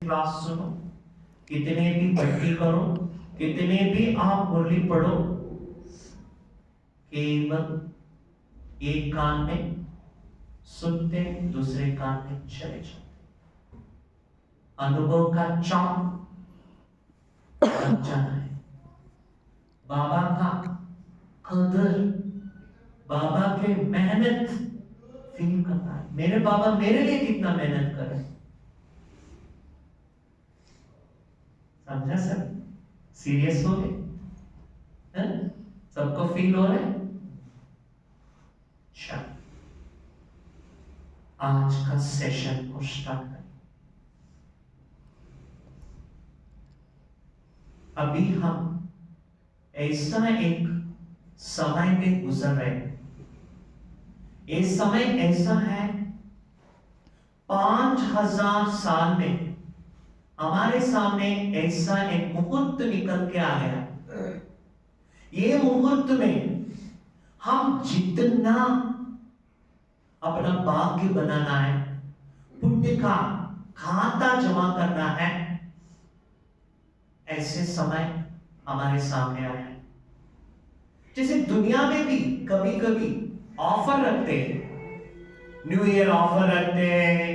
Class सुनो, कितने भी भक्ति करो, कितने भी आप मुरली पढ़ो, केवल एक कान में सुनते, दूसरे कान में चले जाओ। अनुभव का चाप लग जाना है। बाबा का कदर, बाबा के मेहनत फील करना है। मेरे बाबा मेरे लिए कितना मेहनत कर रहे हैं, समझा सर? सीरियस हो गए? सबको फील हो रहा है? अच्छा, आज का सेशन को स्टार्ट करें। अभी हम ऐसा एक समय में गुजर रहे हैं। ये समय ऐसा है, 5000 साल में हमारे सामने ऐसा एक मुहूर्त निकल के आ गया। ये मुहूर्त में हम जितना अपना भाग्य बनाना है, पुण्य का खाता जमा करना है, ऐसे समय हमारे सामने आया है। जैसे दुनिया में भी कभी कभी ऑफर रखते हैं, न्यू ईयर ऑफर रखते हैं,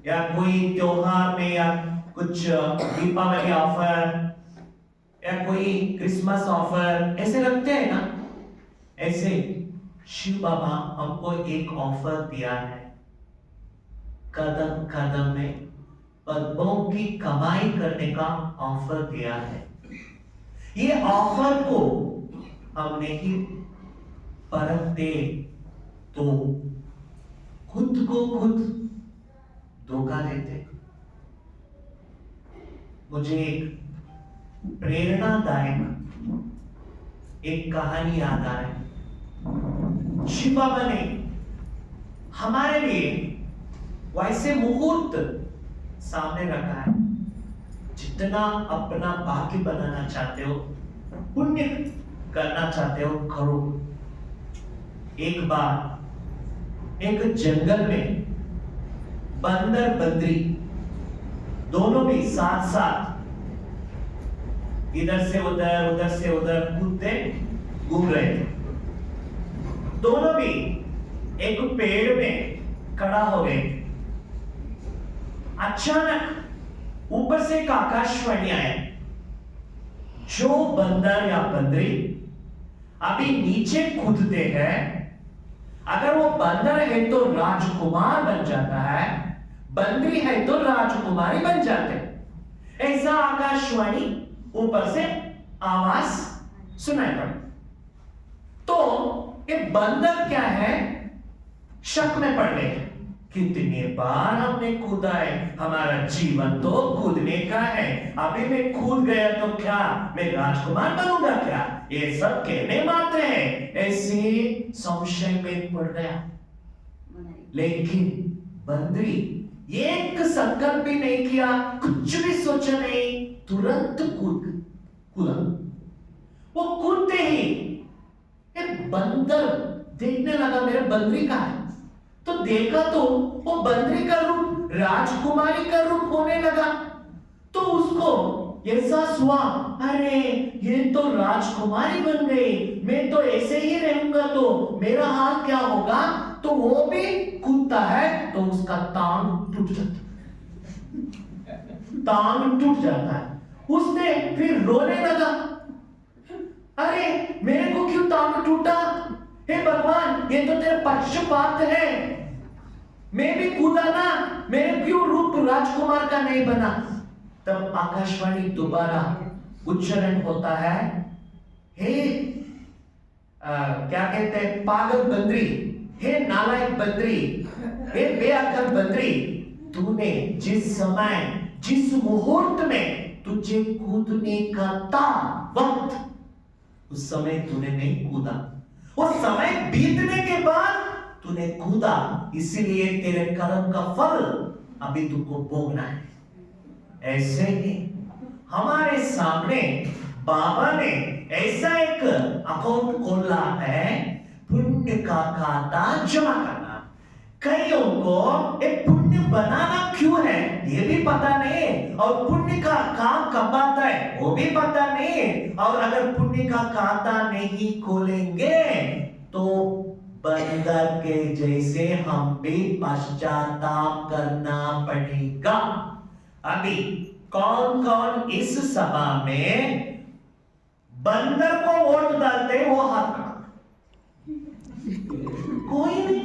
या कोई त्योहार में, या कुछ दीपावली ऑफर, या कोई क्रिसमस ऑफर ऐसे रखते हैं ना। ऐसे शिव बाबा हमको एक ऑफर दिया है। कदम कदम में पद्मों की कमाई करने का ऑफर दिया है। ये ऑफर को हम नहीं परखते तो खुद को खुद धोखा देते। मुझे एक प्रेरणादायक एक कहानी याद आ रही है। शिव बाबा ने हमारे लिए वैसे मुहूर्त सामने रखा है। जितना अपना भाग्य बनाना चाहते हो, पुण्य करना चाहते हो, करो। एक बार एक जंगल में बंदर बंदरी दोनों भी साथ साथ इधर से उधर, उधर से उधर कूदते घूम रहे थे। दोनों भी एक पेड़ में खड़ा हो गए। अचानक ऊपर से एक आकाशवाणी आए, जो बंदर या बंदरी अभी नीचे कूदते हैं, अगर वो बंदर है तो राजकुमार बन जाता है, बंदरी है तो राजकुमारी बन जाते। ऐसा आकाशवाणी ऊपर से आवाज सुनाई पड़ी। तो ये बंदर क्या है, शक में पड़ गए। कितने बार हमने कूदा है, हमारा जीवन तो कूदने का है। अभी मैं कूद गया तो क्या मैं राजकुमार बनूंगा क्या? ये सब कहने मात्र हैं। ऐसे संशय में पड़ गया। लेकिन बंदरी एक संकल्प भी नहीं किया, कुछ भी सोचा नहीं, तुरंत कूदा। वो कूदते ही एक बंदर देखने लगा मेरे बंदरी का है, तो देखा तो वो बंदरी का रूप राजकुमारी का रूप होने लगा। तो उसको एहसास हुआ, अरे ये तो राजकुमारी बन गई, मैं तो ऐसे ही रहूंगा तो मेरा हाल क्या होगा? तो वो भी कूदता है तो उसका टांग टूट जाता है। उसने फिर रोने लगा, अरे मेरे को क्यों टांग टूटा? हे भगवान, ये तो तेरे पक्षपात है। मैं भी कूदा ना, मेरे क्यों रूप राजकुमार का नहीं बना? तब आकाशवाणी दोबारा उच्चारण होता है, हे क्या कहते हैं, पागल बंदरी, हे नालायक बंदरी, हे बेअक्ल बंदरी, तूने जिस समय जिस मुहूर्त में तुझे कूदने का था वक्त, उस समय तूने नहीं कूदा। और समय बीतने के बाद तूने कूदा, इसीलिए तेरे कर्म का फल अभी तुमको भोगना है। ऐसे ही हमारे सामने बाबा ने ऐसा एक अकाउंट खोला है, पुण्य का खाता जमा करना। कईयों को एक पुण्य बनाना क्यों है ये भी पता नहीं, और पुण्य का काम कब आता है वो भी पता नहीं, और अगर पुण्य का खाता नहीं खोलेंगे तो बंदर के जैसे हम भी पश्चाताप करना पड़ेगा। अभी कौन कौन इस सभा में बंदर को वोट डालते हैं वो हाथ खड़ा। कोई नहीं,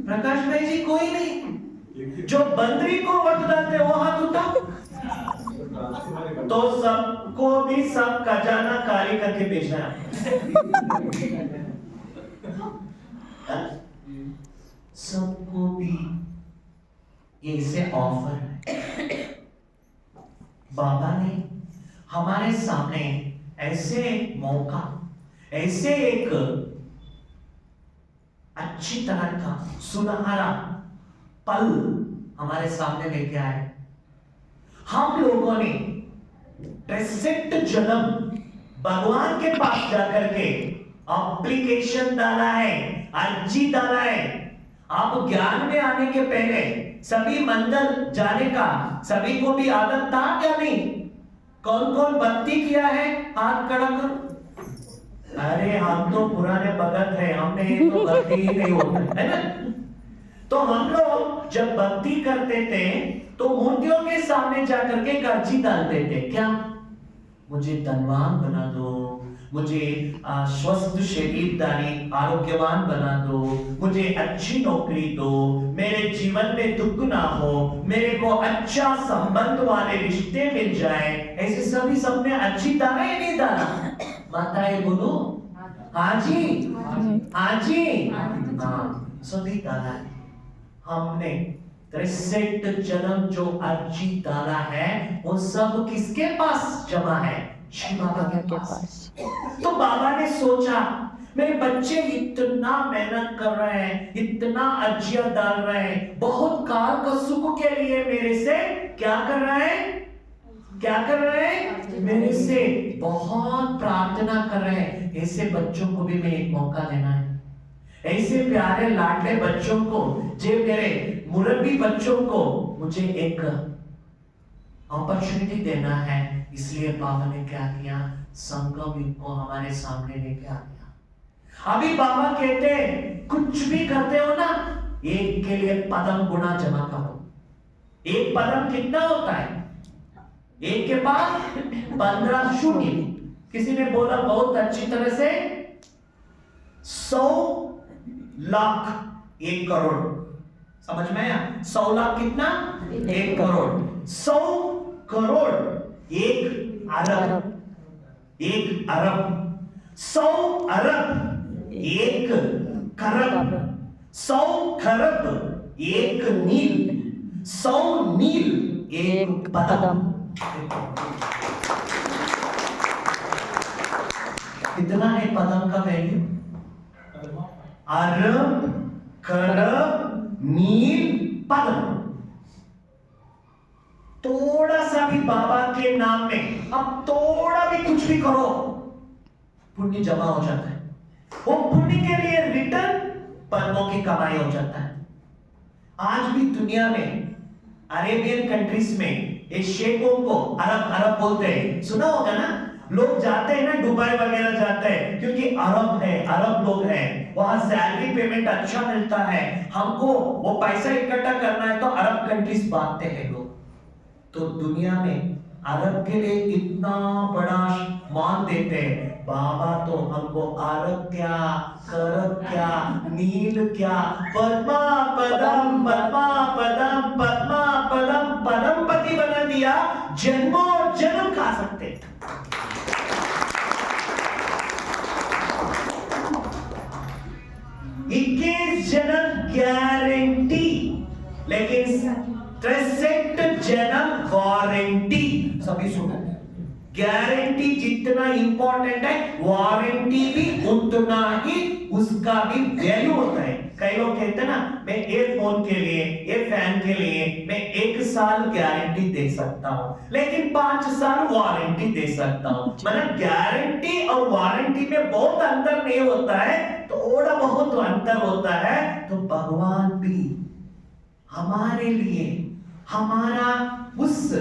प्रकाश भाई जी कोई नहीं। जो बंदरी को वोट डालते हैं वो हाथ उठा। तो सबको भी सब खजाना खाली करके बेचना सबको भी ये से ऑफर है। बाबा ने हमारे सामने ऐसे मौका, ऐसे एक अच्छी तरह का सुनहरा पल हमारे सामने लेके आए। हम लोगों ने ट्रेसेट जन्म भगवान के पास जाकर के एप्लीकेशन डाला है, अर्जी डाला है। आप ज्ञान में आने के पहले सभी मंदिर जाने का सभी को भी आदत था क्या नहीं? कौन कौन भक्ति किया है हाथ खड़ा करो। अरे हम तो पुराने भगत है, हमने ये तो भक्ति ही नहीं होता है ना। तो हम लोग जब भक्ति करते थे तो मूर्तियों के सामने जाकर के अर्जी डालते थे, क्या मुझे धनवान बना दो, मुझे स्वस्थ शरीरदारी आरोग्यवान बना दो, मुझे अच्छी नौकरी दो, मेरे जीवन में दुख ना हो, मेरे को अच्छा संबंध वाले रिश्ते मिल जाए। ऐसे सभी सबने अच्छी डाला या नहीं डाला? माताएं बोलो हाँ जी, हाँ जी, हाँ सभी डाला है। हमने 63 जन्म जो अर्जी डाला है वो सब किसके पास जमा है? श्री बाबा के पास। तो बाबा ने सोचा मेरे बच्चे इतना मेहनत कर रहे हैं, इतना अर्जिया डाल रहे हैं, बहुत काल का सुख के लिए मेरे से क्या कर रहे हैं? क्या कर रहे हैं? मेरे से बहुत प्रार्थना कर रहे हैं। ऐसे बच्चों को भी मैं एक मौका देना है। ऐसे प्यारे लाडले बच्चों को, जो मेरे मुरब्बी बच्चों को मुझे एक अपॉर्चुनिटी देना है। इसलिए बाबा ने क्या किया? संगम इनको हमारे सामने लेके आ गया। अभी बाबा कहते हैं कुछ भी करते हो ना, एक के लिए पदम गुना जमा करो। एक पदम कितना होता है? एक के बाद 15 शून्य। किसी ने बोला बहुत अच्छी तरह से 100 लाख 1 करोड़। समझ में आया? 100 लाख कितना? 1 करोड़। 100 करोड़ 1 अरब। 1 अरब 100 अरब 1 खरब। 100 खरब 1 नील। 100 नील 1 पदम। कितना है पदम का वैल्यू? अरब खरब नील पदम। थोड़ा सा भी बाबा के नाम में अब थोड़ा भी कुछ भी करो, पुण्य जमा हो जाता है। वो पुण्य के लिए रिटर्न पद्मों की कमाई हो जाता है। आज भी दुनिया में अरेबियन कंट्रीज में ये शेखों को अरब अरब बोलते हैं, सुना होगा ना? लोग जाते हैं ना दुबई वगैरह जाते हैं क्योंकि अरब है, अरब लोग हैं, वहां सैलरी पेमेंट अच्छा मिलता है। हमको वो पैसा इकट्ठा करना है तो अरब कंट्रीज भागते हैं लोग। तो दुनिया में अरब के लिए इतना बड़ा मान देते हैं। बाबा तो हमको अरब क्या, करब क्या, नील क्या, पद्मा पदम पद्मा पदम पद्मा पदम पदमपति बना दिया। जन्मों जन्म खा सकते। 21 जन्म गारंटी, लेकिन 63 जन्म वारंटी। सभी सुनो, गारंटी जितना इंपॉर्टेंट है वारंटी भी उतना ही उसका भी वैल्यू होता है। कई लोग कहते हैं ना मैं एयरफोन के लिए, ये फैन के लिए मैं 1 साल गारंटी दे सकता हूं लेकिन 5 साल वारंटी दे सकता हूं। मतलब गारंटी और वारंटी में बहुत अंतर नहीं होता है। तो थोड़ा बहुत अंतर होता है, तो भगवान भी हमारे लिए हमारा उस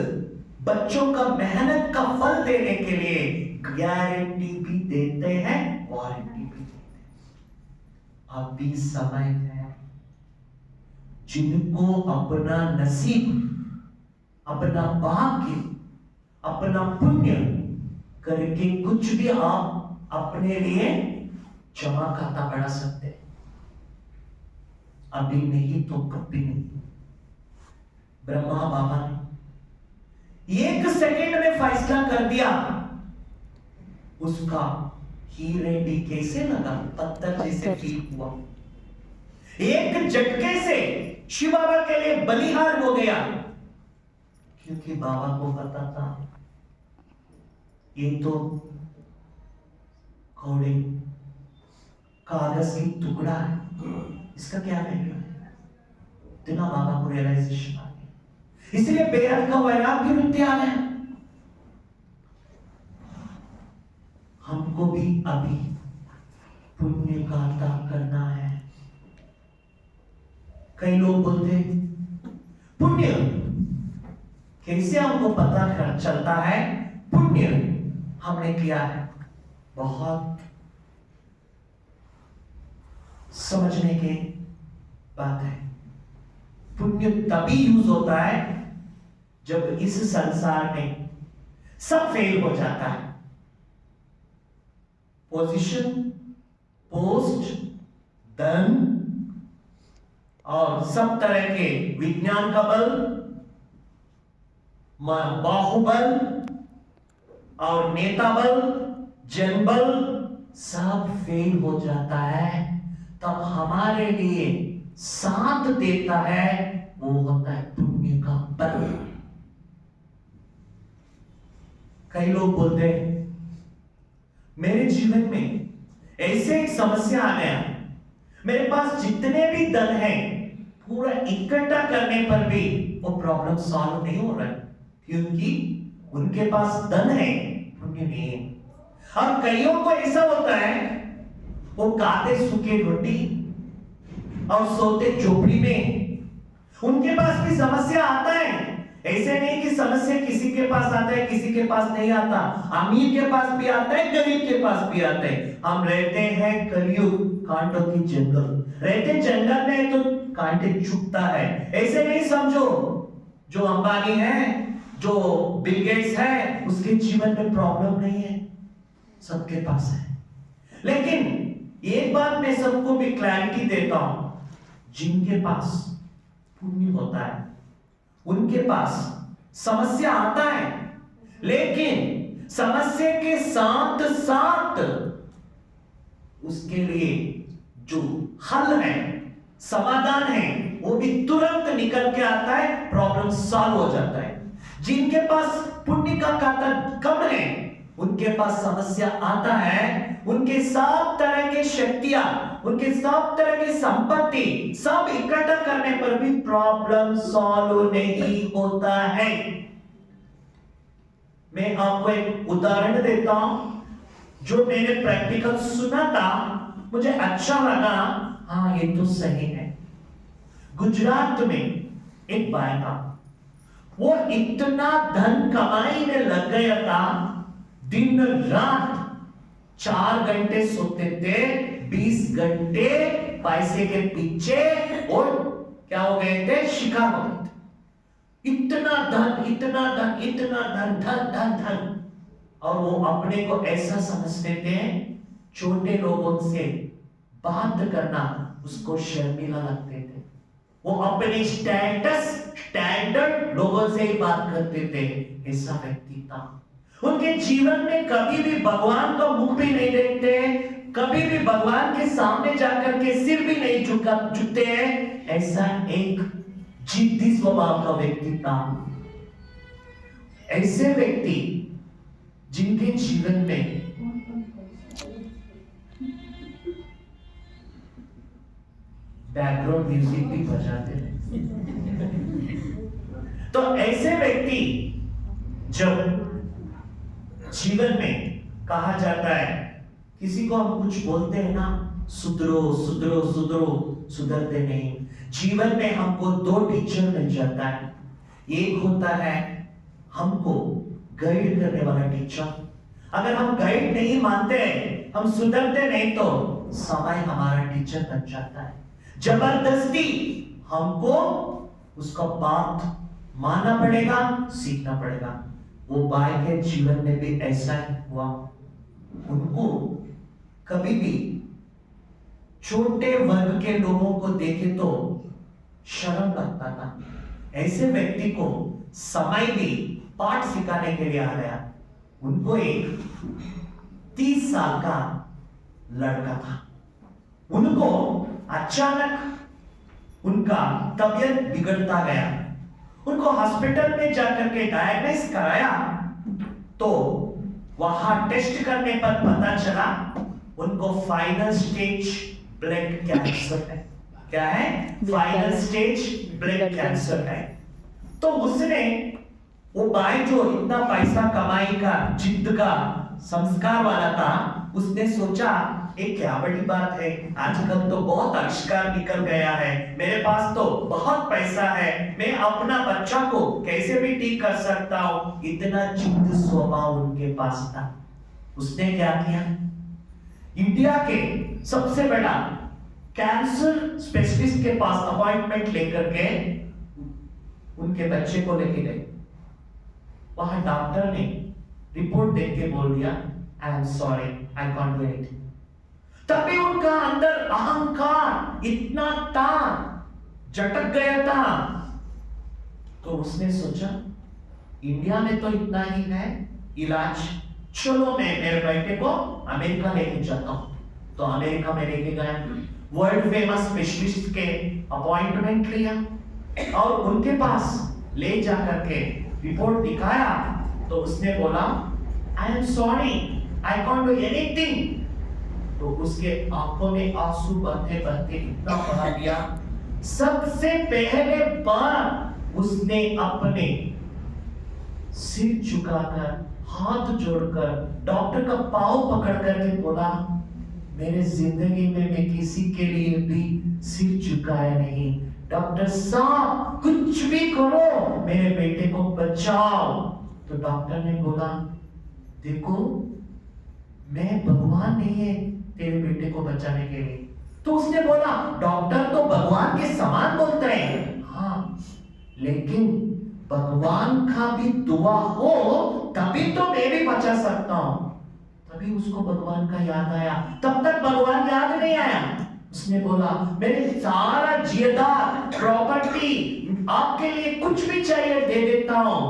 बच्चों का मेहनत का फल देने के लिए गारंटी भी देते हैं, वारंटी भी देते हैं। अभी समय है जिनको अपना नसीब, अपना भाग्य, अपना पुण्य करके कुछ भी आप अपने लिए जमा खाता बढ़ा सकते हैं। अभी नहीं तो कभी नहीं। ब्रह्मा बाबा ने 1 सेकंड में फैसला कर दिया, उसका हीरे भी कैसे लगा, पत्थर जैसे फील हुआ। एक झटके से शिव बाबा के लिए बलिहार हो गया, क्योंकि बाबा को पता था ये तो घोड़े कागज की टुकड़ा है, इसका क्या वैल्यू है। इतना बाबा को रियलाइजेशन आ गया, इसलिए बेहद का वैराग्य वृत्ति आ गया। हमको भी अभी पुण्य का दान करना है। कई लोग बोलते पुण्य कैसे हमको पता चलता है, पुण्य हमने किया है। बहुत समझने की बात है। पुण्य तभी यूज होता है जब इस संसार में सब फेल हो जाता है। पोजीशन, पोस्ट, धन और सब तरह के विज्ञान का बल, बाहुबल और नेता बल, जनबल सब फेल हो जाता है, तब हमारे लिए साथ देता है, वो होता है पुण्य का बल। कई लोग बोलते हैं मेरे जीवन में ऐसे एक समस्या आ गया, मेरे पास जितने भी धन है पूरा इकट्ठा करने पर भी वो प्रॉब्लम सॉल्व नहीं हो रहा है, क्योंकि उनके पास धन है, पुण्य नहीं है। और कईयों को ऐसा होता है, वो खाते सूखे रोटी और सोते झोपड़ी में। उनके पास भी समस्या आता है, ऐसे नहीं कि समस्या किसी के पास आता है किसी के पास नहीं आता। अमीर के पास भी आता है, गरीब के पास भी आता है। हम रहते हैं कलयुग कांटों की जंगल, रहते जंगल में तो कांटे चुभता है। ऐसे नहीं समझो जो अंबानी है, जो बिल गेट्स है, उसके जीवन में प्रॉब्लम नहीं है, सबके पास है। लेकिन एक बात मैं सबको भी क्लैरिटी देता हूं, जिनके पास पुण्य होता है उनके पास समस्या आता है, लेकिन समस्या के साथ साथ उसके लिए जो हल है, समाधान है, वो भी तुरंत निकल के आता है, प्रॉब्लम सॉल्व हो जाता है। जिनके पास पुण्य का खाता कम है, उनके पास समस्या आता है, उनके सब तरह के शक्तियां, उनके सब तरह की संपत्ति सब इकट्ठा करने पर भी प्रॉब्लम सॉल्व नहीं होता है। मैं आपको एक उदाहरण देता हूं, जो मैंने प्रैक्टिकल सुना था, मुझे अच्छा लगा, हाँ ये तो सही है। गुजरात में एक भाई था, वो इतना धन कमाई में लग गया था, दिन रात 4 घंटे सोते थे, 20 घंटे पैसे के पीछे, और क्या हो गए थे, शिकार हो गए थे। इतना धन, इतना धन, इतना धन, धन धन धन, और वो अपने को ऐसा समझते थे, छोटे लोगों से बात करना उसको शर्मिला लगते थे। वो अपने स्टैंडर्ड लोगों से ही बात करते थे, ऐसा व्यक्ति था। उनके जीवन में कभी भी भगवान का मुख भी नहीं देखते, कभी भी भगवान के सामने जाकर के सिर भी नहीं झुकते हैं, ऐसा एक जिद्दी स्वभाव का व्यक्ति था। ऐसे व्यक्ति जिनके जीवन में बैकग्राउंड म्यूजिक भी बजाते हैं, तो ऐसे व्यक्ति जब जीवन में कहा जाता है, किसी को हम कुछ बोलते हैं ना, सुधरो सुधरो सुधरो, सुधरते नहीं। जीवन में हमको दो टीचर मिल जाता है। एक होता है हमको गाइड करने वाला टीचर। अगर हम गाइड नहीं मानते, हम सुधरते नहीं, तो समय हमारा टीचर बन जाता है। जबरदस्ती हमको उसका बात मानना पड़ेगा, सीखना पड़ेगा। वो बाय के जीवन में भी ऐसा ही हुआ। उनको कभी भी छोटे वर्ग के लोगों को देखे तो शर्म लगता था। ऐसे व्यक्ति को समय भी पाठ सिखाने के लिए आ गया। उनको एक 30 साल का लड़का था। उनको अचानक उनका तबीयत बिगड़ता गया। उनको हॉस्पिटल में जाकर के डायग्नोस कराया, तो वहां टेस्ट करने पर पता चला उनको फाइनल स्टेज ब्लड कैंसर है। क्या है? फाइनल स्टेज ब्लड कैंसर है। तो उसने, वो भाई जो इतना पैसा कमाई का जिद्द का संस्कार वाला था, उसने सोचा ये क्या बड़ी बात है, आजकल तो बहुत आविष्कार निकल गया है, मेरे पास तो बहुत पैसा है, मैं अपना बच्चा को कैसे भी ठीक कर सकता हूं। इतना जिद्द स्वभाव उनके पास था। उसने क्या किया, इंडिया के सबसे बड़ा कैंसर स्पेशलिस्ट के पास अपॉइंटमेंट लेकर के उनके बच्चे को लेके गए। वहां डॉक्टर ने रिपोर्ट देख के बोल दिया, I am sorry, I can't do anything. तभी उनका अंदर अहंकार इतना था, झटक गया था। तो उसने सोचा इंडिया में तो इतना ही है इलाज, चलो मैं मेरे बेटे को अमेरिका लेके जाता हूं। तो अमेरिका में लेके गया, वर्ल्ड फेमस स्पेशलिस्ट के अपॉइंटमेंट लिया और उनके पास ले जाकर के रिपोर्ट दिखाया। तो उसने बोला, I am sorry, I can't do anything. तो उसके आंखों में आंसू बहते बहते इतना बहा दिया। सबसे पहले बार उसने अपने सिर झुकाकर, हाथ जोड़कर डॉक्टर का पांव पकड़ करके बोला, मेरे जिंदगी में मैं किसी के लिए भी सिर झुकाया नहीं, डॉक्टर साहब कुछ भी करो, मेरे बेटे को बचाओ। तो डॉक्टर ने बोला, देखो मैं भगवान नहीं है तेरे बेटे को बचाने के लिए। तो उसने बोला, डॉक्टर तो भगवान के समान बोलते हैं, हाँ, लेकिन भगवान का भी दुआ हो तभी तो मैं भी बचा सकता हूं। तभी उसको भगवान का याद आया, तब तक भगवान याद नहीं आया। उसने बोला, मेरे सारा जायदाद प्रॉपर्टी आपके लिए कुछ भी चाहिए दे देता हूं,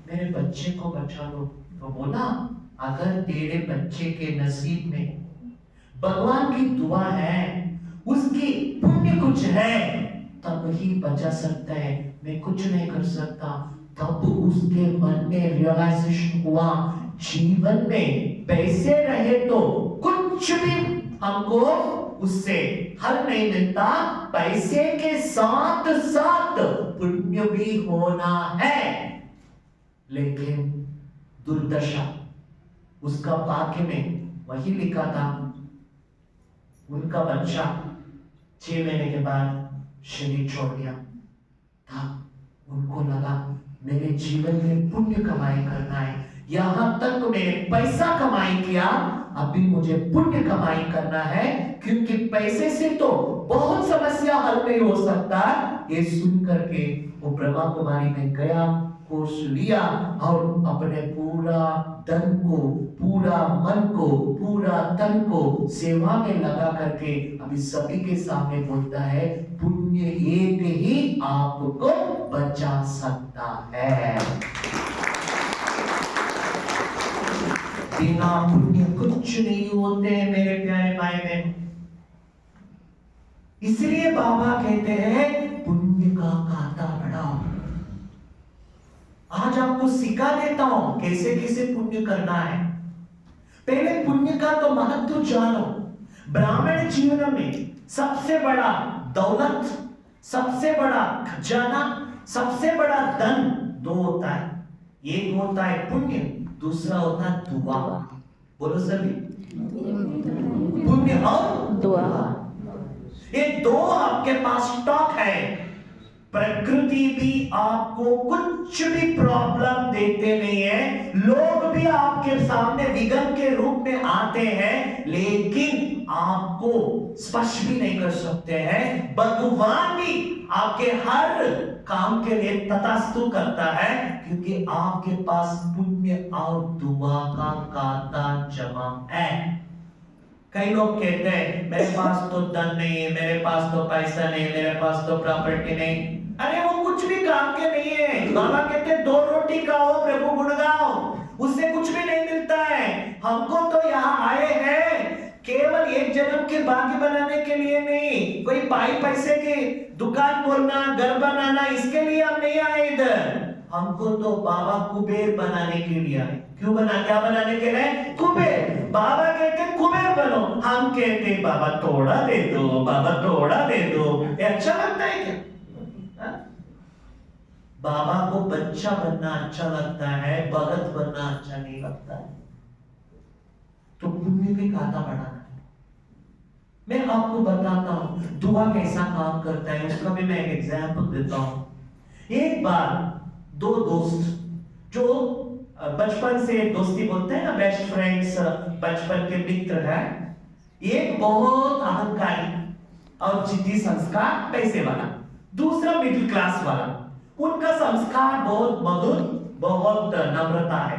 मेरे बच्चे को बचा लो। तो बोला, अगर तेरे बच्चे के नसीब में भगवान की दुआ है, उसकी पुण्य कुछ है, तब ही बचा सकता है, मैं कुछ नहीं कर सकता। तब उसके मन में रियलाइजेशन हुआ, जीवन में पैसे रहे तो कुछ भी हमको उससे हल नहीं मिलता, पैसे के साथ साथ पुण्य भी होना है। लेकिन दुर्दशा, उसका भाग्य में वही लिखा था, उनका बच्चा 6 महीने के बाद शरीर छोड़ दिया था। उनको लगा मेरे जीवन में पुण्य कमाई करना है, यहां तक मैंने पैसा कमाई किया, अभी मुझे पुण्य कमाई करना है, क्योंकि पैसे से तो बहुत समस्या हल नहीं हो सकता। ये सुन करके वो ब्रह्मा कुमारी में गया, कोर्स लिया और अपने पूरा धन को, पूरा मन को, पूरा तन को सेवा में लगा करके अभी सभी के सामने बोलता है, पुण्य एक ही आपको बचा सकता है, बिना पुण्य कुछ नहीं होते मेरे प्यारे भाई बहन। इसलिए बाबा कहते हैं पुण्य का खाता बढ़ाओ। आज आपको सिखा देता हूं कैसे कैसे पुण्य करना है। पहले पुण्य का तो महत्व जानो। ब्राह्मण जीवन में सबसे बड़ा दौलत, सबसे बड़ा खजाना, सबसे बड़ा धन दो होता है। एक होता है पुण्य, दूसरा होता है दुआ। बोलो सभी, पुण्य और दुआ। ये दो आपके पास स्टॉक है। प्रकृति भी आपको कुछ भी प्रॉब्लम देते नहीं है, लोग भी आपके सामने विघ्न के रूप में आते हैं, लेकिन आपको स्पर्श भी नहीं कर सकते हैं। भगवान भी आपके हर काम के लिए तथास्तु करता है, क्योंकि आपके पास पुण्य और दुआ का खाता जमा है। कई लोग कहते हैं मेरे पास तो धन नहीं है, मेरे पास तो पैसा नहीं, मेरे पास तो प्रॉपर्टी नहीं। अरे वो कुछ भी काम के नहीं है। बाबा कहते हैं 2 रोटी खाओ, प्रभु गुण गाओ, उससे कुछ भी नहीं मिलता है। हमको तो यहाँ आए हैं केवल एक जन्म के भाग्य बनाने के लिए नहीं, कोई पैसे की दुकान खोलना, घर बनाना, इसके लिए हम नहीं आए इधर। हमको तो बाबा कुबेर बनाने के लिए आए। क्यों क्या बनाने के लिए? कुबेर। बाबा कहते कुबेर बनो, हम कहते बाबा थोड़ा दे दो, बाबा थोड़ा दे दो। ये अच्छा लगता है क्या? बाबा को बच्चा बनना अच्छा लगता है, भगत बनना अच्छा नहीं लगता है। तो पुण्य भी खाता बढ़ाना है। मैं आपको बताता हूं दुआ कैसा काम करता है, उसका भी मैं एक एग्जांपल देता हूं। एक बार 2 दोस्त जो बचपन से दोस्ती बोलते हैं ना, बेस्ट फ्रेंड्स, बचपन के मित्र हैं। एक बहुत अहंकारी और जिद्दी संस्कार पैसे वाला, दूसरा मिडिल क्लास वाला। उनका संस्कार बहुत मधुर, बहुत नम्रता है।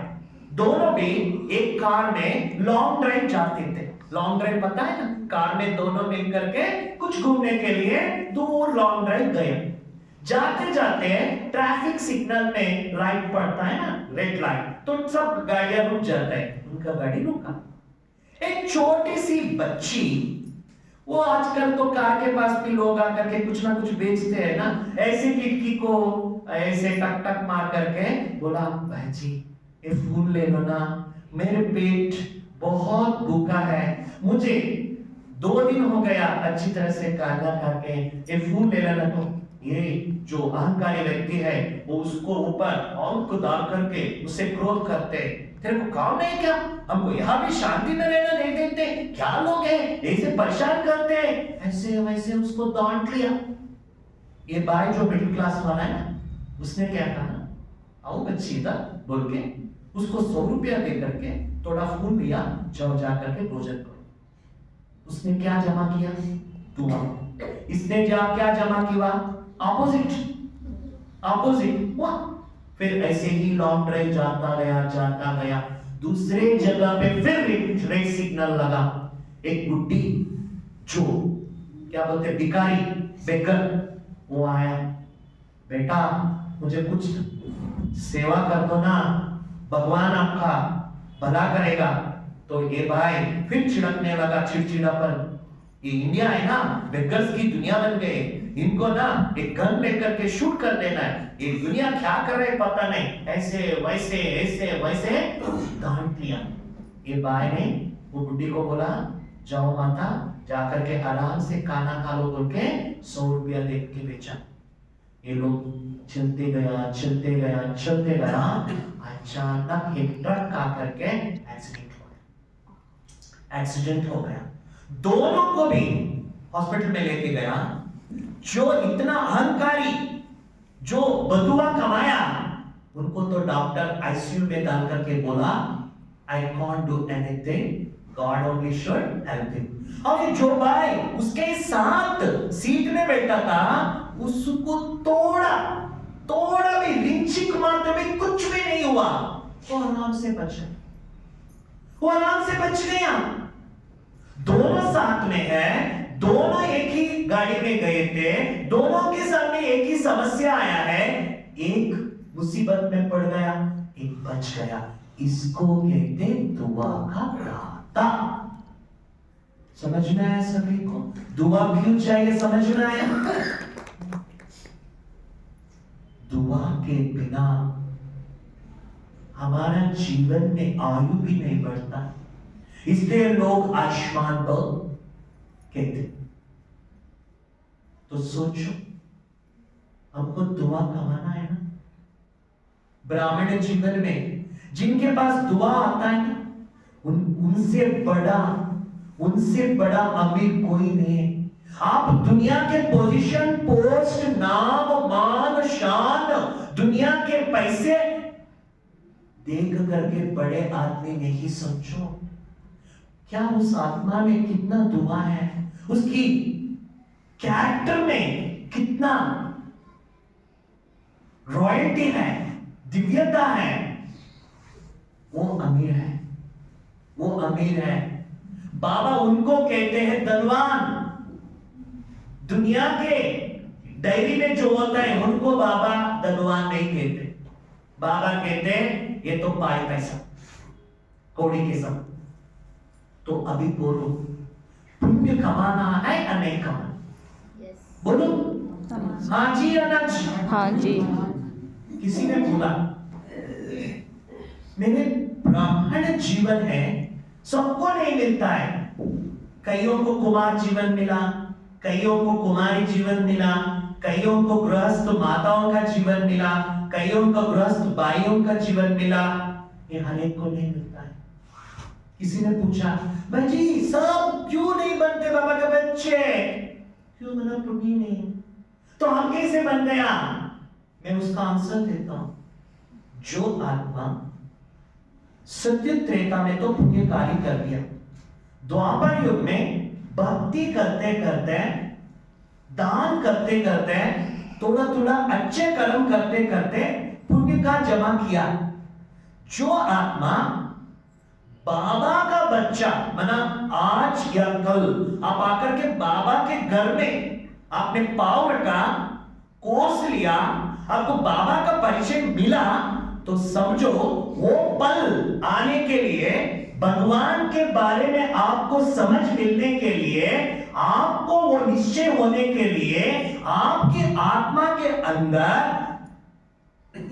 दोनों भी एक कार में लॉन्ग ड्राइव जाते थे। लॉन्ग ड्राइव पता है ना, कार में दोनों मिलकर के कुछ घूमने के लिए दूर लॉन्ग ड्राइव गए। जाते जाते ट्रैफिक सिग्नल में लाइट पड़ता है ना, रेड लाइट, तो सब गाड़ियां रुक जाते हैं। उनका गाड़ी रुका। एक छोटी सी बच्ची, वो आजकल तो कार के पास भी लोग आकर के कुछ ना कुछ बेचते हैं ना, ऐसे खिड़की को ऐसे टक टक मार करके बोला, भाई ये फूल ले लो ना, मेरे पेट बहुत भूखा है, मुझे 2 दिन हो गया अच्छी तरह से खाना खा के, ये फूल ले लेना। तो ये जो अहंकारी व्यक्ति है वो उसको ऊपर आंख डाल करके उससे क्रोध करते, तेरे को काम नहीं क्या? हमको यहाँ भी शांति में रहना नहीं देते, क्या लोग हैं ऐसे परेशान करते हैं। ऐसे वैसे उसको डांट लिया। ये भाई जो मिडिल क्लास वाला है ना, उसने क्या कहा, आओ बच्ची इधर बोल के उसको 100 रुपया दे करके थोड़ा फूल लिया, जाओ जा करके भोजन करो। उसने क्या जमा किया? दुआ। इसने क्या जमा किया? ऑपोजिट हुआ। फिर ऐसे ही लॉन्ग ड्राइव जाता गया। दूसरे जगह पे फिर रेड सिग्नल लगा। एक बुड्ढी जो क्या बोलते भिखारी, बेकर, वो आया, बेटा मुझे कुछ सेवा कर दो ना, भगवान आपका भला करेगा। तो ये भाई फिर छिड़कने लगा, चिड़चिड़ापन। ये इंडिया है ना, बेगर्स की दुनिया बन गए, इनको ना एक गन लेकर के शूट कर देना है। ये दुनिया क्या कर रहे पता नहीं, ऐसे वैसे डांट दिया। ये भाई ने वो बुड्ढी को बोला, जाओ माता, जाकर के आराम से खाना खा लो बोल के 100 रुपया दे के बेचा। ये लोग चलते गया। अचानक एक ट्रक आकर के एक्सीडेंट हो गया। दोनों को भी हॉस्पिटल में लेके गया। जो इतना अहंकारी, जो बदुआ कमाया, उनको तो डॉक्टर आईसीयू में डाल करके बोला, I can't do anything, God only should help him. और ये जो भाई उसके साथ सीट में बैठा था, उसको तोड़ा भी, रिंचिक मारते भी कुछ भी नहीं हुआ। वो आराम से बच गया। दोनों साथ में है, दोनों एक ही गाड़ी में गए थे, दोनों के सामने एक ही समस्या आया है। एक मुसीबत में पड़ गया, एक बच गया। इसको कहते दुआ का खाता। समझना है सभी को? दुआ क्यों चाहिए, समझना है? दुआ के बिना हमारा जीवन में आयु भी नहीं बढ़ता, इसलिए लोग आयुष्मान भव कहते। तो सोचो, हमको दुआ कमाना है ना। ब्राह्मण जीवन में जिनके पास दुआ आता है ना, उनसे बड़ा अमीर कोई नहीं है। आप दुनिया के पोजीशन, पोस्ट, नाम, मान, शान, दुनिया के पैसे देख करके बड़े आदमी नहीं समझो। क्या उस आत्मा में कितना दुआ है, उसकी कैरेक्टर में कितना रॉयल्टी है, दिव्यता है, वो अमीर है, वो अमीर है। बाबा उनको कहते हैं धनवान। दुनिया के डायरी में जो होता है उनको बाबा धनवान नहीं कहते। बाबा कहते हैं ये तो पाई पैसा, कौड़ी के सब। तो अभी बोलो, पुण्य कमाना है या नहीं कमाना? बोलो हाँ जी या ना जी? हाँ जी। किसी ने बोला मेरे ब्राह्मण जीवन है, सबको नहीं मिलता है। कईयों को कुमार जीवन मिला, कईयों को कुमारी जीवन मिला, कईयों को गृहस्थ माताओं का जीवन मिला, कईयों को गृहस्थ बाइयों का जीवन मिला। ये हर एक को नहीं मिलता है। किसी ने पूछा भाई जी सब क्यों नहीं बनते बाबा के बच्चे? क्यों बना? पुण्य नहीं। तो हम कैसे बन गया? मैं उसका आंसर देता हूं। जो आत्मा सत्य त्रेता में तो पुण्य कार्य कर दिया, द्वापर युग में भक्ति करते करते, दान करते करते, थोड़ा थोड़ा अच्छे कर्म करते करते पुण्य का जमा किया। जो आत्मा बाबा का बच्चा बना, आज या कल आप आकर के बाबा के घर में आपने पाँव रखा, कोर्स लिया, आपको बाबा का परिचय मिला, तो समझो वो पल आने के लिए, भगवान के बारे में आपको समझ मिलने के लिए, आपको वो निश्चय होने के लिए, आपकी आत्मा के अंदर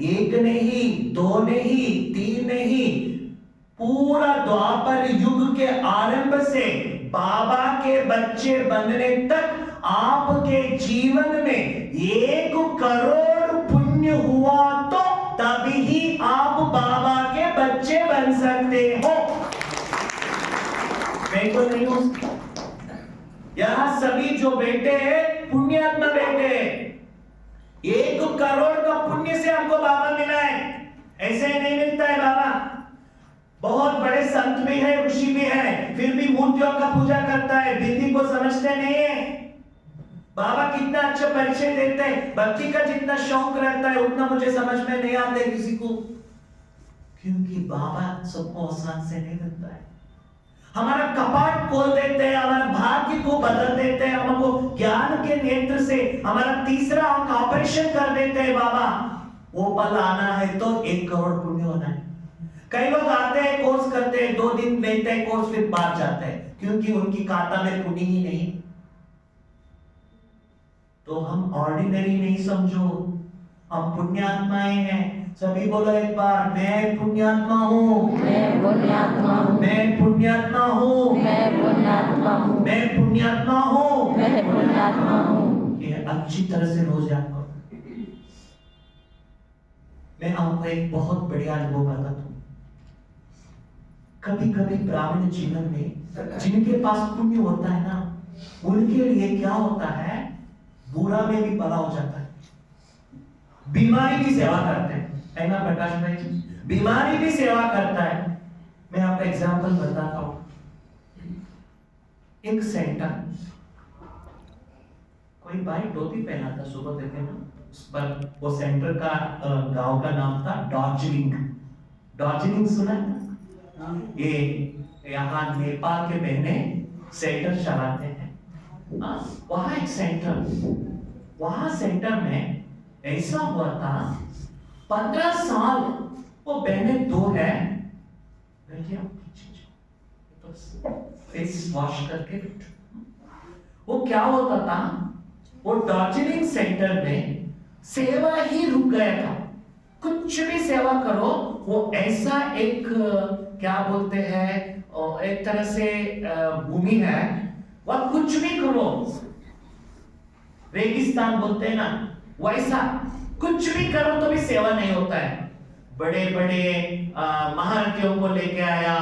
एक नहीं, दो नहीं, तीन नहीं, पूरा द्वापर युग के आरंभ से बाबा के बच्चे बनने तक आपके जीवन में 1 करोड़ पुण्य हुआ तो तभी ही आप बाबा के बच्चे बन सकते हो। मैं तो नहीं हूं। यहां सभी जो बैठे हैं पुण्यात्मा बैठे हैं। 1 करोड़ का पुण्य से हमको बाबा मिला है, ऐसे ही नहीं मिलता है बाबा। बहुत बड़े संत भी है, ऋषि भी है, फिर भी मूर्तियों का पूजा करता है, विधि को समझते नहीं है। बाबा कितना अच्छा परिचय देते हैं, भक्ति का जितना शौक रहता है उतना मुझे समझ में नहीं आता है किसी को, क्योंकि बाबा सबको आसान से नहीं मिलता है। हमारा कपाट खोल देते हैं, हमारा भाग्य को बदल देते हैं, हमको ज्ञान के नेत्र से हमारा तीसरा अंक ऑपरेशन कर देते हैं बाबा। वो पल आना है तो 1 करोड़ पुण्य होना है। कई लोग आते हैं, कोर्स करते हैं, 2 दिन लेते हैं कोर्स, फिर बाहर जाते हैं, क्योंकि उनकी खाता में पुण्य ही नहीं। तो हम ऑर्डिनरी नहीं समझो, हम पुण्यात्माएं हैं। सभी बोलो एक बार, मैं पुण्यात्मा हूँ, मैं पुण्यात्मा हूँ, मैं पुण्यात्मा हूँ, मैं पुण्यात्मा हूँ, मैं पुण्यात्मा हूँ, मैं पुण्यात्मा हूँ। ये अच्छी तरह से रोज याद करो। मैं आपको एक बहुत बढ़िया अनुभव बताता हूँ। कभी कभी ब्राह्मण जीवन में जिनके पास पुण्य होता है ना, उनके लिए क्या होता है, बुरा में भी भला हो जाता है, बीमारी भी सेवा करते हैं, है ना प्रकाश भाई जी? बीमारी भी सेवा करता है। मैं आपको एग्जांपल बताता हूं। एक सेंटर, कोई भाई धोती पहना था, सुबह देखे ना, उस पर वो सेंटर का गांव का नाम था दार्जिलिंग। दार्जिलिंग सुना है? ये यहाँ नेपाल के बहने सेंटर चलाते हैं। वहां एक सेंटर, वहां सेंटर में ऐसा हुआ था, 15 साल वो बहने 2 है, फेस वॉश करके। वो क्या होता था, वो दार्जिलिंग सेंटर में सेवा ही रुक गया था। कुछ भी सेवा करो, वो ऐसा एक क्या बोलते हैं, एक तरह से भूमि है, वह कुछ भी करो, रेगिस्तान बोलते हैं ना, वैसा कुछ भी करो तो भी सेवा नहीं होता है। बड़े बड़े महारथियों को लेके आया,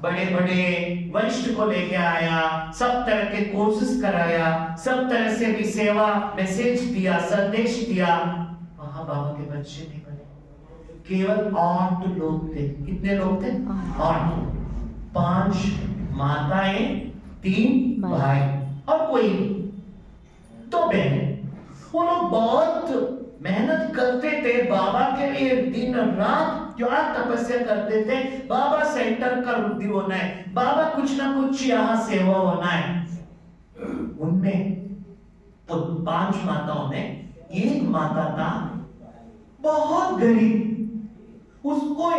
बड़े बड़े वरिष्ठ को लेके आया, सब तरह के कोर्सेस कराया, सब तरह से भी सेवा मैसेज दिया, संदेश दिया। वहां बाबा के बच्चे नहीं बने, केवल 8 लोग थे। कितने लोग थे? 8। 5 माताएं, 3 भाई और कोई नहीं। तो बहन वो लोग बहुत मेहनत करते थे बाबा के लिए, दिन रात क्या तपस्या करते थे। बाबा सेंटर का रुद्धि होना है, बाबा कुछ ना कुछ यहाँ सेवा होना है। उनमें तो 5 माताओं में एक माता था बहुत गरीब, उसको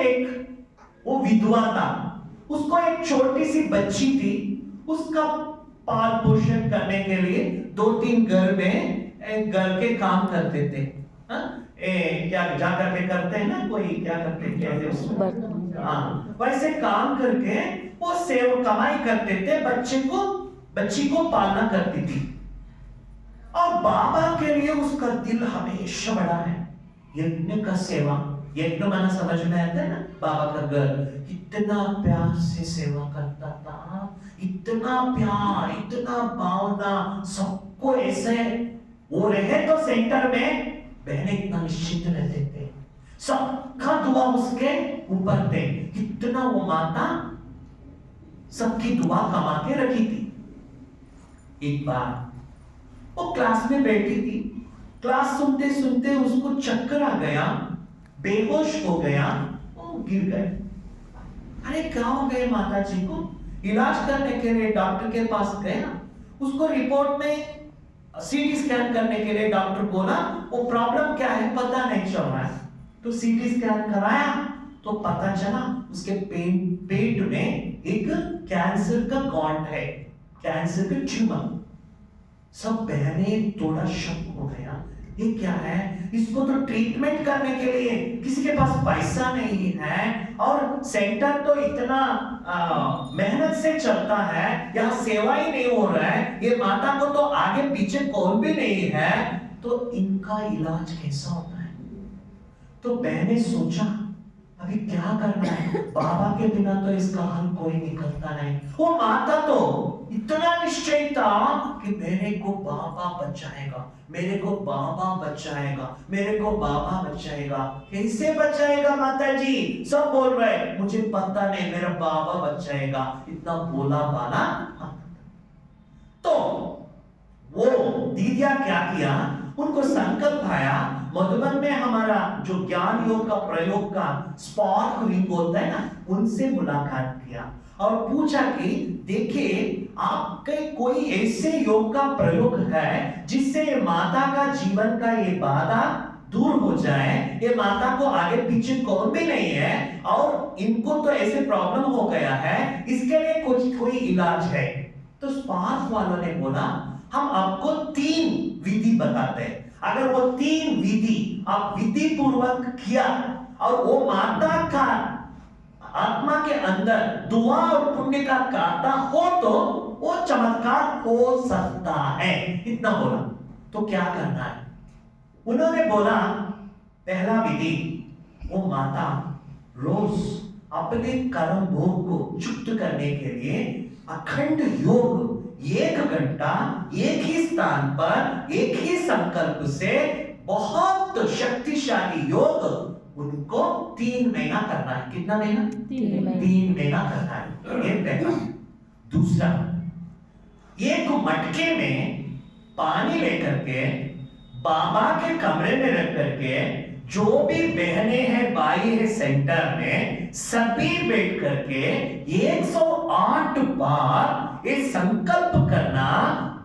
वो विधवा था, उसको एक छोटी सी बच्ची थी, उसका पाल पोषण करने के लिए 2-3 घर के काम करते थे। क्या जाकर के करते हैं ना, कोई क्या करते हैं उसमें, हाँ वैसे काम करके वो सेव कमाई करते थे, बच्ची को पालना करती थी। और बाबा के लिए उसका दिल हमेशा बड़ा है। यज्ञ का सेवा, यज्ञ माना समझ में आता है ना, बाबा का घर इतना प्यार से सेवा करता था, इतना प्यार, इतना भावना, सबको ऐसे वो रहे तो सेंटर में बहने इतना निश्चित रहते थे, सबका दुआ उसके ऊपर थे, इतना वो माता सबकी दुआ कमा के रखी थी। एक बार वो क्लास में बैठी थी, क्लास सुनते सुनते उसको चक्कर आ गया, बेहोश हो गया, वो गिर गए। अरे क्या हो गए माता जी को? इलाज करने के लिए डॉक्टर के पास गया, उसको रिपोर्ट में सीटी स्कैन करने के लिए डॉक्टर बोला वो प्रॉब्लम क्या है पता नहीं चल रहा है। तो सीटी स्कैन कराया तो पता चला उसके पेट में एक कैंसर का गॉन्ट है, कैंसर का ट्यूमर। सब बहने थोड़ा शक हो गया, ये क्या है, इसको तो ट्रीटमेंट करने के लिए किसी के पास पैसा नहीं है, और सेंटर तो इतना मेहनत से चलता है, यहाँ सेवा ही नहीं हो रहा है, ये माता को तो आगे पीछे कौन भी नहीं है, तो इनका इलाज कैसा होता है? तो बहने सोचा अभी क्या करना है, बाबा के बिना तो इसका हल कोई निकलता नहीं। वो माता तो इतना निश्चय था कि मेरे को बाबा बचाएगा, मेरे को बाबा बचाएगा, मेरे को बाबा बचाएगा। कैसे बचाएगा माता जी? सब बोल रहे मुझे पता नहीं, मेरा बाबा बचाएगा, इतना बोला बाला। तो वो दीदिया क्या किया, उनको संकल्प आया, मधुबन में हमारा जो ज्ञान योग का प्रयोग का स्पार्क विंग होता है ना, उनसे मुलाकात किया और पूछा कि देखिए आपके कोई ऐसे योग का प्रयोग है जिससे माता का जीवन का ये बाधा दूर हो जाए, ये माता को आगे पीछे कौन भी नहीं है और इनको तो ऐसे प्रॉब्लम हो गया है, इसके लिए कुछ कोई इलाज है। तो स्पार्क वालों ने बोला हम आपको 3 विधि बताते हैं, अगर वो 3 विधि आप विधि पूर्वक किया और वो माता का आत्मा के अंदर दुआ और पुण्य का कांटा हो तो वो चमत्कार हो सकता है, इतना बोला। तो क्या करना है? उन्होंने बोला पहला विधि, वो माता रोज अपने कर्म भोग को चुप्त करने के लिए अखंड योग 1 घंटा एक ही स्थान पर एक ही संकल्प से बहुत शक्तिशाली योग उनको 3 महीना करना है। कितना महीना? 3 महीना करना है, ये पहला। दूसरा, एक मटके में पानी लेकर के बाबा के कमरे में रख करके जो भी बहने हैं भाई है सेंटर में सभी बैठ करके 108 बार ये संकल्प करना,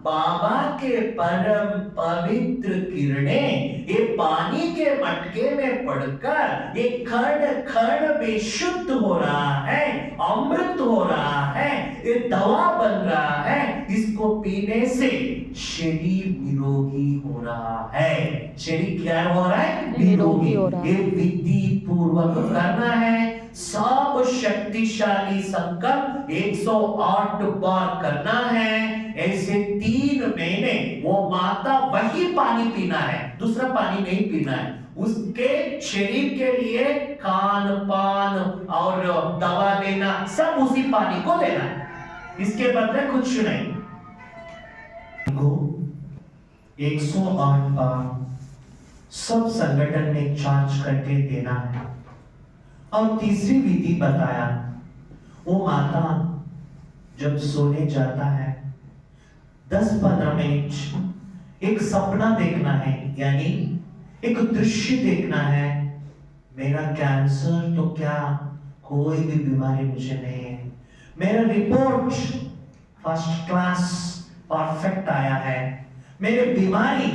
बाबा के परम पवित्र किरणें ये पानी के मटके में पड़कर ये खड़ खड़ बेशुद्ध हो रहा है, अमृत हो रहा है, ये दवा बन रहा है, इसको पीने से शरीर निरोगी हो रहा है। शरीर क्या हो रहा है? निरोगी हो रहा है। ये विधि पूर्वक करना है, सब शक्तिशाली संकल्प 108 बार करना है। ऐसे 3 महीने वो माता वही पानी पीना है, दूसरा पानी नहीं पीना है, उसके शरीर के लिए खान पान और दवा लेना सब उसी पानी को लेना है, इसके बदले कुछ नहीं। 108 बार सब संगठन में चार्ज करके देना है। और तीसरी विधि बताया, वो माता जब सोने जाता है 10-15 मिनट एक सपना देखना है, यानी एक दृश्य देखना है। मेरा कैंसर तो क्या, कोई भी बीमारी मुझे नहीं है, मेरा रिपोर्ट फर्स्ट क्लास परफेक्ट आया है, मेरे बीमारी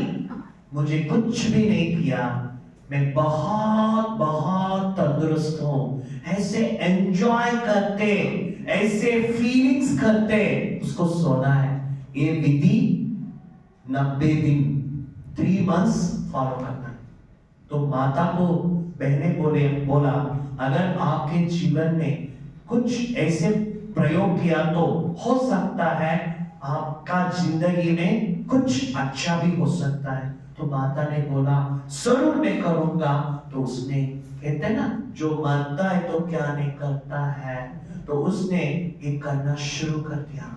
मुझे कुछ भी नहीं किया, मैं बहुत बहुत तंदुरुस्त हूं। ऐसे एंजॉय करते, ऐसे फीलिंग्स करते उसको सोना है। ये विधि 90 दिन 3 मंथ्स फॉलो करना है। तो माता को बहने बोला अगर आपके जीवन में कुछ ऐसे प्रयोग किया तो हो सकता है आपका जिंदगी में कुछ अच्छा भी हो सकता है। तो माता ने बोला जरूर मैं करूंगा। तो उसने, कहते ना जो मानता है तो क्या नहीं करता है, तो उसने ये करना शुरू कर दिया।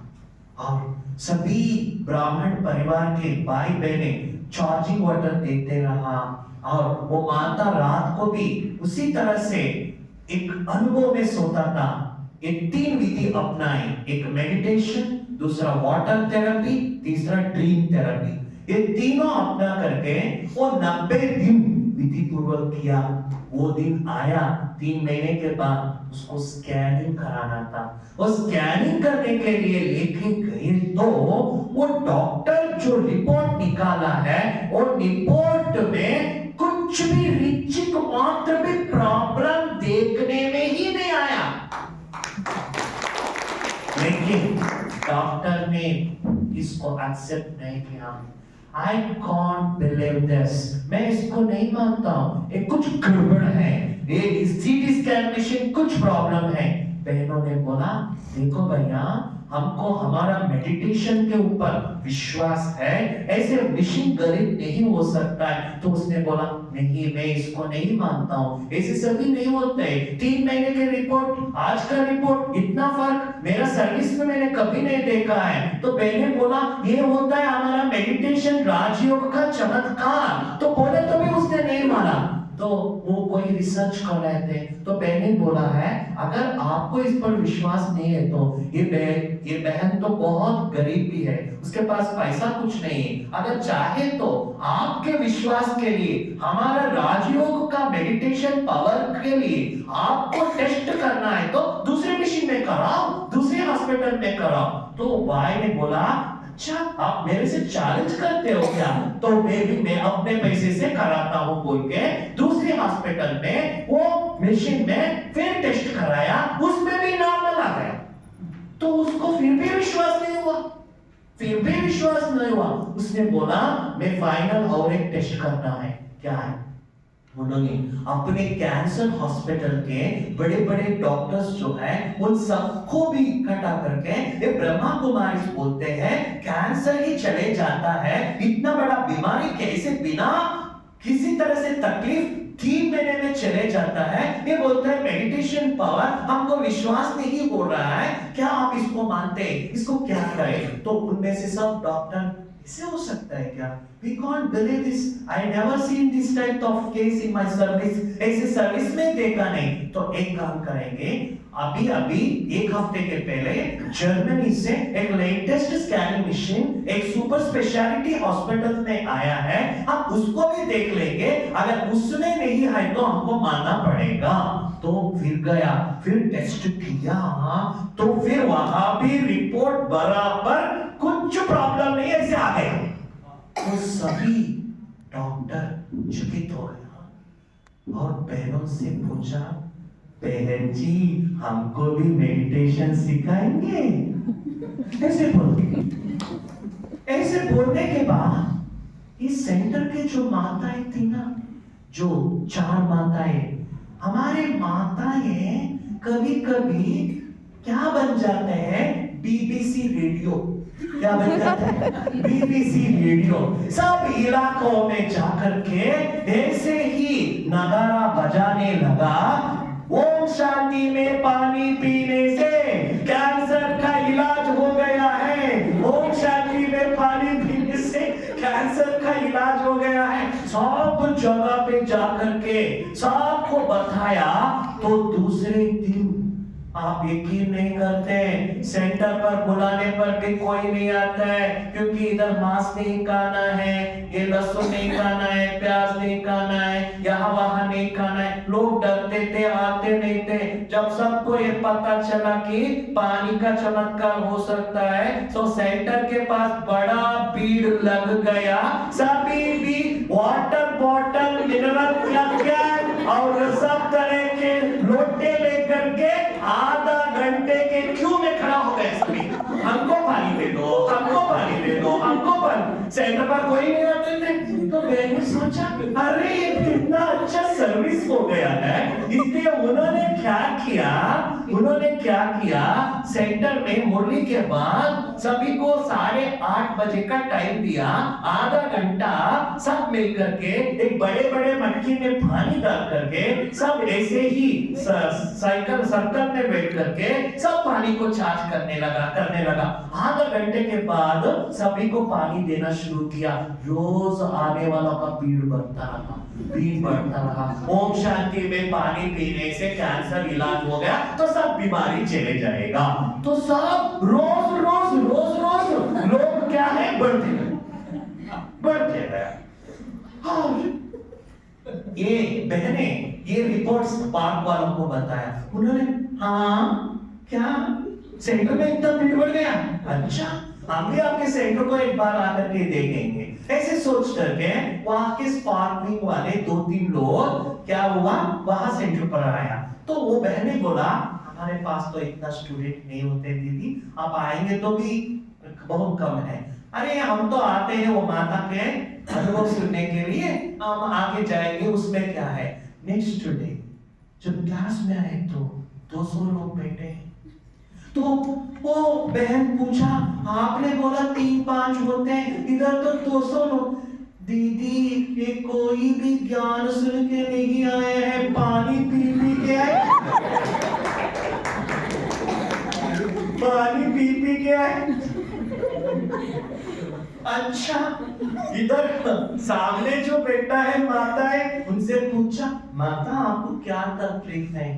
और सभी ब्राह्मण परिवार के भाई बहने चार्जिंग वाटर देते रहा। और वो माता रात को भी उसी तरह से एक अनुभव में सोता था। ये 3 विधि अपनाई, एक मेडिटेशन, दूसरा वाटर थेरेपी, तीसरा ड्रीम थेरेपी। ये तीनों अपना करके वो 90 दिन विधि पूर्वक किया। वो दिन आया 3 महीने के बाद उसको स्कैनिंग कराना था। वो स्कैनिंग करने के लिए लेके गए तो वो डॉक्टर जो रिपोर्ट निकाला है, वो रिपोर्ट में कुछ भी रिचिक मात्र भी प्रॉब्लम देखने में ही नहीं आया। लेकिन डॉक्टर ने इसको एक्सेप्ट नहीं किया। I can't believe this, मैं इसको नहीं मानता हूं, ये कुछ गड़बड़ है, ये सीटी स्कैन मशीन कुछ प्रॉब्लम है। बहनों ने बोला देखो भैया, हमको हमारा मेडिटेशन के ऊपर विश्वास है, ऐसे मशीन गरीब नहीं हो सकता है। तो उसने बोला नहीं, मैं इसको नहीं मानता हूँ, ऐसे सभी नहीं होते। 3 महीने के रिपोर्ट, आज का रिपोर्ट, इतना फर्क मेरा सर्विस में मैंने कभी नहीं देखा है। तो बहने बोला ये होता है हमारा मेडिटेशन, राजयोग का चमत्कार। तो बोले तो भी उसने नहीं माना। तो वो कोई रिसर्च कर रहे थे। तो बहन ने बोला है अगर आपको इस पर विश्वास नहीं है तो ये बहन तो बहुत गरीब भी है, उसके पास पैसा कुछ नहीं है, अगर चाहे तो आपके विश्वास के लिए, हमारा राजयोग का मेडिटेशन पावर के लिए आपको टेस्ट करना है तो दूसरे मशीन में कराओ, दूसरे हॉस्पिटल में कराओ। तो भाई ने बोला अच्छा आप मेरे से चैलेंज करते हो क्या? तो मैं अपने पैसे से कराता हूं बोल के दूसरे हॉस्पिटल में वो मशीन में फिर टेस्ट कराया, उसमें भी नॉर्मल आ गया। तो उसको फिर भी विश्वास नहीं हुआ। उसने बोला मैं फाइनल और एक टेस्ट करना है। क्या है? उन्होंने अपने कैंसर हॉस्पिटल के बड़े बड़े डॉक्टर्स जो है उन सबको भी इकट्ठा करके, ये ब्रह्मा कुमारी बोलते हैं कैंसर ही चले जाता है, इतना बड़ा बीमारी कैसे बिना किसी तरह से तकलीफ 3 महीने में चले जाता है। ये बोलता है मेडिटेशन पावर, हमको विश्वास नहीं हो रहा है, क्या आप इसको मानते हैं? इसको क्या करें? तो उनमें से सब डॉक्टर ऐसे हो सकता है क्या? We can't believe this. I never seen this type of case in my service. ऐसे सर्विस में देखा नहीं। तो एक काम करेंगे, अभी 1 हफ्ते के पहले जर्मनी से एक लेटेस्ट स्कैनिंग मशीन एक सुपर स्पेशलिटी हॉस्पिटल में आया है, हम उसको भी देख लेंगे, अगर उसमें नहीं है तो हमको मानना पड़ेगा। तो फिर गया, फिर टेस्ट किया, तो फिर वहां भी रिपोर्ट बराबर, कुछ प्रॉब्लम नहीं, ऐसे आ गया। तो सभी डॉक्टर चकित हो गए और बहनों से पूछा बहन जी हमको भी मेडिटेशन सिखाएंगे? ऐसे बोलने के बाद इस सेंटर के जो माताएं थी ना, जो 4 माताएं, हमारे माताएं कभी कभी क्या बन जाते हैं, BBC रेडियो क्या बन जाता है? BBC रेडियो सब इलाकों में जाकर के ऐसे ही नगारा बजाने लगा। ओम शांति में पानी पीने से कैंसर का इलाज हो गया है। ओम शांति में पानी पीने से कैंसर का इलाज हो गया है। सब जगह पे जाकर के सबको बताया। तो दूसरे दिन आप यकीन नहीं करते, सेंटर पर बुलाने पर भी कोई नहीं आता है, क्योंकि इधर मांस नहीं खाना है, ये लहसुन नहीं खाना है, प्याज नहीं खाना है, यहाँ वहां नहीं खाना है। लोग डरते थे, आते नहीं थे। जब सबको ये पता चला कि पानी का चमत्कार हो सकता है, तो सेंटर के पास बड़ा भीड़ लग गया। सभी भी वाटर बॉटल, मिनरल कैन और सब तरह के लोटे लेकर के आधा घंटे के क्यू में खड़ा हो गए सभी। हमको पानी दे दो, हमको पानी दे दो, हमको पानी। सेंटर पर कोई नहीं आते थे। तो मैंने सोचा अरे ये कितना अच्छा सर्विस हो गया है। इसलिए उन्होंने क्या किया, सेंटर में मुरली के बाद सभी को 8:30 बजे का टाइम दिया। आधा घंटा सब मिलकर के एक बड़े बड़े मटकी में पानी डाल करके सब ऐसे ही सर्कल में बैठ करके सब पानी को चार्ज करने लगा। आधा घंटे के बाद सभी को पानी देना शुरू किया। रोज आने वालों का भीड़ बढ़ता रहा। ओम शांति में पानी पीने से कैंसर इलाज हो गया तो सब बीमारी चले जाएगा। तो सब रोज लोग क्या है बढ़ते गए। ये बहने ये रिपोर्ट्स पार्क वालों को बताया। उन्होंने क्या सेंटर में इतना भीड़ बढ़ गया? अच्छा, हम भी आपके सेंटर को एक बार आकर के देखेंगे। ऐसे सोच करके वहां के स्पार्कलिंग वाले 2-3 लोग क्या हुआ वहां सेंटर पर आया। तो वो बहने बोला हमारे पास तो इतना स्टूडेंट नहीं होते दीदी, आप आएंगे तो भी बहुत कम है। अरे हम तो आते हैं वो माता के अनुभव सुनने के लिए, हम आगे जाएंगे, उसमें क्या है। नेक्स्ट डे जब क्लास में आए तो 200 लोग बैठे हैं। तो वो बहन पूछा आपने बोला 3-5 होते हैं, इधर तो 200 लोग। दीदी ये कोई भी ज्ञान सुन के नहीं आए हैं, पानी पी के आए। पानी पी के आए। अच्छा, इधर सामने जो बेटा है माता है, उनसे पूछा माता आपको क्या तकलीफ है?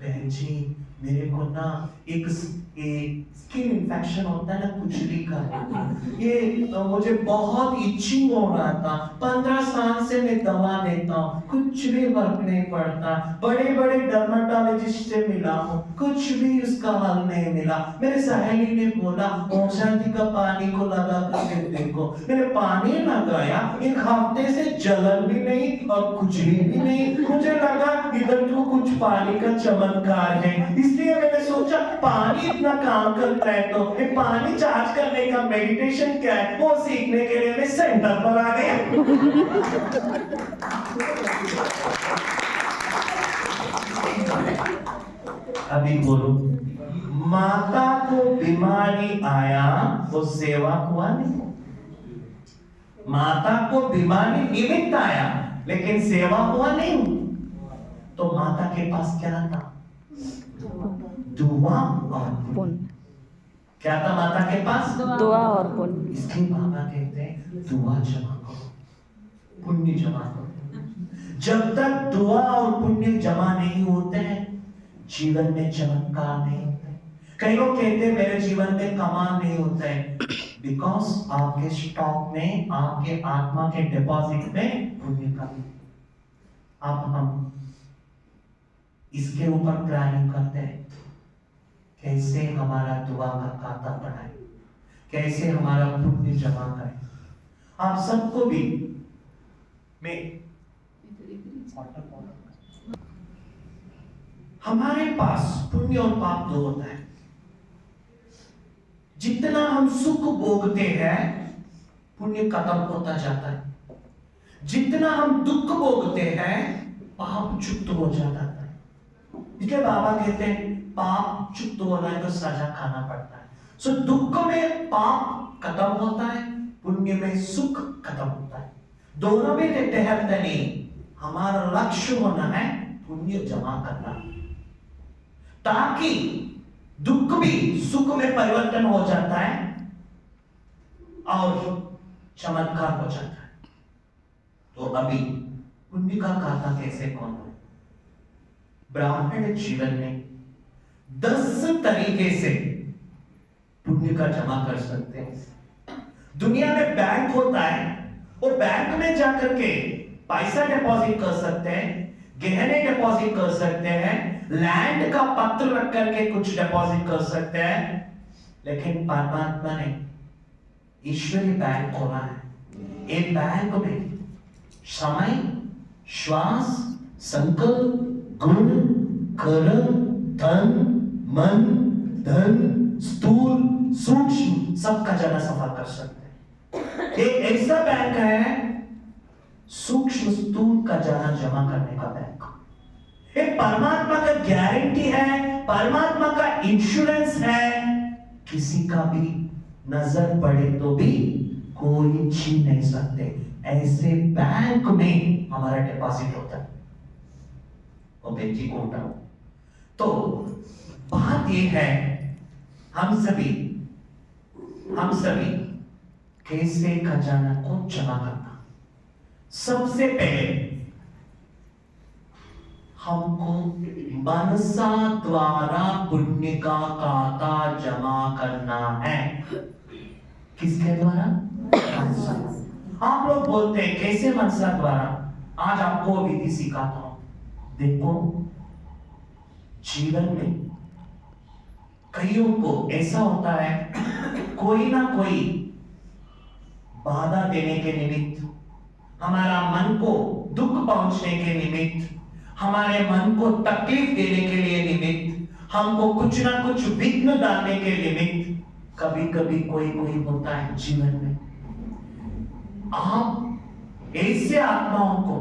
बहन जी मेरे को ना एक स्किन इन्फेक्शन होता है ना, खुजली का, ये मुझे बहुत इचिंग हो रहा था। 15 साल से मैं दवा लेता हूँ, कुछ भी फर्क नहीं पड़ता। बड़े बड़े डर्मेटोलॉजिस्ट से मिला हूँ, कुछ भी उसका हल नहीं मिला। मेरे सहेली ने बोला ओम शांति का पानी को लगा करके देखो। मैंने पानी लगाया, 1 हफ्ते से जलन भी नहीं और खुजली भी नहीं। मुझे लगा इधर तो कुछ पानी का चमत्कार है, इसलिए मैंने सोचा पानी इतना काम करता है तो ये पानी चार्ज करने का मेडिटेशन क्या है वो सीखने के लिए मैं सेंटर पर आ गया। अभी बोलो, माता को बीमारी आया वो सेवा हुआ नहीं। माता को बीमारी निमित्त आया लेकिन सेवा हुआ नहीं। तो माता के पास क्या था? दुआ और पुण्य। क्या था माता के पास? दुआ और पुण्य। इसलिए बाबा कहते हैं दुआ जमा करो, पुण्य जमा करो। जब तक दुआ और पुण्य जमा नहीं होते हैं जीवन में चमत्कार नहीं होते। कई लोग कहते हैं मेरे जीवन में कमाल नहीं होता है, बिकॉज आपके स्टॉक में, आपके आत्मा के डिपॉजिट में पुण्य कमी। अब हम इसके ऊपर प्लानिंग करते हैं कैसे हमारा दुआ का खाता बढ़ाए, कैसे हमारा पुण्य जमा करें। आप सबको भी मैं हमारे पास पुण्य और पाप 2 होता है। जितना हम सुख भोगते हैं पुण्य खत्म होता जाता है, जितना हम दुख भोगते हैं पाप चुप्त हो जाता है। इसलिए बाबा कहते हैं पाप चुप्त होना है तो सजा खाना पड़ता है। सो दुख में पाप खत्म होता है, पुण्य में सुख खत्म होता है। दोनों भी देते हैं नहीं, हमारा लक्ष्य होना है पुण्य जमा करना, ताकि दुख भी सुख में परिवर्तन हो जाता है और चमत्कार हो जाता है। तो अभी पुण्य का खाता कैसे कौन है? ब्राह्मण जीवन में 10 तरीके से पुण्य का जमा कर सकते हैं। दुनिया में बैंक होता है, वो बैंक में जाकर के पैसा डिपॉजिट कर सकते हैं, गहने डिपॉजिट कर सकते हैं, लैंड का पत्र रख करके कुछ डिपॉजिट कर सकते हैं। लेकिन परमात्मा ने ईश्वरी बैंक खोला है। एक बैंक में समय, श्वास, संकल्प, गुण, कर्म, धन, मन, धन, स्थूल, सूक्ष्म सबका जगह सफा कर सकते हैं। एक ऐसा बैंक है सूक्ष्म स्थूल का जगह जमा करने का बैंक। एक परमात्मा का गारंटी है, परमात्मा का इंश्योरेंस है, किसी का भी नजर पड़े तो भी कोई छीन नहीं सकते। ऐसे बैंक में हमारा डिपॉजिट होता है। वो बेटी को उठाओ। तो बात यह है, हम सभी कैसे खजाना को जमा करना। सबसे पहले हमको मनसा द्वारा पुण्य का खाता जमा करना है। किसके द्वारा? आप लोग बोलते हैं कैसे मनसा द्वारा? आज आपको विधि सिखाता हूं। देखो, जीवन में कईयों को ऐसा होता है, कोई ना कोई बाधा देने के निमित्त, हमारा मन को दुख पहुंचने के निमित्त, हमारे मन को तकलीफ देने के लिए निमित्त, हमको कुछ ना कुछ विघ्न डालने के निमित्त कभी कभी कोई होता है जीवन में। आप ऐसे आत्माओं को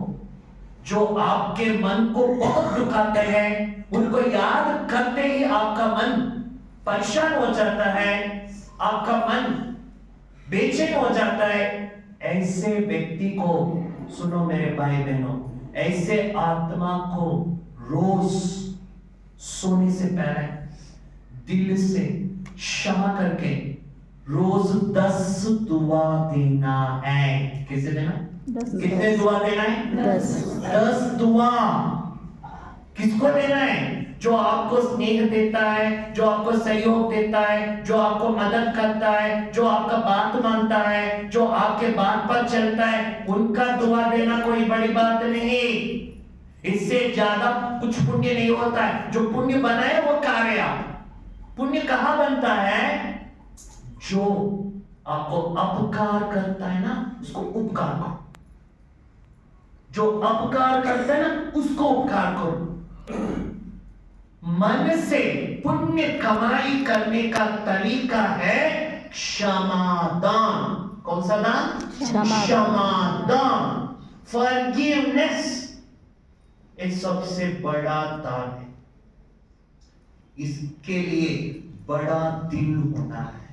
जो आपके मन को बहुत दुखाते हैं, उनको याद करते ही आपका मन परेशान हो जाता है, आपका मन बेचैन हो जाता है। ऐसे व्यक्ति को सुनो मेरे भाई बहनों, ऐसे आत्मा को रोज सोने से पहले दिल से क्षमा करके रोज 10 दुआ देना है। कैसे देना? कितने दुआ देना है? 10 दुआ। किसको देना है? जो आपको स्नेह देता है, जो आपको सहयोग देता है, जो आपको मदद करता है, जो आपका बात मानता है, जो आपके बात पर चलता है, उनका दुआ देना कोई बड़ी बात नहीं। इससे ज्यादा कुछ पुण्य नहीं होता है। जो पुण्य बनाए वो कार्य। पुण्य कहां बनता है? जो आपको अपकार करता है ना, उसको उपकार करो। जो अपकार करता है ना, उसको उपकार करो। मन से पुण्य कमाई करने का तरीका है क्षमादान। कौन सा दान? क्षमादान, फॉरगिवनेस। ये सबसे बड़ा दान है। इसके लिए बड़ा दिल होना है,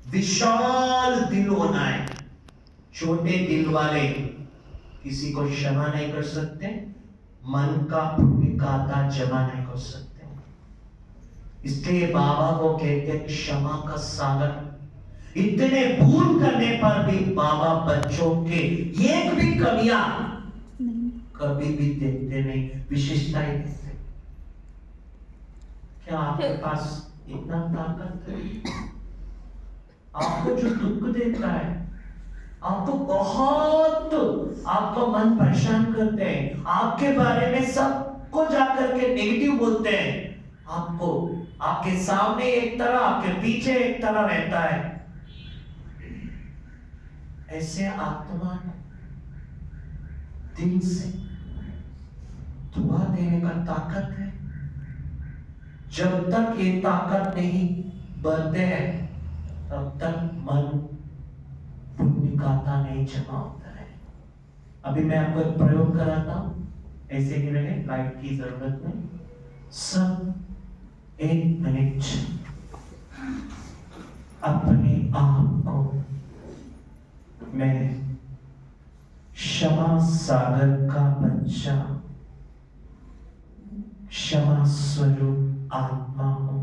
विशाल दिल होना है। छोटे दिल वाले किसी को क्षमा नहीं कर सकते, मन का पुण्य खाता जमा नहीं कर सकते। इसलिए बाबा को कहते हैं क्षमा का सागर। इतने भूल करने पर भी बाबा बच्चों के एक भी कमियां कभी भी देखते नहीं, विशेषताएं देखते। क्या आपके पास इतना ताकत है? आपको जो दुख देता है, आपको बहुत, आपको मन परेशान करते हैं, आपके बारे में सबको जाकर के नेगेटिव बोलते हैं, आपको आपके सामने एक तरह, आपके पीछे एक तरह रहता है। ऐसे आत्मा दिल से दुआ देने का ताकत है। जब तक ये ताकत नहीं बनते हैं, तब तक मन पुण्य खाता नहीं जमा होता है। अभी मैं आपको एक प्रयोग कराता हूं, ऐसे ही रहे, लाइट की जरूरत नहीं। सब 1 मिनट सागर का बच्चा क्षमा स्वरूप आत्मा हूं।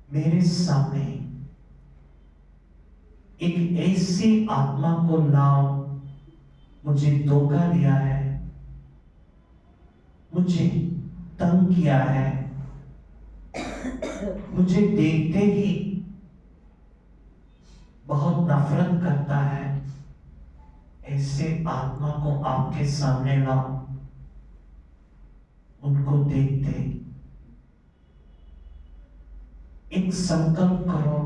मेरे सामने एक ऐसी आत्मा को लाओ, मुझे धोखा दिया है, मुझे तंग किया है, मुझे देखते ही बहुत नफरत करता है। ऐसे आत्मा को आपके सामने लाओ, उनको देखते एक संकल्प करो,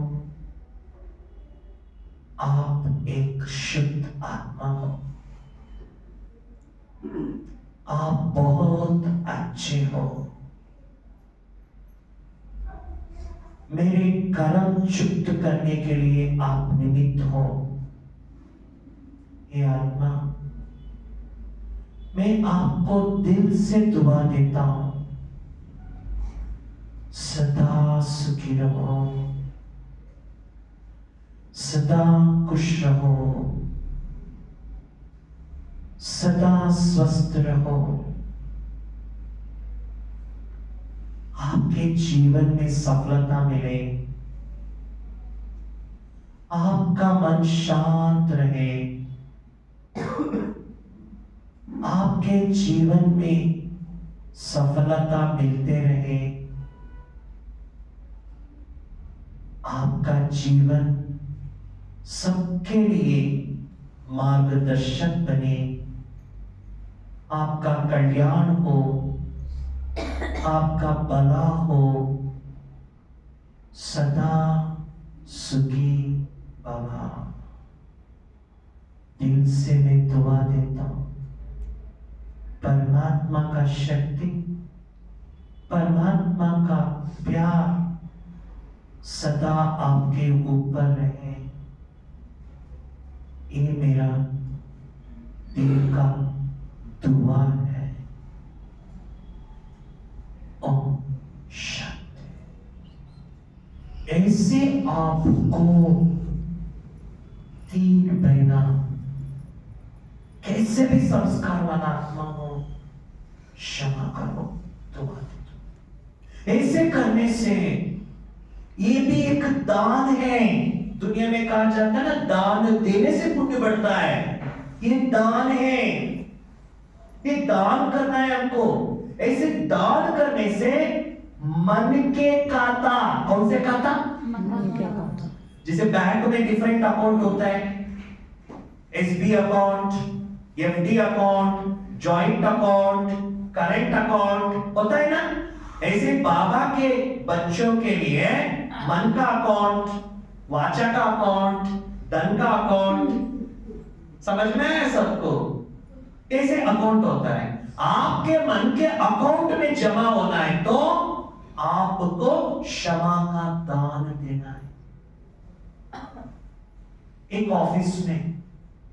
आप एक शुद्ध आत्मा हो, आप बहुत अच्छे हो। मेरे कर्म शुद्ध करने के लिए आप निमित्त हो। हे आत्मा, मैं आपको दिल से दुआ देता हूं, सदा सुखी रहो, सदा खुश रहो, सदा स्वस्थ रहो। आपके जीवन में सफलता मिले, आपका मन शांत रहे, आपके जीवन में सफलता मिलते रहे, आपका जीवन सबके लिए मार्गदर्शक बने, आपका कल्याण हो, आपका भला हो, सदा सुखी भवा। दिल से मैं दुआ देता हूं, परमात्मा का शक्ति, परमात्मा का प्यार सदा आपके ऊपर रहे। ये मेरा दिल का दुआ है। ओम शांति। ऐसे आपको 3 महीना कैसे भी संस्कार वाला आत्मा हो, क्षमा करो, दुआ दो। ऐसे करने से ये भी एक दान है। दुनिया में कहा जाता है ना, दान देने से पुण्य बढ़ता है। ये दान है, ये दान करना है हमको। ऐसे दान करने से मन के खाता, कौन से खाता? मन के खाता। जैसे बैंक में डिफरेंट अकाउंट होता है, SB account, FD account, joint account, current account होता है ना। ऐसे बाबा के बच्चों के लिए मन का अकाउंट, वाचा का अकाउंट, धन का अकाउंट, समझ में है सबको? ऐसे अकाउंट होता है। आपके मन के अकाउंट में जमा होना है तो आपको क्षमा का दान देना है। एक ऑफिस में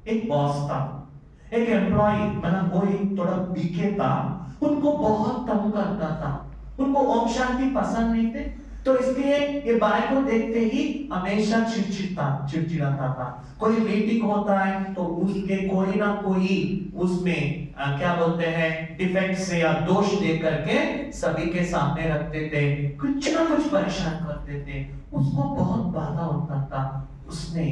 एक बॉस था, एक एम्प्लॉय, मतलब वो एक थोड़ा बीके था, उनको बहुत तंग करता था, उनको ओम शांति पसंद नहीं थे, तो इसलिए ये बाय को देखते ही हमेशा चिड़चिड़ाता था। कोई मीटिंग होता है तो उसके कोई ना कोई उसमें क्या बोलते हैं, डिफेक्ट या दोष दे करके सभी के सामने रखते थे, कुछ ना कुछ परेशान करते थे। उसको बहुत बाधा होता था। उसने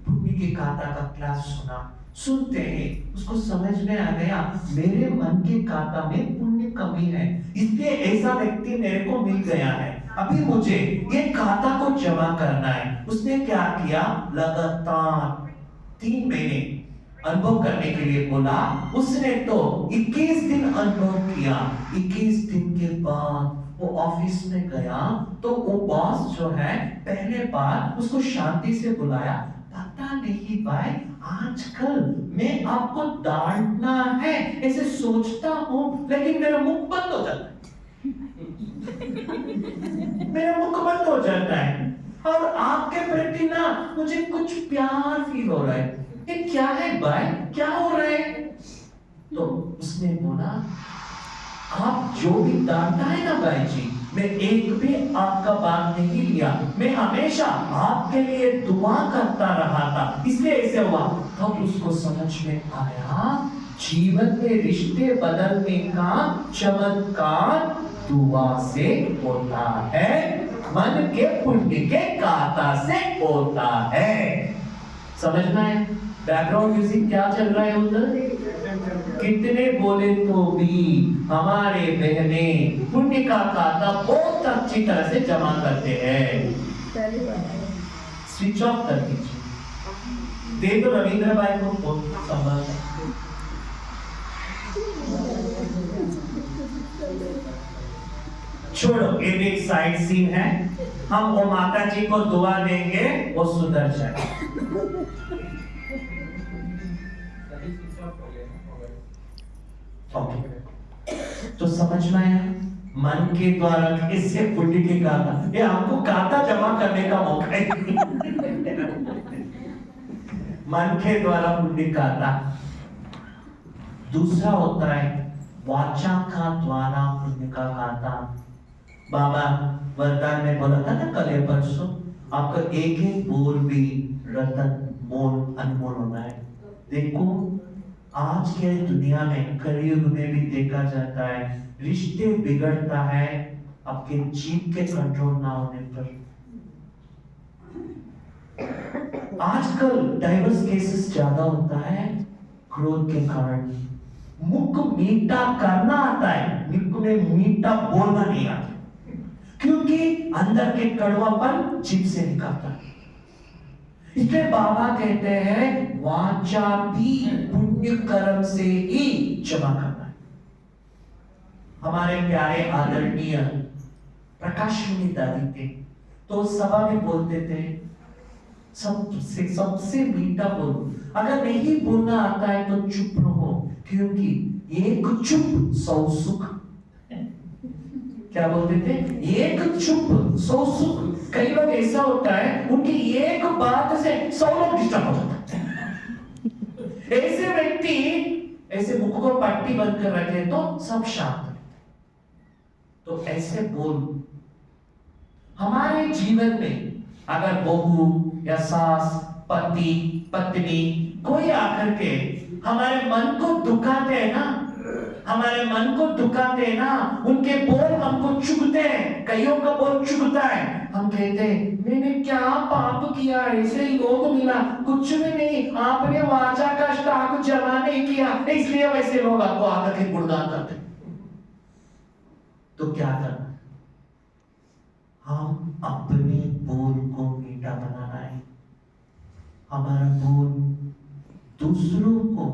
पुण्य के खाता का क्लास सुना, सुनते ही उसको समझ में आ गया, मेरे मन के खाता में पुण्य कमी है, इसलिए ऐसा व्यक्ति मेरे को मिल गया है, अभी मुझे ये खाता को जमा करना है। उसने क्या किया, लगातार 3 महीने अनुभव करने के लिए बोला। उसने तो 21 दिन अनुभव किया। 21 दिन के बाद वो ऑफिस में गया तो वो बॉस जो है पहले बार उसको शांति से बुलाया। पता नहीं भाई, आजकल मैं आपको डांटना है ऐसे सोचता हूं, लेकिन मेरा मुख बंद हो जाता है। मेरा मुख बंद हो जाता है और आपके प्रति ना मुझे कुछ प्यार फील हो रहा है। ये क्या है भाई, क्या हो रहा है? तो उसने बोला, आप जो भी डांटा है ना भाई जी, मैं एक भी आपका बात नहीं लिया, मैं हमेशा आपके लिए दुआ करता रहा था, इसलिए ऐसे हुआ। तब उसको समझ में आया जीवन में रिश्ते बदलने का चमत्कार दुआ से होता है, मन के पुण्य के गाथा से होता है। समझना है बैकग्राउंड म्यूजिक क्या चल रहा है उधर? कितने बोले तो भी हमारे बहने पुण्य का खाता बहुत अच्छी तरह से जमा करते हैं। स्विच ऑफ कर दीजिए, दे दो रविंद्र भाई को फोन संभाल। छोड़ो, ये एक साइड सीन है, हम वो माता जी को दुआ देंगे वो सुधर जाए। तो समझ में आया मन के द्वारा किससे पुण्य के गाथा, ये हमको गाथा जमा करने का मौका है। मन के द्वारा पुण्य गाथा। दूसरा होता है वाचा का द्वारा पुण्य का गाथा। बाबा वरदान में बोला था ना कल परसों, आपका एक एक बोल भी रतन मोल अनमोल होना है। देखो आज के दुनिया में कलयुग में भी देखा जाता है रिश्ते बिगड़ता है आपके जीभ के कंट्रोल ना होने पर। आजकल डाइवर्स केसेस ज्यादा होता है क्रोध के कारण। मुख मीठा करना आता है, मुख में मीठा बोलना नहीं आता, क्योंकि अंदर के कड़वापन जीभ से निकलता है। इसलिए बाबा कहते हैं वाचा भी पुण्य कर्म से ही जमा करना है। हमारे प्यारे आदरणीय प्रकाशमुनि दादी थे, तो सभा में बोलते थे सबसे मीठा बोलो, अगर नहीं बोलना आता है तो चुप रहो, क्योंकि एक चुप 100 सुख। क्या बोलते थे? एक चुप 100 सुख। कई लोग ऐसा होता है उनकी एक बात से 100 लोग डिस्टर्ब हो जाते हैं। ऐसे व्यक्ति ऐसे मुख को पट्टी बंद कर रखे तो सब शांत रहते। तो ऐसे बोल हमारे जीवन में अगर बहू या सास, पति, पत्नी कोई आकर के हमारे मन को दुखाते हैं ना, हमारे मन को दुखाते हैं ना, उनके बोल हमको चुभते हैं, कईयों का बोल चुभता है। हम कहते हैं मैंने क्या पाप किया, ऐसे ही योग मिला, कुछ भी नहीं, आपने वाचा का स्टॉक जमा नहीं किया, इसलिए वैसे लोग आपको आकर के गुणगान करते हैं। तो क्या करना? हम अपने बोल को मीठा बनाना है। हमारा बोल दूसरों को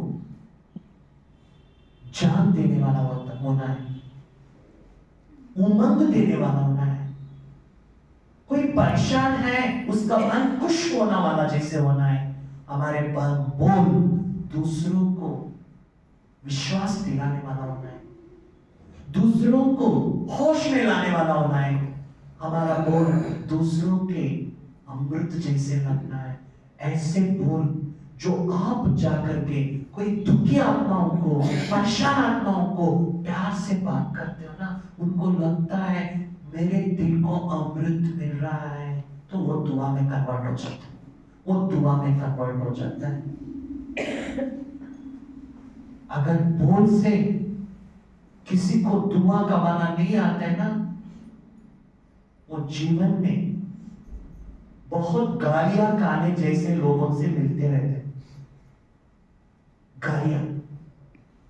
जान देने वाला होना है, उमंग देने वाला होना है। कोई परेशान है उसका मन खुश होने वाला जैसे होना है। हमारे बोल दूसरों को विश्वास दिलाने वाला होना है, दूसरों को होश में लाने वाला होना है। हमारा बोल दूसरों के अमृत जैसे लगना है। ऐसे बोल जो आप जाकर के कोई दुखी आत्माओं को, परेशान आत्माओं को प्यार से बात करते हो ना, उनको लगता है मेरे दिल को अमृत मिल रहा है, तो वो दुआ में कन्वर्ट हो जाता है, वो दुआ में कन्वर्ट हो जाता है। अगर बोल से किसी को दुआ कमाना नहीं आता है ना, वो जीवन में बहुत गालियां खाने जैसे लोगों से मिलते रहते हैं। गालियां,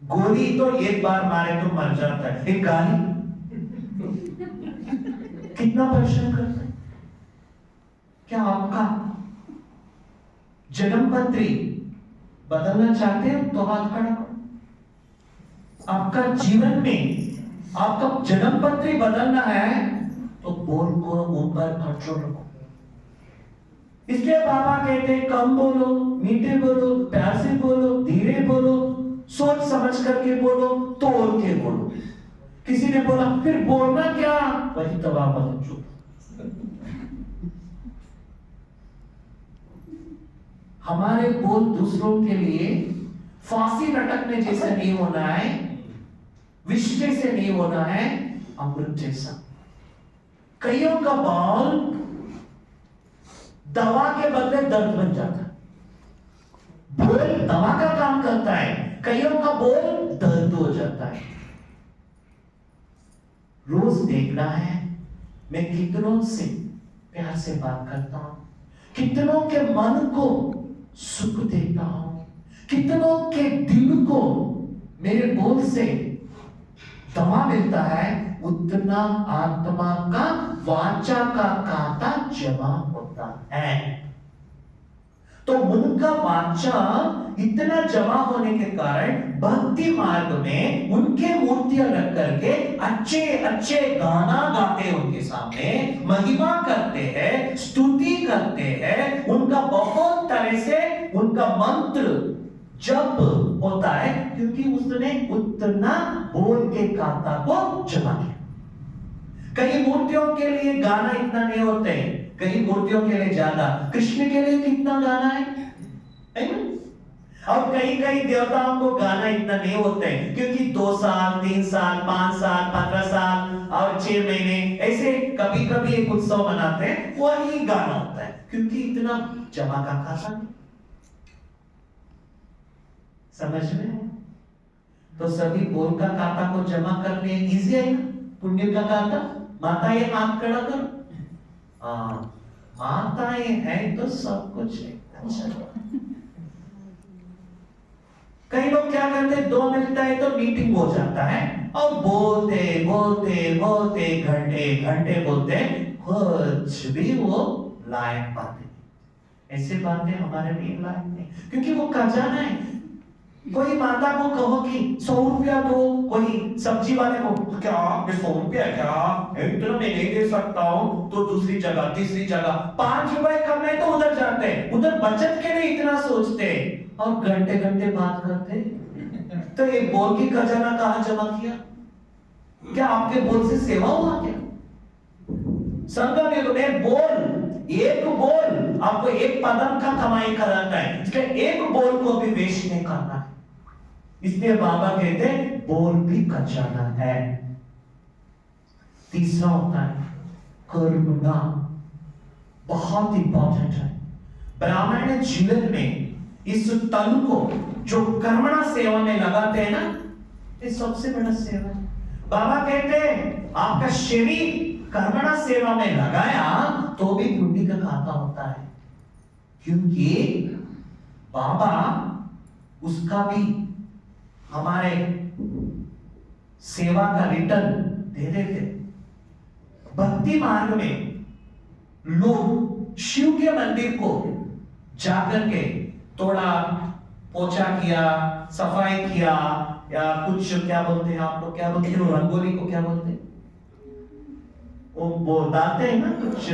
गोली तो एक बार मारे तो मर जाता है, एक गाली कितना परेशान करता है। क्या आपका जन्म पत्री बदलना चाहते हैं तो हाथ खड़ा करो। आपका जीवन में आपका जन्म पत्री बदलना है तो बोल को ऊपर कंट्रोल रखो। इसलिए बाबा कहते हैं कम बोलो, मीठे बोलो, प्यार से बोलो, धीरे बोलो, सोच समझ करके बोलो, तोड़ के बोलो। किसी ने बोला फिर बोलना क्या, वही तबाह बन चुप। हमारे बोल दूसरों के लिए फांसी लटकने जैसा नहीं होना है, विष जैसे नहीं होना है, अमृत जैसा। कईयों का बॉल दवा के बदले दर्द बन जाता है। बोल दवा का काम करता है, कईयों का बोल दर्द हो जाता है। रोज देखना है मैं कितनों से प्यार से बात करता हूं, कितनों के मन को सुख देता हूं, कितनों के दिल को मेरे बोल से दवा मिलता है, उतना आत्मा का वाचा का कांटा जमा होता है। तो उनका वाचा इतना जमा होने के कारण भक्ति मार्ग में उनके मूर्तियां रख करके अच्छे अच्छे गाना गाते हैं, उनके सामने महिमा करते हैं, स्तुति करते हैं, उनका बहुत तरह से उनका मंत्र जप होता है, क्योंकि उसने उतना बोल के कांटा को जमा किया। कई मूर्तियों के लिए गाना इतना नहीं होते हैं, कई मूर्तियों के लिए ज्यादा। कृष्ण के लिए कितना गाना है, और कई कई देवताओं को गाना इतना नहीं होते हैं, क्योंकि 2 साल 3 साल 5 साल 15 साल और 6 महीने ऐसे कभी कभी एक उत्सव मनाते हैं, वही गाना होता है, क्योंकि इतना जमा का खाता नहीं। समझ में? तो सभी बोल का खाता को जमा करने इजी है ना, पुण्य का खाता। माताएं हाथ खड़ा करो। माताएं हैं तो सब कुछ है। अच्छा, कई लोग क्या करते हैं, 2 मिनट है तो मीटिंग हो जाता है और बोलते बोलते बोलते घंटे घंटे बोलते, कुछ भी वो लायक बातें। ऐसे बातें हमारे लिए लायक नहीं, क्योंकि वो खजाना है। कोई माता को कहो कि 100 रुपया दो, कोई सब्जी वाले को तो क्या 100 रुपया क्या इतना मैं नहीं दे सकता हूं, तो दूसरी जगह तीसरी जगह 5 रुपए कम है तो उधर जाते हैं, उधर बचत के लिए इतना सोचते और घंटे घंटे बात करते। तो ये बोल की खजाना कहां जमा किया? क्या आपके बोल से सेवा हुआ क्या? संगम में तुम्हें बोल, एक बोल आपको एक पदम का कमाई कराता है, इसलिए एक बोल को भी वेस्ट नहीं करना है। इसलिए बाबा कहते हैं बोल भी खजाना है। तीसरा होता है करुणा, बहुत इंपॉर्टेंट है। ब्राह्मण जीवन में इस तन को जो कर्मणा सेवा में लगाते हैं ना, ये सबसे बड़ा सेवा है। बाबा कहते हैं आपका शरीर कर्मणा सेवा में लगाया तो भी पुण्य का खाता होता है, क्योंकि बाबा उसका भी हमारे सेवा का रिटर्न दे देते। भक्ति मार्ग में लोग शिव के मंदिर को जाकर के थोड़ा पोछा किया, सफाई किया, या कुछ क्या बोलते हैं आप लोग, क्या बोलते हैं रंगोली को क्या बोलते हैं, वो डालते हैं ना कुछ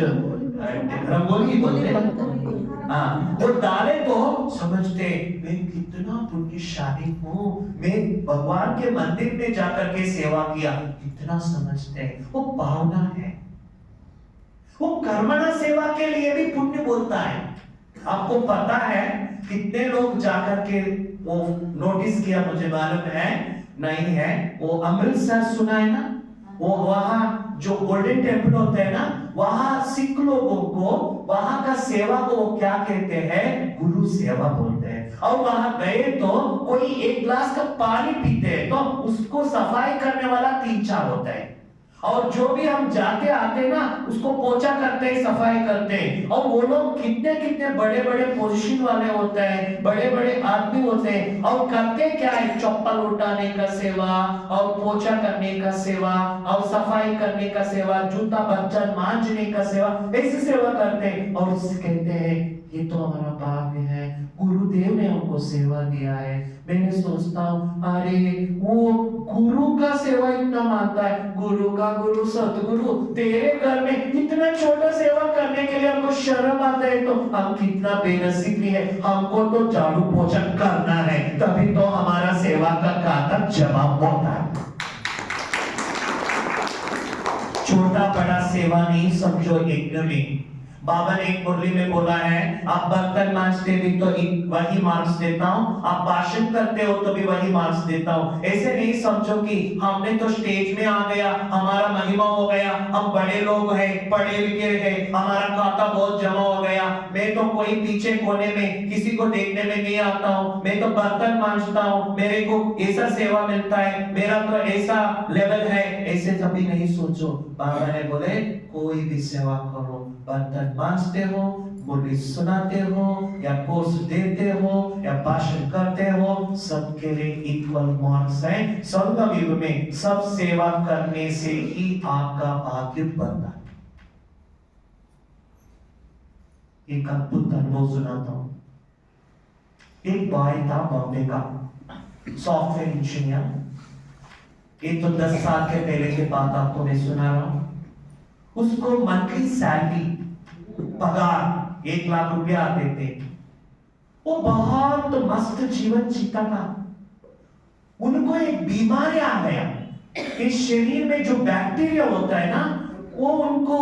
रंगोली बोलते हैं। हाँ, वो डाले तो समझते मैं कितना पुण्यशाली हूँ, मैं भगवान के मंदिर में जाकर के सेवा किया, इतना समझते हैं। वो भावना है। वो कर्मणा सेवा के लिए भी पुण्य बोलता है। आपको पता है कितने लोग जाकर के वो नोटिस किया, मुझे मालूम है नहीं है, वो अमृतसर सुना है ना, वो वहां जो गोल्डन टेम्पल होता है ना, वहां सिख लोगों को वहां का सेवा को वो क्या कहते हैं, गुरु सेवा बोलते हैं। और वहां गए तो कोई एक गिलास का पानी पीते हैं तो उसको सफाई करने वाला 3-4 होता है, और जो भी हम जाते आते ना उसको पोछा करते हैं, सफाई करते हैं। और वो लोग कितने कितने बड़े बड़े पोजीशन वाले होते हैं, बड़े बड़े आदमी होते हैं, और करते क्या है, चप्पल उठाने का सेवा, और पोछा करने का सेवा, और सफाई करने का सेवा, जूता बर्तन मांजने का सेवा, ऐसी सेवा करते हैं। और कहते हैं ये तो हमारा भाग्य है, गुरुदेव ने हमको सेवा दिया है। मैंने सोचता हूँ अरे वो गुरु का सेवा इतना मानता है, गुरु का गुरु सतगुरु, तेरे घर में इतना छोटा सेवा करने के लिए हमको शर्म आता है, तो हम कितना बेनसीब है, हमको तो झाड़ू पोछा करना है, तभी तो हमारा सेवा का खाता जमा होता है। छोटा बड़ा सेवा नहीं समझो यज्ञ में, बाबा ने एक मुरली में बोला है, आप बर्तन मांजते भी तो वही मार्क्स देता हूँ, आप भाषण करते हो तो भी वही मार्क्स देता हूँ। ऐसे नहीं समझो कि हमने तो स्टेज में आ गया, हमारा महिमा हो गया, हम बड़े लोग हैं, पढ़े लिखे हैं, हमारा खाता बहुत जमा हो गया, मैं तो कोई पीछे कोने में किसी को देखने में नहीं आता हूँ, मैं तो बर्तन मांजता हूँ, मेरे को ऐसा सेवा मिलता है, मेरा तो ऐसा लेवल है। ऐसे कभी नहीं सोचो। बाबा ने बोले कोई भी सेवा करो, बर्तन मांजते हो, मुरली सुनाते हो या कोर्स देते हो या भाषण करते हो, सबके लिए इक्वल मार्क्स है। संगम युग में सब सेवा करने से ही आपका भाग्य बनता है। एक अद्भुत अनुभव सुनाता हूं। एक बॉय था बॉम्बे का, सॉफ्टवेयर इंजीनियर। ये तो 10 साल के पहले की बात आपको मैं सुना रहा हूं। उसको मंथली सैलरी, पगार 1 लाख रुपया आते थे। वो बहुत मस्त जीवन जीता था। उनको एक बीमारी आ गया। इस शरीर में जो बैक्टीरिया होता है ना, वो उनको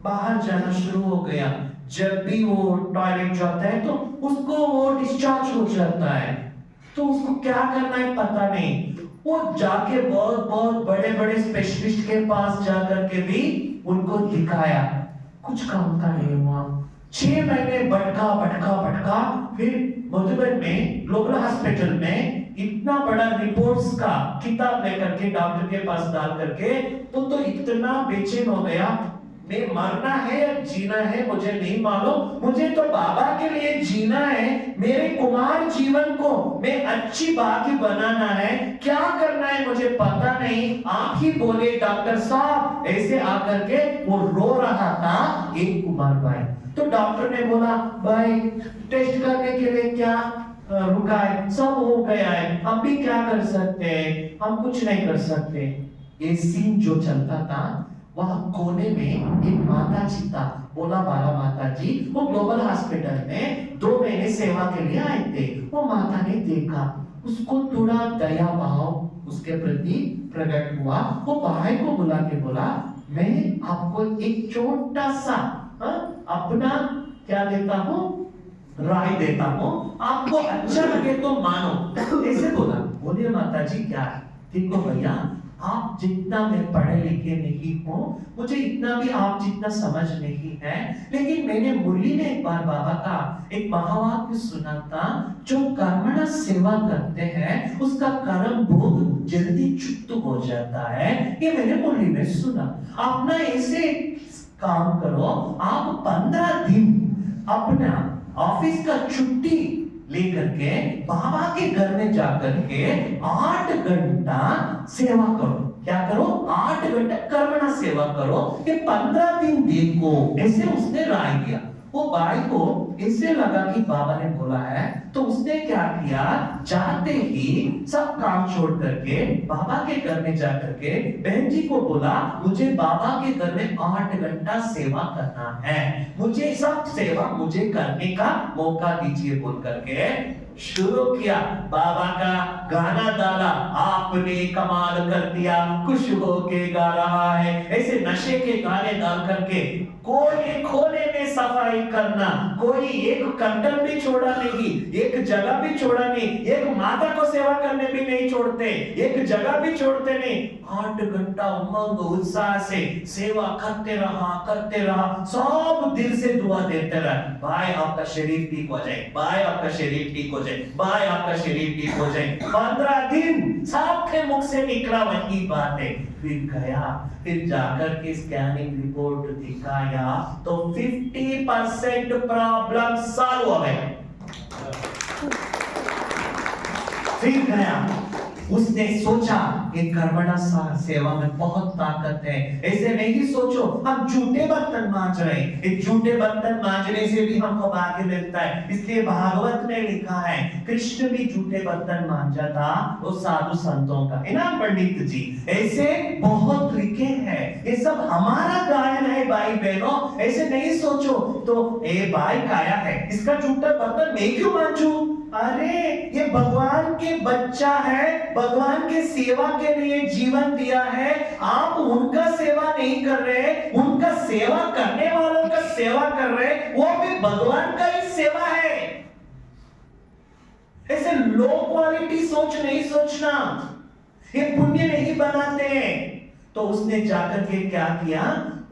बाहर जाना शुरू हो गया। जब भी वो टॉयलेट जाता है तो उसको वो डिस्चार्ज हो जाता है। तो उसको क्या करना है पता नहीं। वो जाके बहुत बहुत बड़े बड़े स्पेशलिस्ट के पास जाकर के भी उनको दिखाया, कुछ काम का नहीं हुआ। 6 महीने भटका, फिर मधुबन में ग्लोबल हॉस्पिटल में इतना बड़ा रिपोर्ट्स का किताब लेकर के डॉक्टर के पास डाल करके तो इतना बेचैन हो गया, मैं मरना है या जीना है मुझे नहीं मालूम, मुझे तो बाबा के लिए जीना है, मेरे कुमार जीवन को मैं अच्छी बात ही बनाना है, क्या करना है मुझे पता नहीं, आप ही बोले डॉक्टर साहब। ऐसे आकर के वो रो रहा था एक कुमार भाई। तो डॉक्टर ने बोला भाई टेस्ट करने के लिए क्या रुका है, सब हो गया है, हम भी क्या कर सकते हैं, हम कुछ नहीं कर सकते। ये सीन जो चलता था, वहां कोने में एक माता जी था, बोला बाला माता जी, वो ग्लोबल हॉस्पिटल में 2 महीने सेवा के लिए आए थे। वो माता ने देखा, उसको थोड़ा दया भाव उसके प्रति प्रकट हुआ। वो भाई को बुला के बोला, मैं आपको एक छोटा सा अपना क्या देता हूँ, राय देता हूँ, आपको अच्छा लगे तो मानो। ऐसे बोला। बोलिए माता जी क्या है? देखो भैया, आप जितना मैं पढ़े लिखे नहीं हूँ, मुझे इतना भी आप जितना समझ नहीं है, लेकिन मैंने मुरली में एक बार बाबा का एक महावाक्य सुना था, जो कर्मणा सेवा करते हैं उसका कर्म भोग जल्दी चुप्त हो जाता है। ये मैंने मुरली में सुना। आप ना ऐसे काम करो, आप 15 दिन अपना ऑफिस का छुट्टी लेकर के बाबा के घर में जाकर के 8 घंटा सेवा करो। क्या करो? 8 घंटा कर्मणा सेवा करो। ये 15 दिन देखो। ऐसे उसने राय दिया। वो भाई को ऐसे लगा कि बाबा ने बोला है, तो उसने क्या किया, जाते ही सब काम छोड़ करके बाबा के घर में जाकर के बहन जी को बोला, मुझे बाबा के घर में 8 घंटा सेवा करना है, मुझे सब सेवा मुझे करने का मौका दीजिए बोल करके शुरू किया। बाबा का गाना डाला, आपने कमाल कर दिया, खुश होके गा रहा है। ऐसे नशे के गाने डाल करके कोई खोले में सफाई करना, कोई एक कंडल भी छोड़ा नहीं, एक जगह भी छोड़ा नहीं, एक माता को सेवा करने भी नहीं छोड़ते, एक जगह भी छोड़ते नहीं। 8 घंटा उमंग उत्साह से सेवा करते रहा, सब दिल से दुआ देते रहा, भाई आपका शरीर ठीक हो जाए, भाई आपका शरीर ठीक हो जाए, भाई आपका शरीर ठीक हो जाए। 15 दिन सबके मुख से निकला वही बात है। फिर गया, फिर जाकर के स्कैनिंग रिपोर्ट दिखाया तो 50% प्रॉब्लम सॉल्व हो गए। फिर गया, उसने सोचा कि कर्मणा सेवा में बहुत ताकत है। ऐसे नहीं सोचो हम झूठे बर्तन मांज रहे हैं, एक झूठे बर्तन मांजने से भी हमको भाग्य मिलता है। इसलिए भागवत में लिखा है, कृष्ण भी झूठे बर्तन मांजा था, वो साधु संतों का है ना पंडित जी। ऐसे बहुत तरीके हैं, ये सब हमारा गायन है भाई बहनों। ऐसे नहीं सोचो तो ए भाई काया है, इसका झूठा बर्तन मैं क्यों मांजू, अरे ये भगवान के बच्चा है, भगवान के सेवा के लिए जीवन दिया है, आप उनका सेवा नहीं कर रहे, उनका सेवा करने वालों का सेवा कर रहे, वो भी भगवान का ही सेवा है। ऐसे लो क्वालिटी सोच नहीं सोचना, ये पुण्य नहीं बनाते। तो उसने जाकर के क्या किया,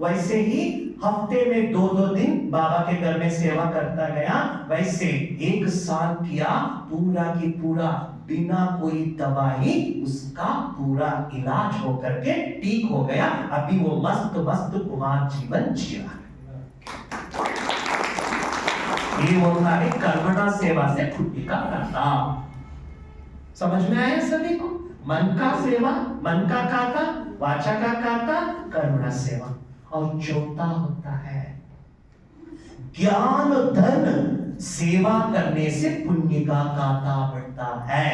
वैसे ही हफ्ते में 2-2 दिन बाबा के घर में सेवा करता गया। वैसे 1 साल किया, पूरा की पूरा बिना कोई दवाई उसका पूरा इलाज होकर के ठीक हो गया। अभी वो मस्त मस्त कुमार जीवन जी रहा है। ये होता है कर्मणा सेवा से खुद का करता। समझ में आया सभी को? मन का सेवा, मन का काता, वाचा का काता, कर्मणा सेवा। और चौथा होता है ज्ञान धन सेवा करने से पुण्य का काता बढ़ता है।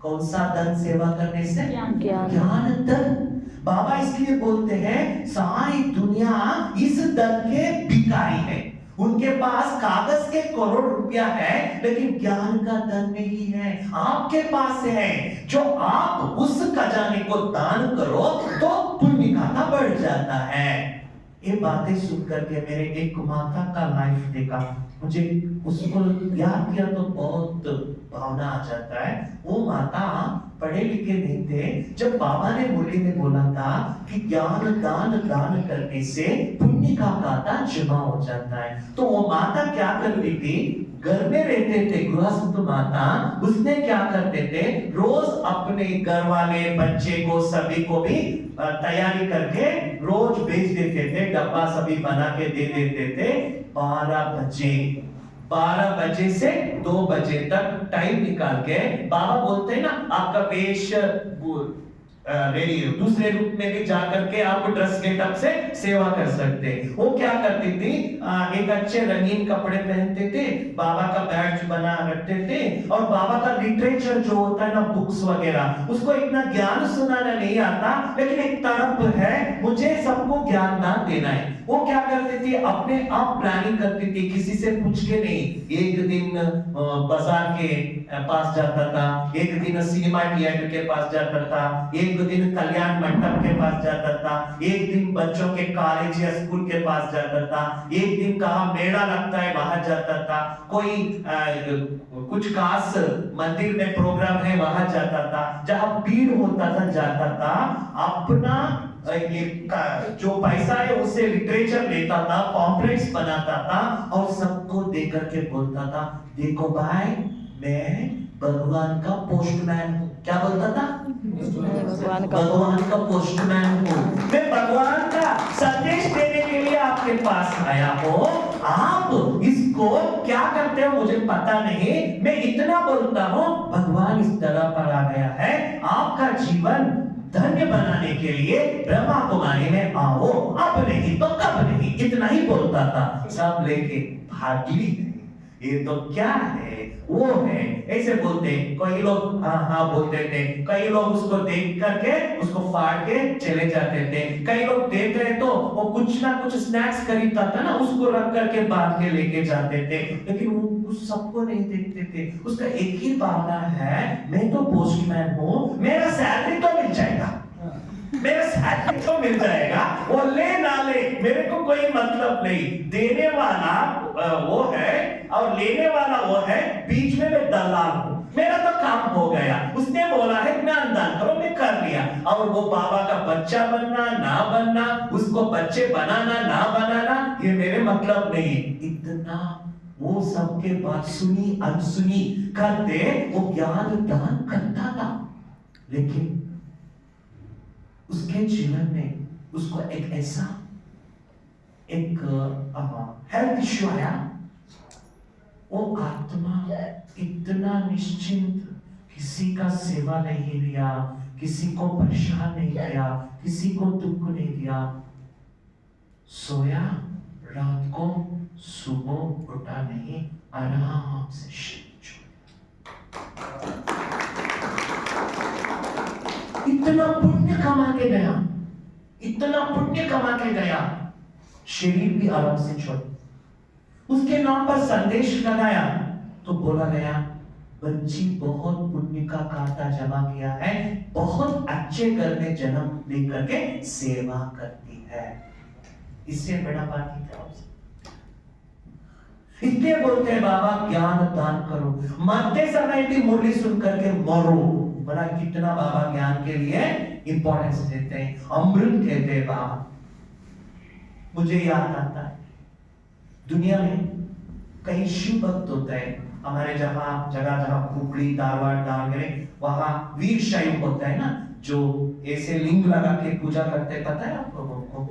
कौन सा धन सेवा करने से? ज्ञान धन। बाबा इसलिए बोलते हैं सारी दुनिया इस धन के भिखारी है, उनके पास कागज के करोड़ रुपया है लेकिन ज्ञान का धन नहीं है। आपके पास है, जो आप उस खजाने को दान करो तो पुण्य खाता बढ़ जाता है। ये बातें सुन करके मेरे एक माता का लाइफ देखा, मुझे उसको याद किया तो बहुत भावना आ जाता है। वो माता पढ़े लिखे नहीं थे, जब बाबा ने मुरली में बोला था कि ज्ञान दान दान करने से पुण्य का खाता जमा हो जाता है, तो वो माता क्या करती थी, घर में रहते थे गृहस्थ माता, उसने क्या करते थे, रोज अपने घर वाले बच्चे को सभी को भी तैयारी करके रोज भेज देते थे, डब्बा सभी बना के दे देते थे। 12 बजे से 2 बजे तक टाइम निकाल के बाबा बोलते हैं ना, आपका वेश रेडी दूसरे रूप में भी जाकर के आप ड्रेस गेटअप से सेवा कर सकते हैं। वो क्या करती थी, एक अच्छे रंगीन कपड़े पहनते थे, बाबा का बैज बना रखते थे, और बाबा का लिटरेचर जो होता है ना, बुक्स वगैरह, उसको इतना ज्ञान सुनाना नहीं आता, लेकिन एक तड़प है मुझे सबको ज्ञान दान देना है। वो क्या करती थी, अपने आप प्लानिंग करती थी, किसी से पूछ के नहीं। एक दिन बाजार के पास जाता था, एक दिन सिनेमा थिएटर के पास जाता था, एक दिन कल्याण मंडप के पास जाता था, एक दिन बच्चों के कॉलेज या स्कूल के पास जाता था, एक दिन कहाँ मेला लगता है वहां जाता था, कोई कुछ खास मंदिर में प्रोग्राम है वहां जाता था, जहां भीड़ होता था जाता था। अपना ये जो पैसा है उससे लिटरेचर लेता था, पॉम्पलेट्स बनाता था और सबको देकर के बोलता था, देखो भाई मैं भगवान का पोस्टमैन हूँ। क्या बोलता था? भगवान का पोस्टमैन हूँ, मैं भगवान का संदेश देने के लिए आपके पास आया हूँ। आप इसको क्या करते हो मुझे पता नहीं, मैं इतना बोलता हूँ भगवान इस तरह पर आ गया है, आपका जीवन धन्य बनाने के लिए ब्रह्मा कुमारी में आओ, अब नहीं तो कब नहीं, इतना ही बोलता था। सब लेके भागली, ये तो क्या है, वो है, ऐसे बोलते। कई लोग हाँ हाँ बोलते थे, कई लोग उसको देख करके उसको फाड़ के चले जाते थे, कई लोग देख रहे तो वो कुछ ना कुछ स्नैक्स खरीदता था ना, उसको रख करके बांध के लेके जाते थे, लेकिन वो उस सबको नहीं देखते थे। उसका एक ही भावना है, मैं तो पोस्टमैन हूँ, मेरा सैलरी तो मिल जाएगा, मेरा सैलरी तो मिल जाएगा, वो ले ना ले मेरे को कोई मतलब नहीं। देने वाला वो है और लेने वाला वो है, बीच में मैं दलाल हूँ, मेरा तो काम हो गया। उसने बोला है ज्ञान दान करो, मैं कर लिया। और वो बाबा का बच्चा बनना ना बनना, उसको बच्चे बनाना ना बनाना, ये मेरे मतलब नहीं। इतना वो सबके बात सुनी अनसुनी करते वो ज्ञान दान करता था, लेकिन उसके जीवन में उसको एक ऐसा हेल्थ इश्यू आया। वो आत्मा इतना निश्चिंत, किसी का सेवा नहीं लिया, किसी को परेशान नहीं किया, किसी को दुख नहीं दिया, सोया, रात को सुबह उठा नहीं, आराम से इतना पुण्य कमा के गया, इतना पुण्य कमा के गया, शरीर भी आराम से छोड़। उसके नाम पर संदेश लगाया तो बोला गया बच्ची बहुत पुण्य का खाता जमा किया है, बहुत अच्छे घर में जन्म लेकर के सेवा करती है। इससे बड़ा बात ही क्या हो सकता? इसलिए बोलते हैं बाबा ज्ञान दान करो, मरते समय भी मुरली सुन करके मरो। बड़ा कितना बाबा ज्ञान के लिए इंपॉर्टेंस देते हैं, अमृत कहते हैं बाबा। मुझे याद आता है दुनिया में कई शिव भक्त होते हैं, हमारे जगह जगह कुकड़ी धारवाड़ दावणगेरे वहां वीर शैव होता है ना, जो ऐसे लिंग लगा के पूजा करते हैं, पता है आप लोगों को?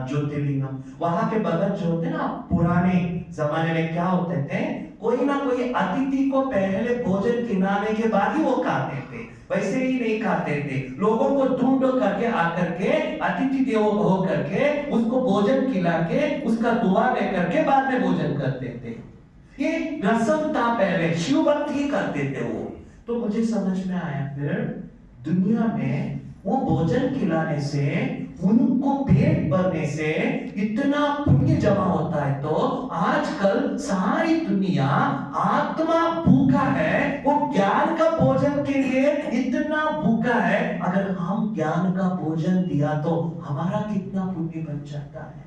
ज्योतिर्लिंगम। वहां के बगल जो होते ना, पुराने जमाने में क्या होते थे, कोई ना कोई अतिथि को पहले भोजन खिलाने के बाद ही वो खाते थे, वैसे ही नहीं खाते थे। लोगों को ढूंढ करके आकर के अतिथि देवो भव करके उसको भोजन खिला के उसका दुआ लेकर के बाद में भोजन करते थे। ये रस्म था, पहले शिव भक्त ही करते थे वो। तो मुझे समझ में आया फिर दुनिया में वो भोजन खिलाने से, उनको पेट भरने से इतना पुण्य जमा होता है। तो आजकल सारी दुनिया आत्मा भूखा है, वो ज्ञान का भोजन के लिए इतना भूखा है। अगर हम ज्ञान का भोजन दिया तो हमारा कितना पुण्य बन जाता है।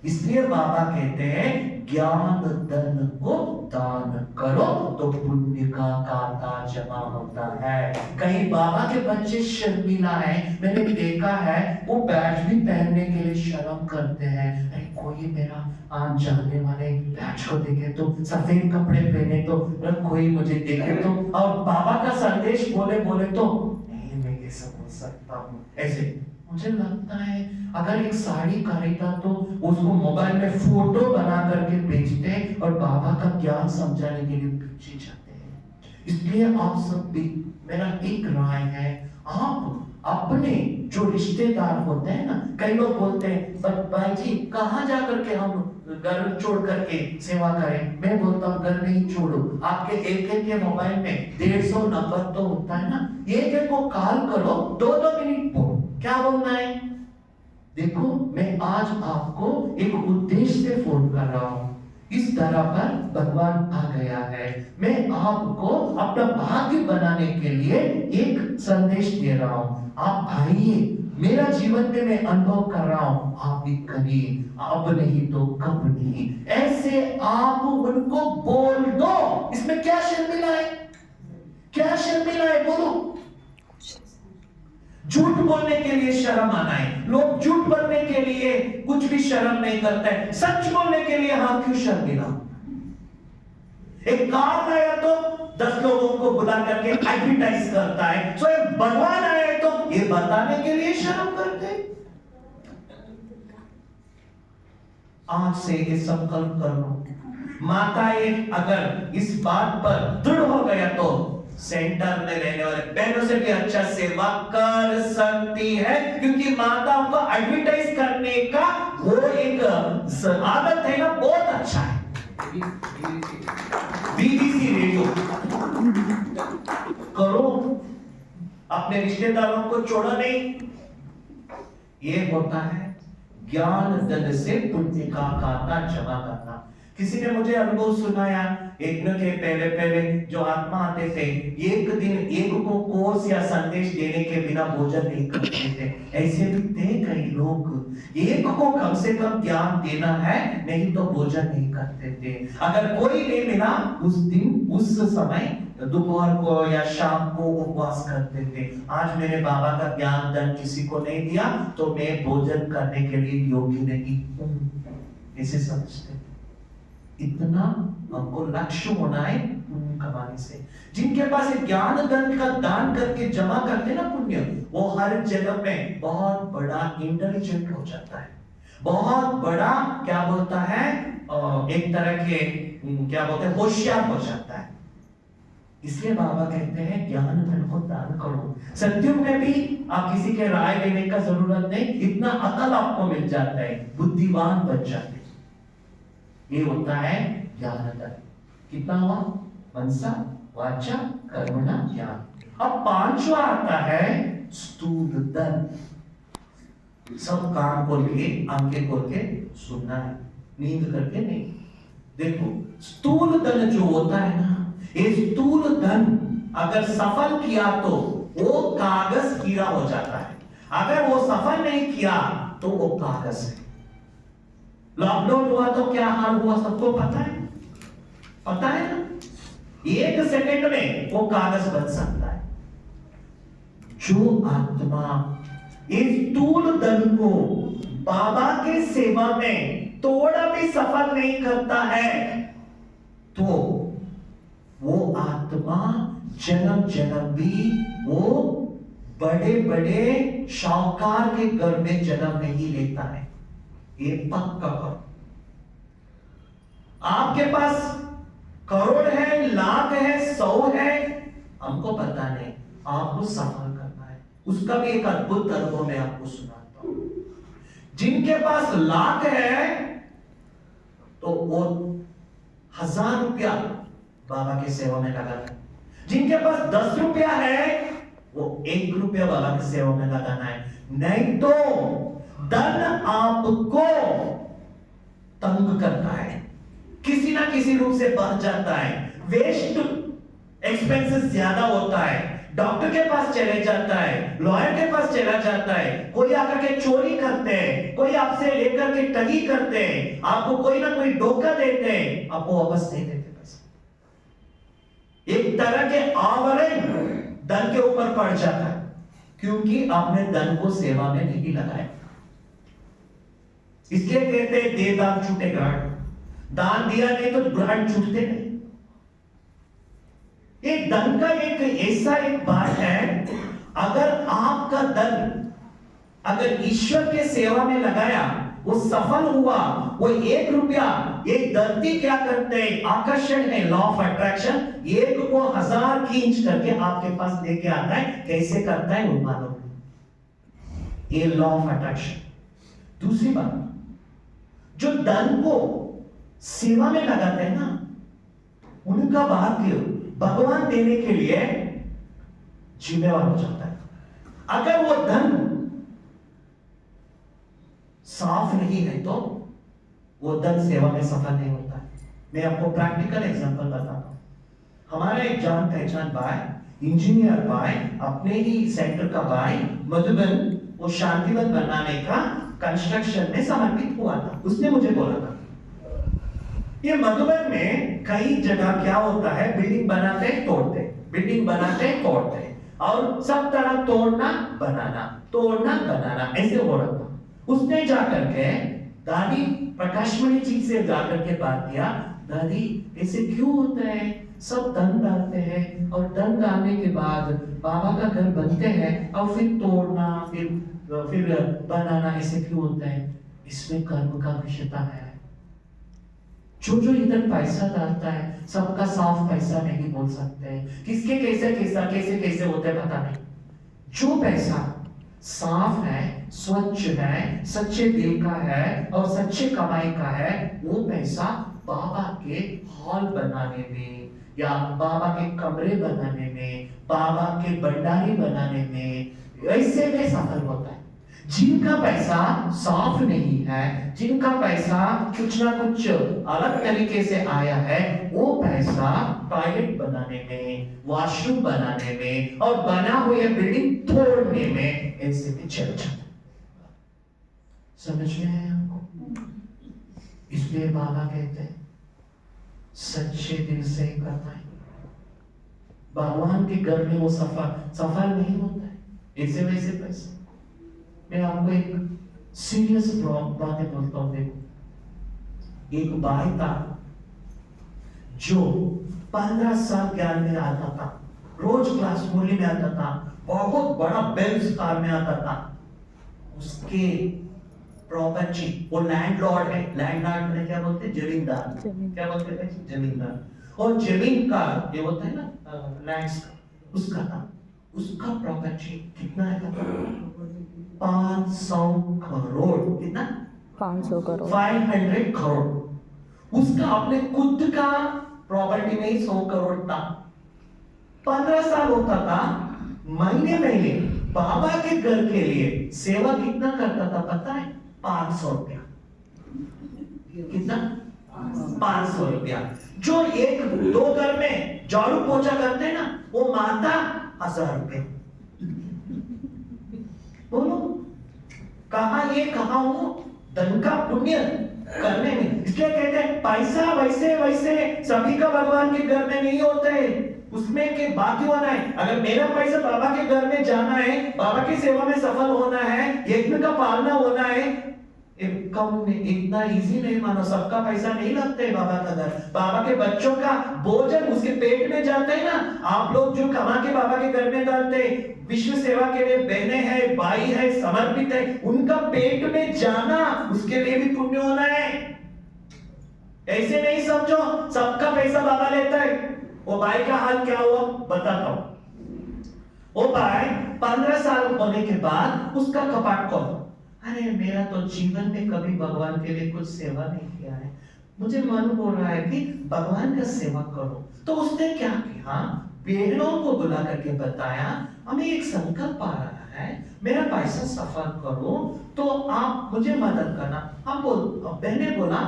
इसलिए बाबा कहते हैं ज्ञान धन को दान करो तो पुण्य का खाता जमा होता है। कहीं बाबा के बच्चे शर्मिला है, मैंने देखा है वो बैज भी पहनने के लिए शर्म करते हैं। अरे कोई मेरा आन जानने वाले बैज को देखे तो, सफेद कपड़े पहने तो, कोई मुझे देखे तो, और बाबा का संदेश बोले तो नहीं मैं ये सब हो सकता हूँ ऐसे। मुझे लगता है अगर एक साड़ी खरीदा तो उसको मोबाइल में फोटो बना करके बेचते और बाबा का ज्ञान समझाने के लिए बेचे जाते हैं। इसलिए आप सब भी, मेरा एक राय है, आप अपने जो रिश्तेदार होते हैं ना, कई लोग बोलते हैं भाई जी कहाँ जा करके हम घर छोड़ करके सेवा करें। मैं बोलता हूँ घर नहीं छोड़ो, आपके एक एक के मोबाइल में 150 नंबर तो होता है ना, एक एक को कॉल करो, 2-2 मिनट बोलो क्या बोलना है। देखो मैं आज आपको एक उद्देश्य से फोन कर रहा हूं, इस तरह पर भगवान आ गया है, मैं आपको अपना भाग्य बनाने के लिए एक संदेश दे रहा हूं। आप आइए, मेरा जीवन में मैं अनुभव कर रहा हूं, आप भी करिए, अब नहीं तो कब नहीं, ऐसे आप उनको बोल दो। इसमें क्या शर्मिला है, क्या शर्मिला है, बोलो। झूठ बोलने के लिए शर्म आना है, लोग झूठ बोलने के लिए कुछ भी शर्म नहीं करते, सच बोलने के लिए हाँ क्यों शर्मिला। एक काम आया तो 10 लोगों को बुला करके एडवर्टाइज करता है, तो एक भगवान आया तो ये बताने के लिए शर्म करते। आज से ये संकल्प कर लो, माताएं अगर इस बात पर दृढ़ हो गया तो सेंटर में रहने वाले बहनों से भी अच्छा सेवा कर सकती है, क्योंकि माताओं को एडवर्टाइज करने का वो एक आदत है ना, बहुत अच्छा है। बीबीसी रेडियो करो, अपने रिश्तेदारों को छोड़ो नहीं। ये होता है ज्ञान धन से पुण्य का खाता जमा करना। किसी ने मुझे अनुभव सुनाया, एक दिन के पहले जो आत्मा आते थे, एक दिन एक को कोर्स या संदेश देने के बिना भोजन नहीं करते थे। ऐसे भी थे कई लोग, एक को कम से कम ज्ञान देना है, नहीं तो भोजन नहीं करते थे। अगर कोई नहीं मिला उस दिन, उस समय दोपहर को या शाम को उपवास करते थे। आज मेरे बाबा का ज्ञान धन किसी को नहीं दिया तो मैं भोजन करने के लिए योग्य नहीं हूं, इसे समझते। इतना हमको लक्ष्य होना है पुण्य कमाने से। जिनके पास ज्ञान धन का दान करके जमा करते ना पुण्य, वो हर जगह में बहुत बड़ा इंटेलिजेंट हो जाता है, बहुत बड़ा क्या बोलता है, एक तरह के क्या बोलते हैं, होशियार हो जाता है। इसलिए बाबा कहते हैं ज्ञान धन को दान करो। सत्युग में भी आप किसी के राय लेने का जरूरत नहीं, इतना अकल आपको मिल जाता है, बुद्धिमान बन जाते हैं। ये होता है ज्ञान धन। कितना हुआ, मनसा वाचा कर्मणा ज्ञान। अब पांचवा आता है स्थूल धन। सब कान खोल के, आंखें खोल के सुनना है, नींद करके नहीं। देखो स्थूल धन जो होता है ना, ये स्थूल धन अगर सफल किया तो वो कागज कीड़ा हो जाता है, अगर वो सफल नहीं किया तो वो कागज है। लॉकडाउन हुआ तो क्या हाल हुआ सबको पता है, पता है ना? 1 सेकंड में वो कागज बन सकता है। जो आत्मा इस स्थूल धन को बाबा के सेवा में थोड़ा भी सफल नहीं करता है तो वो आत्मा जन्म जन्म भी वो बड़े बड़े शाहूकार के घर में जन्म नहीं लेता है। ये पक्का करो। आपके पास करोड़ है, लाख है, 100 है, हमको पता नहीं, आपको सफल करना है। उसका भी एक अद्भुत अनुभव मैं आपको सुनाता हूं। जिनके पास लाख है तो वो 1000 रुपया बाबा की सेवा में लगाना है। जिनके पास 10 रुपया है वो 1 रुपया बाबा की सेवा में लगाना है। नहीं तो धन आपको तंग करता है, किसी ना किसी रूप से बढ़ जाता है, वेस्ट एक्सपेंसेस ज्यादा होता है, डॉक्टर के पास चले जाता है, लॉयर के पास चला जाता है, कोई आकर के चोरी करते हैं, कोई आपसे लेकर के ठगी करते हैं, आपको कोई ना कोई धोखा देते हैं, आपको वापस नहीं देते पैसा। एक तरह के आवरण धन के ऊपर पड़ जाता है क्योंकि आपने धन को सेवा में नहीं लगाया। इसलिए कहते हैं दे दान छूटे ग्रहण, दान दिया नहीं तो ग्रहण छूटते नहीं। ये धन का एक ऐसा एक बात है, अगर आपका धन अगर ईश्वर के सेवा में लगाया, वो सफल हुआ, वो 1 रुपया, एक धरती क्या करते हैं, आकर्षण है, लॉ ऑफ अट्रैक्शन, 1 को 1000 खींच करके आपके पास लेके आता है। कैसे करता है वो मालूम, ये लॉ ऑफ अट्रैक्शन। दूसरी बात, जो धन को सेवा में लगाते हैं ना, उनका भाग्य भगवान देने के लिए जिम्मेवार हो जाता है। अगर वो धन साफ नहीं है तो वो धन सेवा में सफल नहीं होता है। मैं आपको प्रैक्टिकल एग्जांपल बताता हूं। हमारा एक जान पहचान भाई, इंजीनियर भाई, अपने ही सेंटर का भाई मधुबन, वो शांतिवन बनाने का कंस्ट्रक्शन में समर्पित हुआ था। उसने मुझे बोला था ये मधुबन में कई जगह क्या होता है, बिल्डिंग बनाते तोड़ते, बिल्डिंग बनाते तोड़ते, और सब तरह तोड़ना बनाना, तोड़ना बनाना, ऐसे हो रहा था। उसने जाकर के दादी प्रकाशमणि जी से जाकर के बात किया, दादी ऐसे क्यों होता है, सब धन डालते हैं और धन डालने के बाद बाबा का घर बनते हैं और फिर तोड़ना, फिर बनाना, ऐसे क्यों होता है? इसमें कर्म का विषयता है। जो इधर पैसा डालता है सबका साफ पैसा नहीं बोल सकते हैं, किसके कैसे होते हैं पता नहीं। जो पैसा साफ है, स्वच्छ है, सच्चे दिल का है और सच्चे कमाई का है, वो पैसा बाबा के हॉल बनाने में या बाबा के कमरे बनाने में, बाबा के भंडारे बनाने में, ऐसे में सफल होता है। जिनका पैसा साफ नहीं है, जिनका पैसा कुछ ना कुछ अलग तरीके से आया है, वो पैसा टॉयलेट बनाने में, वॉशरूम बनाने में और बना हुए बिल्डिंग तोड़ने में ऐसे भी चल जाता है। समझ में आया आपको? इसलिए बाबा कहते हैं सच्चे दिल से करना है। भगवान के घर में वो सफल नहीं होता है ऐसे वैसे पैसे। मैं आपको एक सीरियस बातें बोलता हूं। देखो, एक भाई था जो 15 साल ज्ञान में आता था, रोज क्लास मूल्य में आता था, बहुत बड़ा बेल्स कार में आता था। उसके प्रॉपर्टी, वो लैंडलॉर्ड है, लैंडलॉर्ड में क्या बोलते हैं, जमींदार, क्या बोलते हैं, जमींदार। और जमीन का ये होता है ना लैंड्स का, उसका था। उसका प्रॉपर्टी कितना है पता है? 500 करोड़। कितना? 500 करोड़, 500 करोड़। उसका अपने खुद का प्रॉपर्टी में ही 100 करोड़ था। 15 साल होता था, महीने बाबा के घर के लिए सेवा कितना करता था पता है? 500 रुपया। कितना? 500 रुपया। जो एक दो घर में झाड़ू पोछा करते हैं ना, वो माता 1000 रुपये। बोलो कहा ये कहा वो धन का पुण्य करने में। इसलिए कहते हैं पैसा वैसे वैसे सभी का भगवान के घर में नहीं होता है, उसमें के बाकी होना है। अगर मेरा पैसा बाबा के घर में जाना है, बाबा की सेवा में सफल होना है, यज्ञ का पालना होना है, कम इतना इजी नहीं मानो। सबका पैसा नहीं लगता है बाबा का घर। बाबा के बच्चों का भोजन उसके पेट में जाता है ना। आप लोग जो कमा के बाबा के घर में डालते, विश्व सेवा के लिए बहने हैं, भाई है, समर्पित है, उनका पेट में जाना उसके लिए भी पुण्य होना है। ऐसे नहीं समझो सबका पैसा बाबा लेता है। वो भाई का हाल क्या हुआ बताता हूं। वो भाई 15 साल होने के बाद उसका कपाट खोला। अरे मेरा तो जीवन में कभी भगवान के लिए कुछ सेवा नहीं किया है, मुझे मन हो रहा है कि भगवान का सेवा करो। तो उसने क्या किया, बहनों को बुला करके बताया हमें एक संकल्प आ रहा है, मेरा पैसा सफल करो तो आप मुझे मदद करना। हम बहने बोला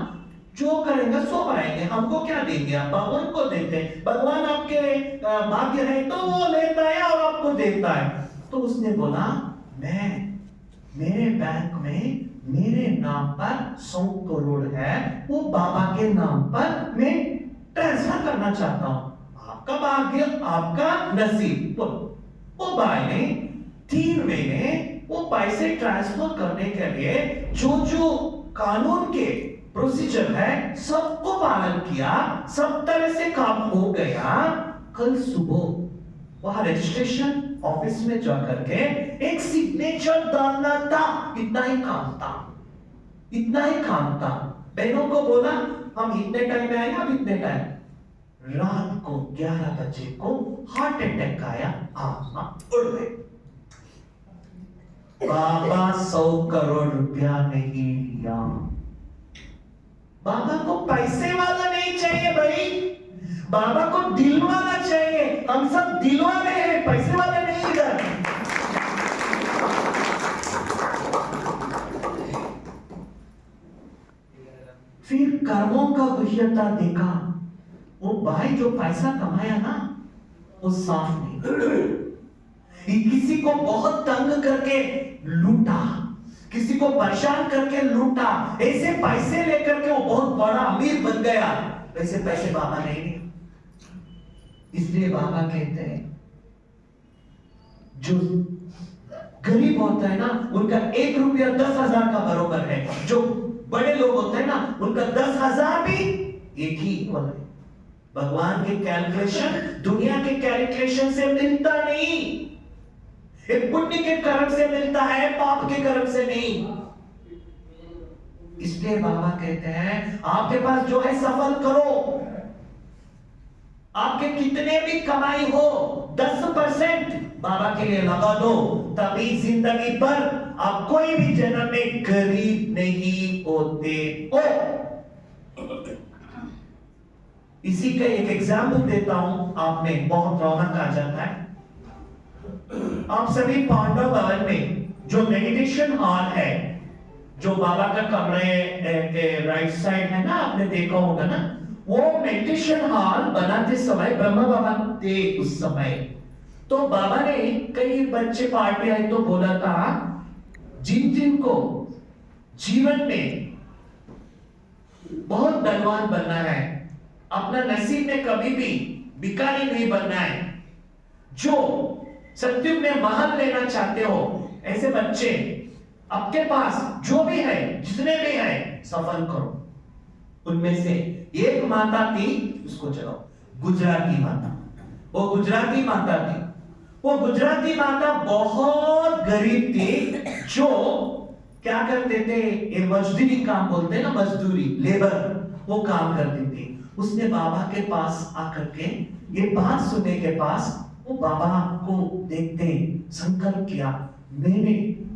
जो करेंगे सो पाएंगे, हमको क्या देंगे, आप भगवान को देते हैं, भगवान आपके भाग्य है तो वो लेता है और आपको देता है। तो उसने बोला मैं मेरे बैंक में मेरे नाम पर 100 करोड़ है, वो बाबा के नाम पर मैं ट्रांसफर करना चाहता हूं। आपका भाग्य आपका नसीब। वो भाई ने 3 महीने वो पैसे ट्रांसफर करने के लिए जो कानून के प्रोसीजर है सबको पालन किया, सब तरह से काम हो गया। कल सुबह वहां रजिस्ट्रेशन ऑफिस में जाकर के एक सिग्नेचर डालना था, इतना ही काम था, इतना ही काम था। बहनों को बोला हम इतने टाइम में आएंगे, अब इतने टाइम। रात को 11 बजे को हार्ट अटैक आया, उड़ गए। बाबा 100 करोड़ रुपया नहीं लिया। बाबा को पैसे वाला नहीं चाहिए भाई, बाबा को दिल वाला चाहिए। हम सब दिल वाले हैं, पैसे वाले नहीं। इधर फिर कर्मों का गुह्यता देखा। वो भाई जो पैसा कमाया ना वो साफ नहीं, किसी को बहुत तंग करके लूटा, किसी को परेशान करके लूटा, ऐसे पैसे लेकर के वो बहुत बड़ा अमीर बन गया। वैसे पैसे बाबा नहीं दिए। इसलिए बाबा कहते हैं जो गरीब होता है ना उनका 1 रुपया 10,000 का बराबर है। जो बड़े लोग होते हैं ना उनका 10,000 भी एक ही इक्वल है। भगवान के कैलकुलेशन दुनिया के कैलकुलेशन से मिलता नहीं, पुण्य के कर्म से मिलता है, पाप के कर्म से नहीं। इसलिए बाबा कहते हैं आपके पास जो है सफल करो। आपके कितने भी कमाई हो 10% बाबा के लिए लगा दो, तभी जिंदगी भर आप कोई भी जन्म में गरीब नहीं होते हो। इसी का एक एग्जाम्पल देता हूं, आप में बहुत रौनक आ जाता है। आप सभी पांडव भवन में जो मेडिटेशन हॉल है, जो बाबा का कमरे के राइट साइड है ना, आपने देखा होगा ना, वो मेडिटेशन हॉल बनाते समय ब्रह्मा बाबा थे उस समय। तो बाबा ने कई बच्चे पार्टी आई तो बोला था जिन जिन को जीवन में बहुत धनवान बनना है, अपना नसीब में कभी भी भिखारी नहीं बनना है, जो सत्युग में महल लेना चाहते हो, ऐसे बच्चे आपके पास जो भी है जितने भी है सफल करो। उनमें से एक माता थी, उसको चलो गुजराती माता। वो गुजराती माता थी, वो गुजराती माता बहुत गरीब थी, जो क्या करते थे, ये मजदूरी काम बोलते हैं ना, मजदूरी लेबर, वो काम करती थी। उसने बाबा के पास आकर के ये बात सुनने के पास वो बाबा को देखते संकल्प किया, मैंने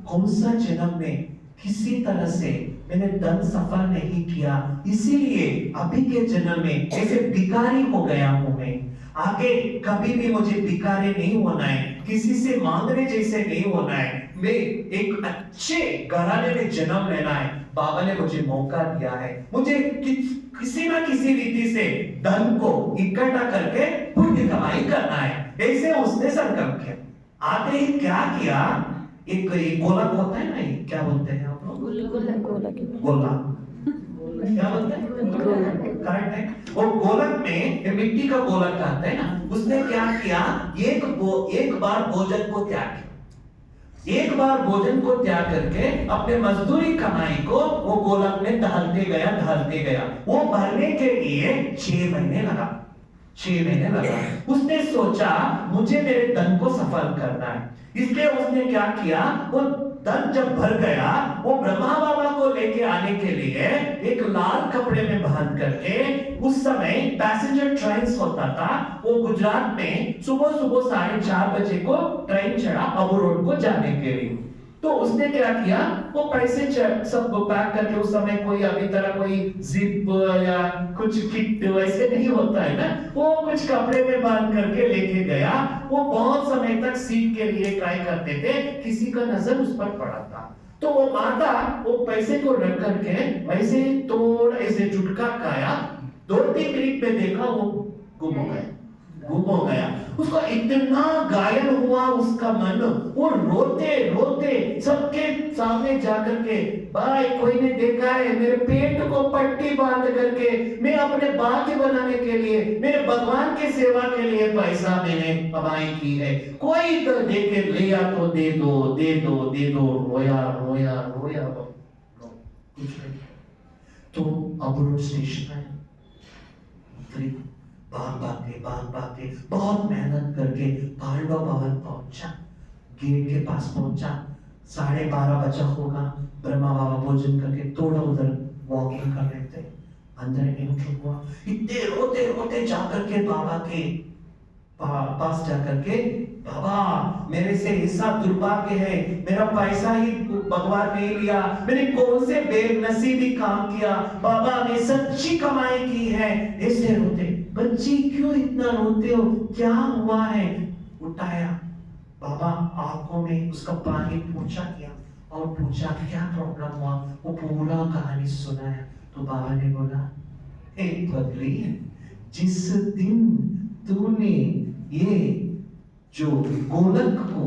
कौन सा जन्म में किसी तरह से मैंने धन सफल नहीं किया, इसीलिए अभी के जन्म में ऐसे भिखारी हो गया हूं मैं। आगे कभी भी मुझे भिखारी नहीं होना है, किसी से मांगने जैसे नहीं होना है। मैं एक अच्छे घराने में जन्म लेना है, बाबा ने मुझे मौका दिया है, मुझे किसी ना किसी रीति से धन को इकट्ठा करके पुण्य कमाई करना है। ऐसे उसने संकल्प किया। आते ही क्या किया, एक गोलक होता है ना, ये क्या बोलते हैं आप लोग? गोला, क्या बोलते हैं? करेक्ट है। और गोलक में मिट्टी का गोलक आता है ना, उसने क्या किया, एक बार भोजन को त्याग किया। एक बार भोजन को त्याग करके अपने मजदूरी कमाई को वो गोलक में ढालते गया। वो भरने के लिए 6 महीने लगा। 6 महीने लगा। उसने सोचा मुझे मेरे धन को सफल करना है, इसलिए उसने क्या किया, वो धन जब भर गया, वो ब्रह्मा बाबा को लेके आने के लिए एक लाल कपड़े में बांध करके, उस समय पैसेंजर ट्रेन होता था, वो गुजरात में सुबह 4:30 बजे को ट्रेन चढ़ा अबू रोड को जाने के लिए। तो उसने क्या किया, वो पैसे सब पैक करके, उस समय कोई अभी तरह कोई जिप या कुछ किट वैसे नहीं होता है ना, वो कुछ कपड़े में बांध करके लेके गया। वो बहुत समय तक सीट के लिए ट्राई करते थे, किसी का नजर उस पर पड़ा था। तो वो माता वो पैसे को रख करके वैसे थोड़ा ऐसे झुटका खाया, 2-3 मिनट में देखा वो गुम हो गया। उसको इतना घायल हुआ उसका मन, वो रोते सबके सामने जाकर के, भाई कोई ने देखा है मेरे पेट को पट्टी बांध करके, मैं अपने भाग्य बनाने के लिए, मेरे भगवान की सेवा के लिए पैसा मैंने कमाई की है, कोई तो देके लिया तो दे दो। रोया कुछ नहीं। तो अबू स्टेशन है, भागते बहुत मेहनत करके पांडव भवन पहुंचा। गेट के पास पहुंचा, 12:30 बजा होगा। ब्रह्मा बाबा भोजन करके थोड़ा उधर वॉकिंग कर रहे थे, अंदर एंटर हुआ। इतने रोते जाकर के बाबा के पास जाकर के, बाबा मेरे से ऐसा दुर्भाग्य है, मेरा पैसा ही भगवान ने लिया, मैंने कौन से बेनसीबी काम किया, बाबा मैं सच्ची कमाई की है। ऐसे रोते, बच्ची क्यों इतना रोते हो, क्या हुआ है? उठाया बाबा, आंखों में उसका पानी पूछा किया और पूछा क्या प्रॉब्लम हुआ, वो पूरा कहानी सुनाया। तो बाबा ने बोला, हे पगली, जिस दिन तूने ये जो गोलक को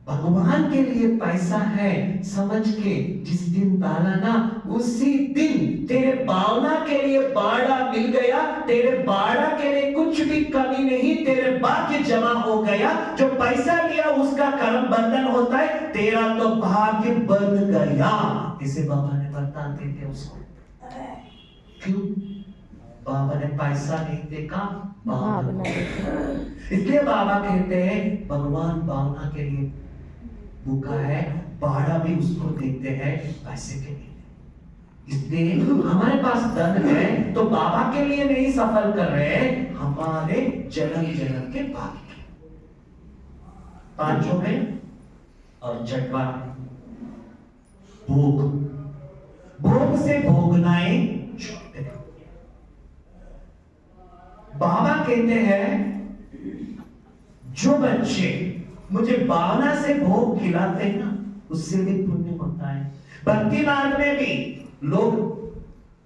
भगवान के लिए पैसा है समझ के जिस दिन डाला ना, उसी दिन तेरे भावना के लिए बाड़ा मिल गया, तेरे बाड़ा के लिए कुछ भी कमी नहीं, तेरे भाग्य जमा हो गया। जो पैसा लिया उसका कर्म बंधन होता है, तेरा तो भाग्य बन गया। इसे बाबा ने बताते थे उसको। क्यों? बाबा ने पैसा नहीं देखा, भावना देखी। इसलिए बाबा कहते हैं भगवान भावना के लिए भूखा है, बाड़ा भी उसको देते हैं पैसे के लिए। इसलिए हमारे पास धन है तो बाबा के लिए नहीं सफल कर रहे, हमारे जन्म के भाग्य। पांचों में और छठवां भोग से भोगनाएं छूटते हैं। बाबा कहते हैं जो बच्चे मुझे भावना से भोग खिलाते हैं ना, उससे भी पुण्य होता है। भक्ति मार्ग में भी लोग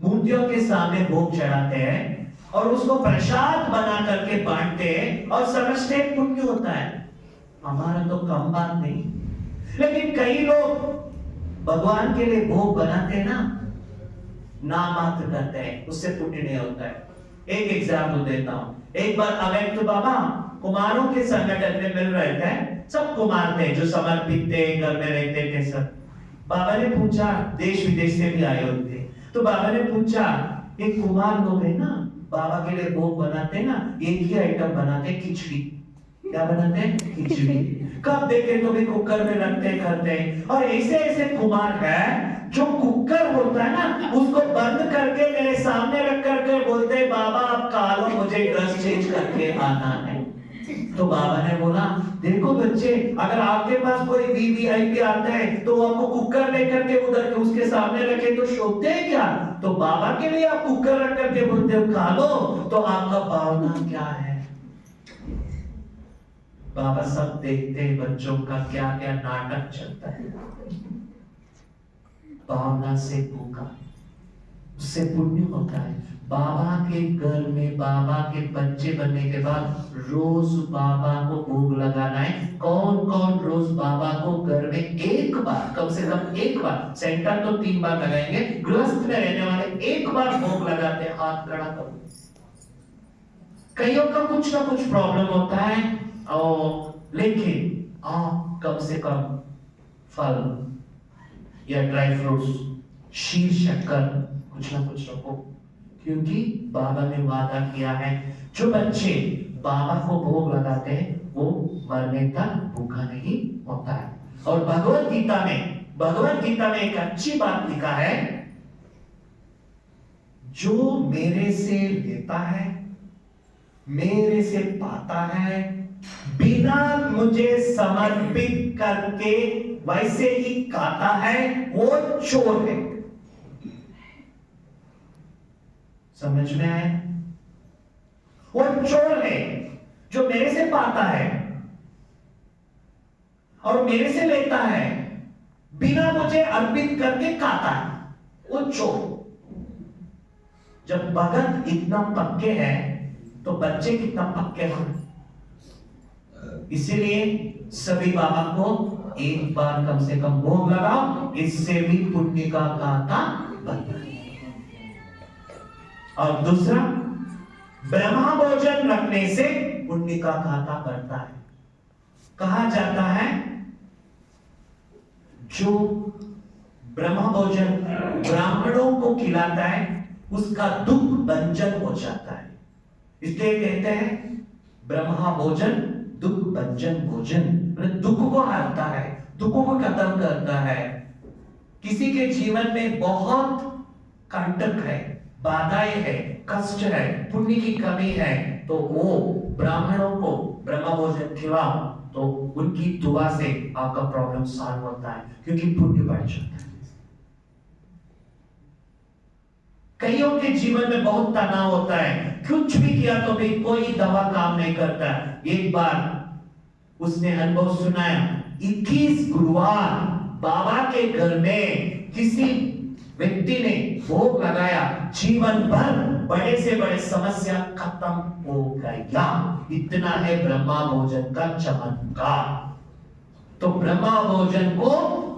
मूर्तियों के सामने भोग चढ़ाते हैं और उसको प्रसाद बना करके बांटते हैं और समझते हैं पुण्य होता है। हमारा तो कम बात नहीं, लेकिन कई लोग भगवान के लिए भोग बनाते हैं ना, नाम मात्र करते हैं, उससे पुण्य नहीं होता है। एक एग्जाम्पल देता हूं। एक बार अव्यक्त बाबा कुमारों के संगठन में मिल रहे थे, सब कुमार थे जो समर्पित थे, घर में रहते थे सब। बाबा ने पूछा, देश विदेश से भी आए हुए थे, तो बाबा ने पूछा, एक कुमार लोग है ना, बाबा के लिए भोग बनाते ना, एक ही आइटम बनाते, खिचड़ी। क्या बनाते हैं? खिचड़ी। कब देखे तो भी कुकर में रखते करते। और ऐसे कुमार है जो कुकर होता है ना, उसको बंद करके मेरे सामने रख करके बोलते, बाबा आप खा लो, मुझे ड्रेस चेंज करके आना है। तो बाबा ने बोला, देखो बच्चे, अगर आपके पास कोई वीवीआईपी आता है तो आपको कुकर लेकर के उधर के उसके सामने रखे तो शोभते हैं क्या? तो बाबा के लिए आप कुकर रख करके बोलते हो खा लो, तो आपका भावना क्या है? बाबा सब देखते हैं बच्चों का क्या क्या नाटक चलता है। भावना से भूखा, उससे पुण्य होता है। बाबा के घर में बाबा के बच्चे बनने के बाद रोज बाबा को भोग लगाना है। कौन कौन रोज बाबा को घर में एक बार, कम से कम एक बार, सेंटर तो 3 बार लगाएंगे, गृहस्थ में रहने वाले एक बार भोग लगाते हैं। हाथ खड़ा करो। कईयों का कुछ ना कुछ प्रॉब्लम होता है, और लेकिन आप कम से कम फल या ड्राई फ्रूट्स, शीर शक्कर कुछ ना कुछ रखो, क्योंकि बाबा ने वादा किया है जो बच्चे बाबा को भोग लगाते हैं वो मरने तक भूखा नहीं होता है। और भगवत गीता में एक अच्छी बात लिखा है, जो मेरे से लेता है मेरे से पाता है, बिना मुझे समर्पित करके वैसे ही खाता है, वो चोर है। समझ में आया? वो चोर है जो मेरे से पाता है और मेरे से लेता है, बिना मुझे अर्पित करके खाता है, वो चोर। जब भगत इतना पक्के हैं तो बच्चे कितना पक्के होंगे। इसीलिए सभी बाबा को एक बार कम से कम भोग लगाओ, इससे भी पुण्य का खाता बनता है। और दूसरा, ब्रह्मा भोजन रखने से पुण्य का खाता बढ़ता है। कहा जाता है जो ब्रह्मा भोजन ब्राह्मणों को खिलाता है उसका दुख भंजन हो जाता है। इसलिए कहते हैं ब्रह्मा भोजन दुख भंजन भोजन, दुख को हरता है, दुखों को खत्म करता है। किसी के जीवन में बहुत कंटक है, बाधाएं है, कष्ट है, पुण्य की कमी है, तो वो ब्राह्मणों को ब्रह्मा भोजन खिलाओ तो उनकी दुआ से आपका प्रॉब्लम सॉल्व होता है, क्योंकि पुण्य बढ़ जाता है। कईयों के जीवन में बहुत तनाव होता है, कुछ भी किया तो भी कोई दवा काम नहीं करता। एक बार उसने अनुभव सुनाया, 21 गुरुवार बाबा के घर में किसी व्यक्ति ने भोग लगाया, जीवन भर बड़े से बड़े समस्या खत्म हो गया। इतना है ब्रह्मा भोजन का चमत्कार। तो ब्रह्मा भोजन को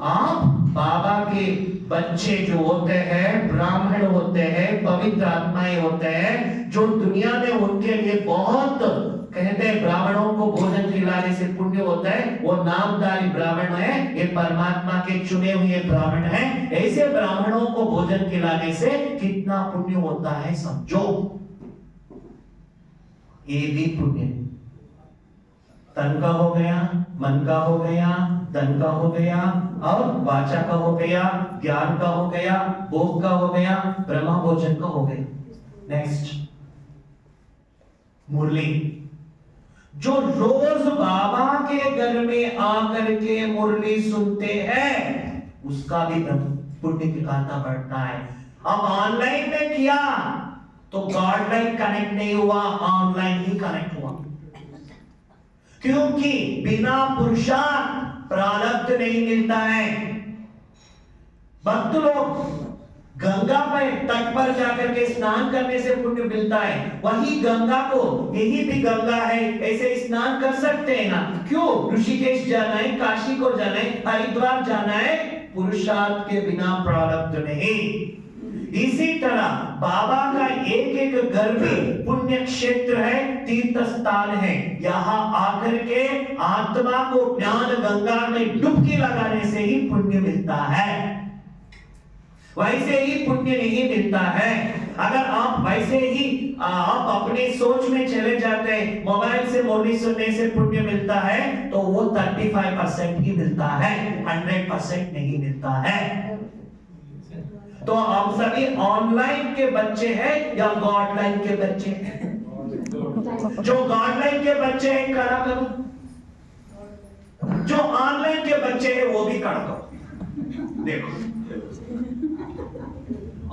आप बाबा के बच्चे जो होते हैं, ब्राह्मण होते हैं, पवित्र आत्माएं होते हैं, जो दुनिया में उनके लिए बहुत कहते हैं ब्राह्मणों को भोजन खिलाने से पुण्य होता है, वो नामधारी ब्राह्मण है, ये परमात्मा के चुने हुए ब्राह्मण हैं। ऐसे ब्राह्मणों को भोजन खिलाने से कितना पुण्य होता है समझो। ये भी पुण्य, तन का हो गया, मन का हो गया, धन का हो गया, और वाचा का हो गया, ज्ञान का हो गया, भोग का हो गया, ब्रह्मा भोजन का हो गया। नेक्स्ट, मुरली। जो रोज बाबा के घर में आकर के मुरली सुनते हैं उसका भी पुण्य की खाता बढ़ता है। अब ऑनलाइन में किया तो गॉड लाइन कनेक्ट नहीं हुआ, ऑनलाइन ही कनेक्ट हुआ, क्योंकि बिना पुरुषार्थ प्रारब्ध नहीं मिलता है। भक्त लोग गंगा पर तट पर जाकर के स्नान करने से पुण्य मिलता है, वही गंगा को, यही भी गंगा है, ऐसे स्नान कर सकते हैं ना। क्यों ऋषिकेश जाना है, काशी को जाना है, हरिद्वार जाना है? पुरुषार्थ के बिना प्रारब्ध नहीं। इसी तरह बाबा का एक एक घर भी पुण्य क्षेत्र है, तीर्थ स्थान है। यहाँ आकर के आत्मा को ज्ञान गंगा में डुबकी लगाने से ही पुण्य मिलता है, वैसे ही पुण्य नहीं मिलता है। अगर आप वैसे ही आप अपने सोच में चले जाते हैं, मोबाइल से मुरली सुनने से पुण्य मिलता है, तो वो 35% ही मिलता है, 100% नहीं मिलता है। तो हम सभी ऑनलाइन के बच्चे हैं या गॉडलाइन के बच्चे हैं? जो गॉडलाइन के बच्चे हैं खड़ा करो, जो ऑनलाइन के बच्चे हैं वो भी खड़ा करो। देखो,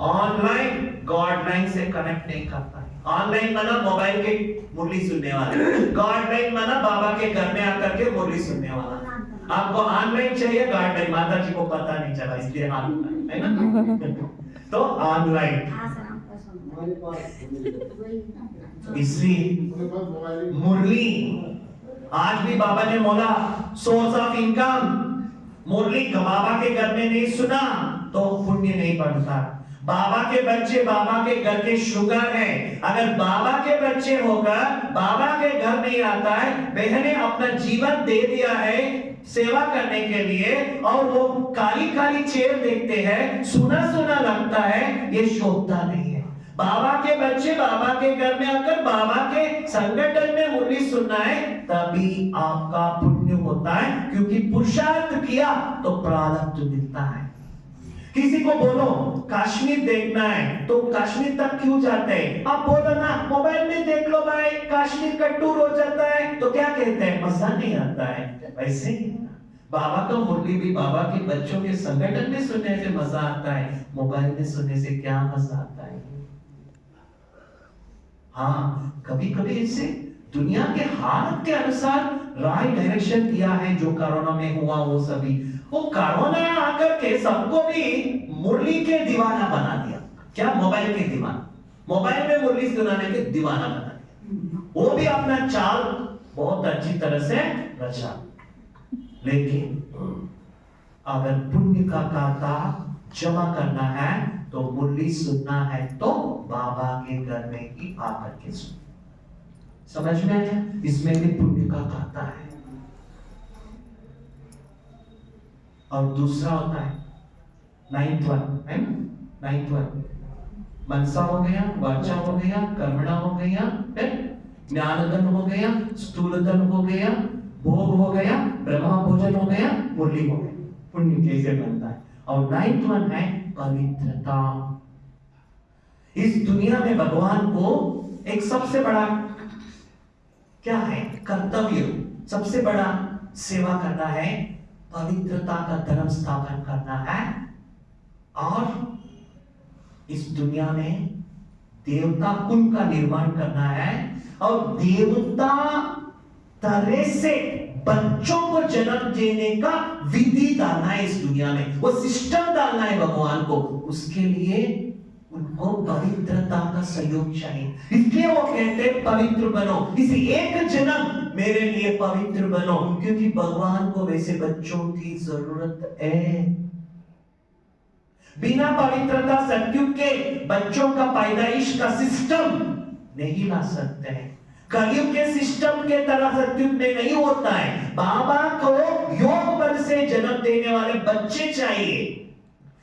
ऑनलाइन गॉडलाइन से कनेक्ट नहीं करता है, ऑनलाइन माना मोबाइल के मुरली सुनने वाला, गॉडलाइन माना बाबा के घर में आकर के मुरली सुनने वाला। आपको ऑनलाइन चाहिए, गॉडलाइन माता जी को पता नहीं चला इसलिए ऑनलाइन, है ना? तो ऑनलाइन, इसलिए मुरली आज भी बाबा ने बोला सोर्स ऑफ इनकम, मुरली बाबा के घर में नहीं सुना तो पुण्य नहीं बढ़ता। बाबा के बच्चे बाबा के घर के शुगर है, अगर बाबा के बच्चे होकर बाबा के घर नहीं आता है, बहने अपना जीवन दे दिया है सेवा करने के लिए, और वो काली काली चेयर देखते हैं, सुना सुना लगता है, ये शोभता नहीं है। बाबा के बच्चे बाबा के घर में आकर बाबा के संगठन में मुरली सुनना है, तभी आपका पुण्य होता है, क्योंकि पुरुषार्थ किया तो प्रारब्ध मिलता है। किसी को बोलो कश्मीर देखना है तो कश्मीर तक क्यों जाते हैं, आप बोलो ना मोबाइल में देख लो भाई, कश्मीर का टूर हो जाता है, तो क्या कहते हैं, मजा नहीं आता है। वैसे बाबा का मुरली भी बाबा के बच्चों के संगठन में सुनने से मजा आता है, मोबाइल में सुनने से क्या मजा आता है। हाँ, कभी कभी इससे दुनिया के हालत के अनुसार राइट डायरेक्शन दिया है, जो कोरोना में हुआ वो सभी, वो कोरोना आकर के सबको भी मुरली के दीवाना बना दिया। क्या, मोबाइल के दीवाना, मोबाइल में मुरली सुनाने के दीवाना बना दिया। वो भी अपना चाल बहुत अच्छी तरह से रचा, लेकिन अगर पुण्य का खाता जमा करना है तो मुरली सुनना है तो बाबा के घर में ही आकर के सुन। समझ में आया? इसमें भी पुण्य का खाता है। और दूसरा होता है 9th वन, है ना? 9th वन मनसा हो गया, वाचा हो गया, कर्मणा हो गया, ज्ञानधन हो गया, स्थूलधन हो गया, भोग हो गया, ब्रह्मा भोजन हो गया, मुरली हो गया। पुण्य कैसे बनता है? और 9th वन है पवित्रता। इस दुनिया में भगवान को एक सबसे बड़ा क्या है कर्तव्य, सबसे बड़ा सेवा करना है, पवित्रता का धर्म स्थापन करना है, और इस दुनिया में देवता कुल का निर्माण करना है, और देवता तरह से बच्चों को जन्म देने का विधि डालना है इस दुनिया में, वो सिस्टम डालना है भगवान को। उसके लिए उनको पवित्रता का सहयोग चाहिए, इसलिए वो कहते हैं पवित्र बनो, इस एक जन्म मेरे लिए पवित्र बनो, क्योंकि भगवान को वैसे बच्चों की जरूरत है। बिना पवित्रता सत्युग के बच्चों का पैदाइश का सिस्टम नहीं ला सकते हैं। कलयुग के सिस्टम के तरह सत्युग में नहीं होता है। बाबा को योग बल से जन्म देने वाले बच्चे चाहिए,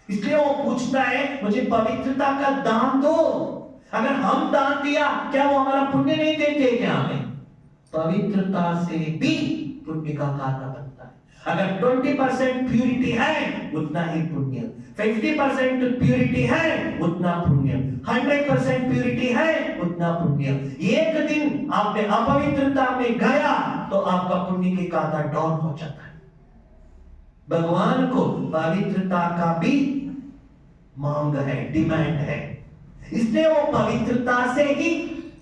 इसलिए वो पूछता है मुझे पवित्रता का दान दो। अगर हम दान दिया, क्या वो हमारा पुण्य नहीं देते क्या? हमें पवित्रता से भी पुण्य का खाता बनता है। अगर 20% प्यूरिटी है उतना ही पुण्य, 50% प्यूरिटी है उतना पुण्य, 100% प्यूरिटी है उतना पुण्य। एक दिन आपने अपवित्रता में गया तो आपका पुण्य की खाता डाउन हो जाता है। भगवान को पवित्रता का भी मांग है, डिमांड है, इसलिए वो पवित्रता से ही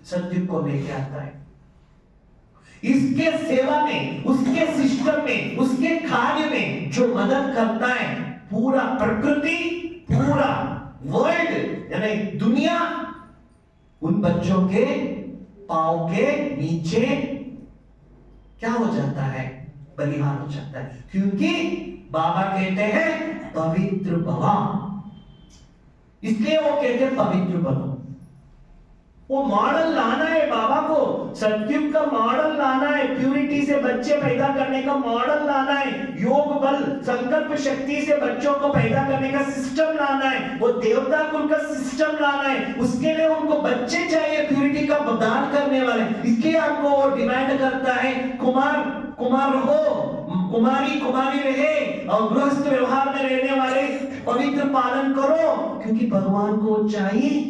सत्युग को लेके आता है। इसके सेवा में, उसके सिस्टम में, उसके कार्य में जो मदद करता है, पूरा प्रकृति, पूरा वर्ल्ड यानी दुनिया उन बच्चों के पांव के नीचे क्या हो जाता है? बलिहान हो जाता है, क्योंकि बाबा कहते हैं पवित्र भवा, इसलिए वो कहते हैं पवित्र बनो। वो मॉडल लाना है बाबा को, सत्युग का मॉडल लाना है, प्यूरिटी से बच्चे पैदा करने का मॉडल लाना है, योग बल संकल्प शक्ति से बच्चों को पैदा करने का सिस्टम लाना है, वो देवता कुल का सिस्टम लाना है। उसके लिए उनको बच्चे चाहिए प्यूरिटी का दान करने वाले, इसलिए आपको वो डिमांड करता है कुमार कुमार रहो, कुमारी कुमारी रहे, और गृहस्थ व्यवहार में रहने वाले पवित्र पालन करो, क्योंकि भगवान को चाहिए।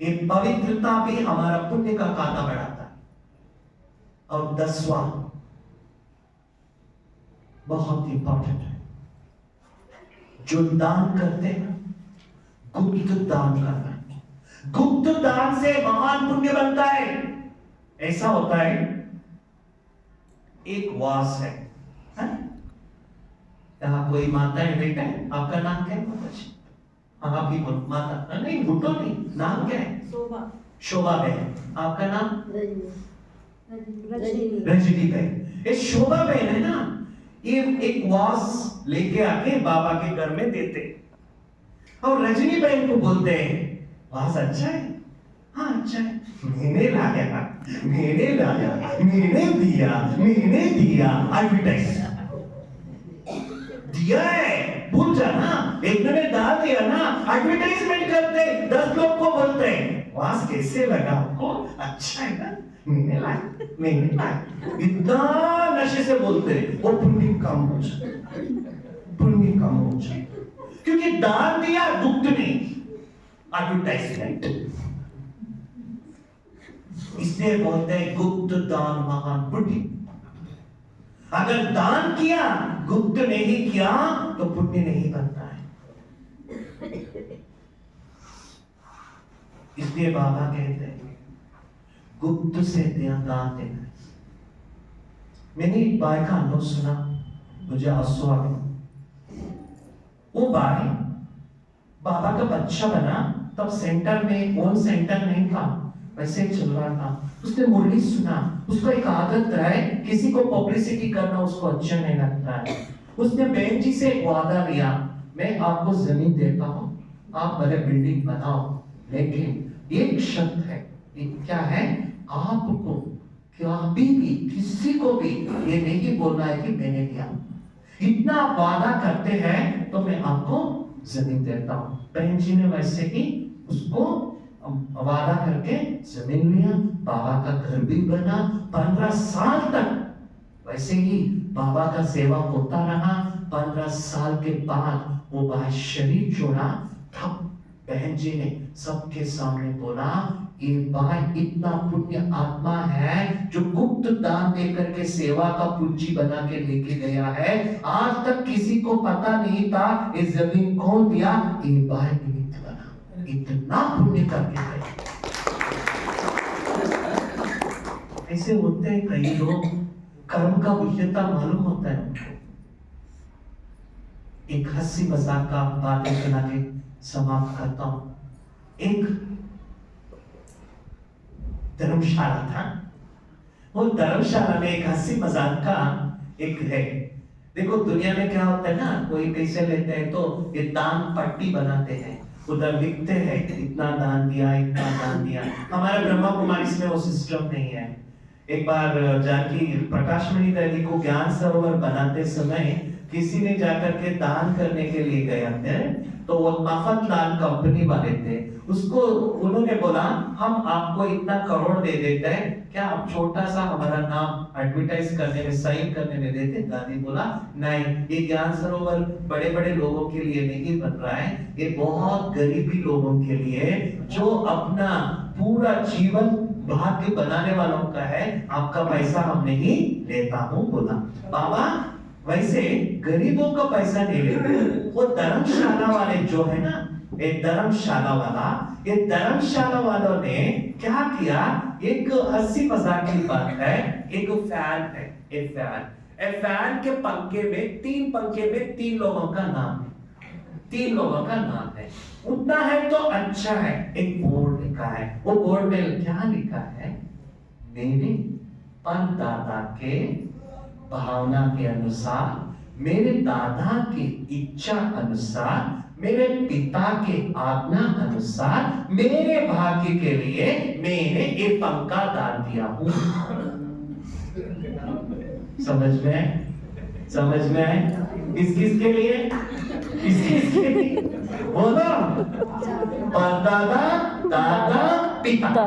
ये पवित्रता भी हमारा पुण्य का खाता बढ़ाता है। और 10वां बहुत इंपॉर्टेंट है, जो दान करते हैं गुप्त दान करना। गुप्त दान से महान पुण्य बनता है। ऐसा होता है, एक वास है, यहाँ कोई माता है बेटा है, आपका नाम क्या है माता जी? हाँ आप ही बोलो माता, नहीं घुटो नहीं, नाम क्या है? शोभा। शोभा बहन, आपका नाम? रजनी बहन। ये शोभा बहन है ना, ये एक वास लेके आके बाबा के घर में देते, और रजनी बहन को बोलते हैं वास अच्छा है, हाँ अच्छा है, मैंने लाया, मैंने दिया, एडवर्टाइज दिया है, भूल जाना, एक ने डाल दिया ना, एडवर्टाइजमेंट करते, 10 लोग को बोलते हैं वास कैसे लगा आपको, अच्छा है ना, मैंने लाया, इतना नशे से बोलते हैं, वो पुण्य कम हो जाए, क्योंकि दान दिया गुप्त नहीं, एडवर्टाइजमेंट, इसलिए बोलते हैं गुप्त दान महान पुण्य। अगर दान किया गुप्त नहीं किया तो पुण्य नहीं बनता है। इसलिए बाबा कहते हैं गुप्त से दान देना। मैंने एक बाई का अनुभव सुना, मुझे आंसू आ गए। वो बाई बाबा का बच्चा बना, तब सेंटर में ओन सेंटर नहीं था, वैसे चल रहा था। उसने मुरली सुना, उसको एक आदत है किसी को पब्लिसिटी करना उसको अच्छा नहीं लगता है। उसने बहन जी से एक वादा लिया, मैं आपको जमीन देता हूं, आप मेरे बिल्डिंग बनाओ, लेकिन एक शर्त है, क्या है, आपको कभी भी किसी को भी ये नहीं बोलना है कि मैंने दिया। इतना आप वादा करते हैं तो मैं आपको जमीन देता हूं। बहन जी ने वैसे ही उसको वादा करके जमीन लिया, बाबा का घर भी बना, 15 साल तक वैसे ही बाबा का सेवा होता रहा। 15 साल के बाद वो भाई शरीर छोड़ा, तब बहन जी ने सबके सामने बोला, ये भाई इतना पुण्य आत्मा है जो गुप्त दान देकर के सेवा का पूंजी बना के लेके गया है, आज तक किसी को पता नहीं था ये जमीन कौन दिया, ये भाई निमित्त बना, इतना पुण्य करके गए। ऐसे होते हैं कई लोग, कर्म का मूल्यता मालूम होता है उनको। एक हंसी मजाक का बातें सुना के समाप्त करता हूं। एक धर्मशाला था, वो धर्मशाला में एक हंसी मजाक का एक है। देखो दुनिया में क्या होता है ना, कोई पैसे लेते हैं तो ये दान पट्टी बनाते हैं, उधर लिखते हैं इतना दान दिया, इतना दान दिया। हमारे ब्रह्मा कुमारी में वो सिस्टम नहीं है। एक बार जानकी प्रकाशमणि दीदी को ज्ञान सरोवर बनाते समय किसी ने जाकर के दान करने के लिए गया थे, तो वो मफतलाल कंपनी वाले थे, उसको उन्होंने बोला हम आपको इतना करोड़ दे देते हैं, क्या आप छोटा सा हमारा नाम एडवर्टाइज करने में, साइन करने में देते? दादी बोला नहीं, ये ज्ञान सरोवर बड़े बड़े लोगों के लिए नहीं बन रहा है, ये बहुत गरीबी लोगों के लिए जो अपना पूरा जीवन भाग्य बनाने वालों का है, आपका पैसा हम नहीं लेता हूं। बोला बाबा वैसे गरीबों का पैसा नहीं लेते, वो धर्मशाला वाले जो है ना, ये धर्मशाला वालों ने क्या किया, एक हंसी मजाक की बात है, एक फैन है, एक फैन के पंखे में, 3 पंखे में 3 लोगों का नाम है, 3 लोगों का नाम है, उतना है तो अच्छा है। एक बोर्ड लिखा है, वो बोर्ड में क्या लिखा है, मेरे परदादा के भावना के अनुसार, मेरे दादा की इच्छा अनुसार, मेरे पिता के आज्ञा अनुसार, मेरे भाग्य के लिए मैंने ये पंखा दान दिया हूं। समझ में आए? किसके लिए? किसके लिए? बोलो, परदादा, दादा, पिता,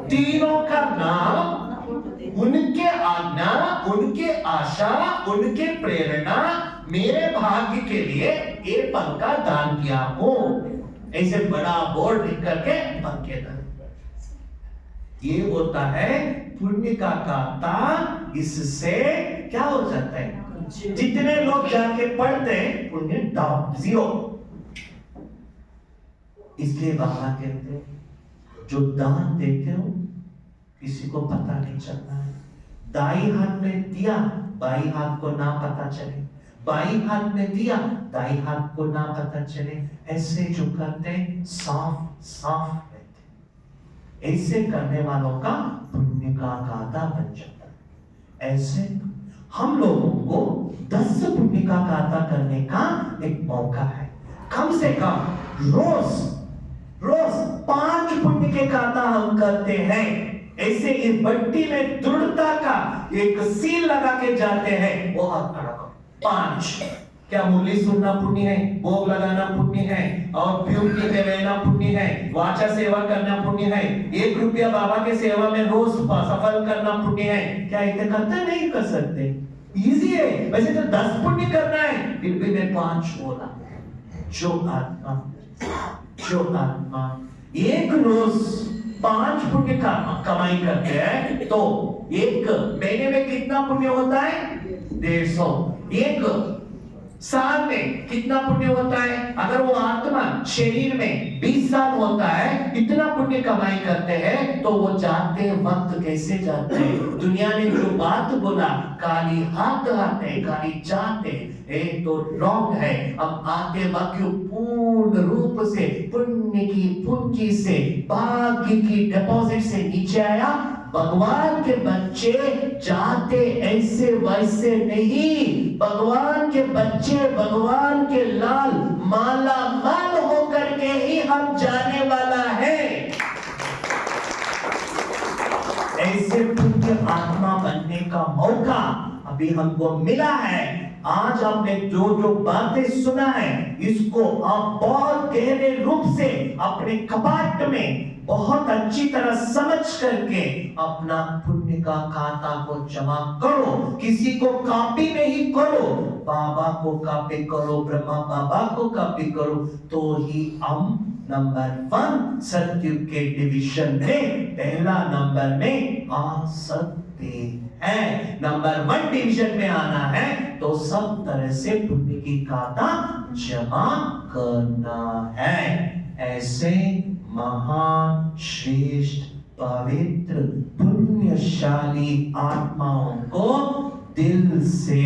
तीनों का नाम, उनके आज्ञा, उनके आशा, उनके प्रेरणा, मेरे भाग्य के लिए ये पंखा दान किया हो। ऐसे बड़ा बोर्ड लिख करके पंखे दान, ये होता है पुण्य का खाता। इससे क्या हो जाता है, जितने लोग जाके पढ़ते हैं पुण्य डाउन, 0। इसलिए बाबा कहते जो दान देते हो किसी को पता नहीं चलना है। दाई हाथ में दिया बाई हाथ को ना पता चले, बाई हाथ में दिया दाई हाथ को ना पता चले। ऐसे जो करते साफ साफ रहते, ऐसे करने वालों का पुण्य का खाता बन जाता है। ऐसे हम लोगों को 10 पुण्य का खाता करने का एक मौका है। कम से कम रोज 5 पुण्य के खाता हम करते हैं। ऐसे इस बट्टी में दृढ़ता का एक सील लगा के जाते हैं। वो हाथ खड़ा करो। 5 क्या मुरली सुनना पुण्य है, भोग लगाना पुण्य है, और प्यूरिटी में रहना पुण्य है, वाचा सेवा करना पुण्य है, 1 रुपया बाबा के सेवा में रोज सफल करना पुण्य है। क्या इतने करते नहीं कर सकते? इजी है। वैसे तो 10 पुण्य करना है, फिर भी मैं 5 बोला। जो आत्मा एक रोज 5 पुण्य का कमाई करते हैं तो एक महीने में कितना पुण्य होता है? 150। एक साल में कितना पुण्य होता है? अगर वो आत्मा शरीर में 20 साल होता है, इतना पुण्य कमाई करते हैं तो वो जाते वक्त कैसे जाते हैं? दुनिया ने जो बात बोला काली हाथ आते काली जाते, तो रॉन्ग है। अब आते वक्त पूर्ण रूप से पुण्य की पूंजी से, भाग्य की डिपॉजिट से नीचे आया। भगवान के बच्चे जाते ऐसे वैसे नहीं, भगवान के बच्चे भगवान के लाल माला माल होकर के ही हम जाने वाला है। ऐसे पुण्य आत्मा बनने का मौका अभी हमको मिला है। आज आपने जो बातें सुना है, इसको आप बहुत गहरे रूप से अपने कपाट में बहुत अच्छी तरह समझ करके अपना पुण्य का खाता को जमा करो। किसी को कॉपी नहीं करो, बाबा को कॉपी करो, ब्रह्मा बाबा को कॉपी करो, तो ही हम नंबर 1 सत्युग के डिवीजन में पहला नंबर में आ सकते हैं। नंबर 1 डिवीजन में आना है तो सब तरह से पुण्य की खाता जमा करना है। ऐसे महान श्रेष्ठ पवित्र पुण्यशाली आत्माओं को दिल से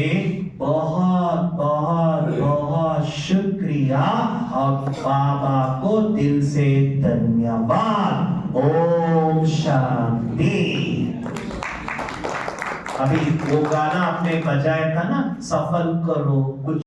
बहुत बहुत बहुत शुक्रिया और बाबा को दिल से धन्यवाद। ओम शांति। अभी वो गाना आपने बजाया था ना, सफल करो कुछ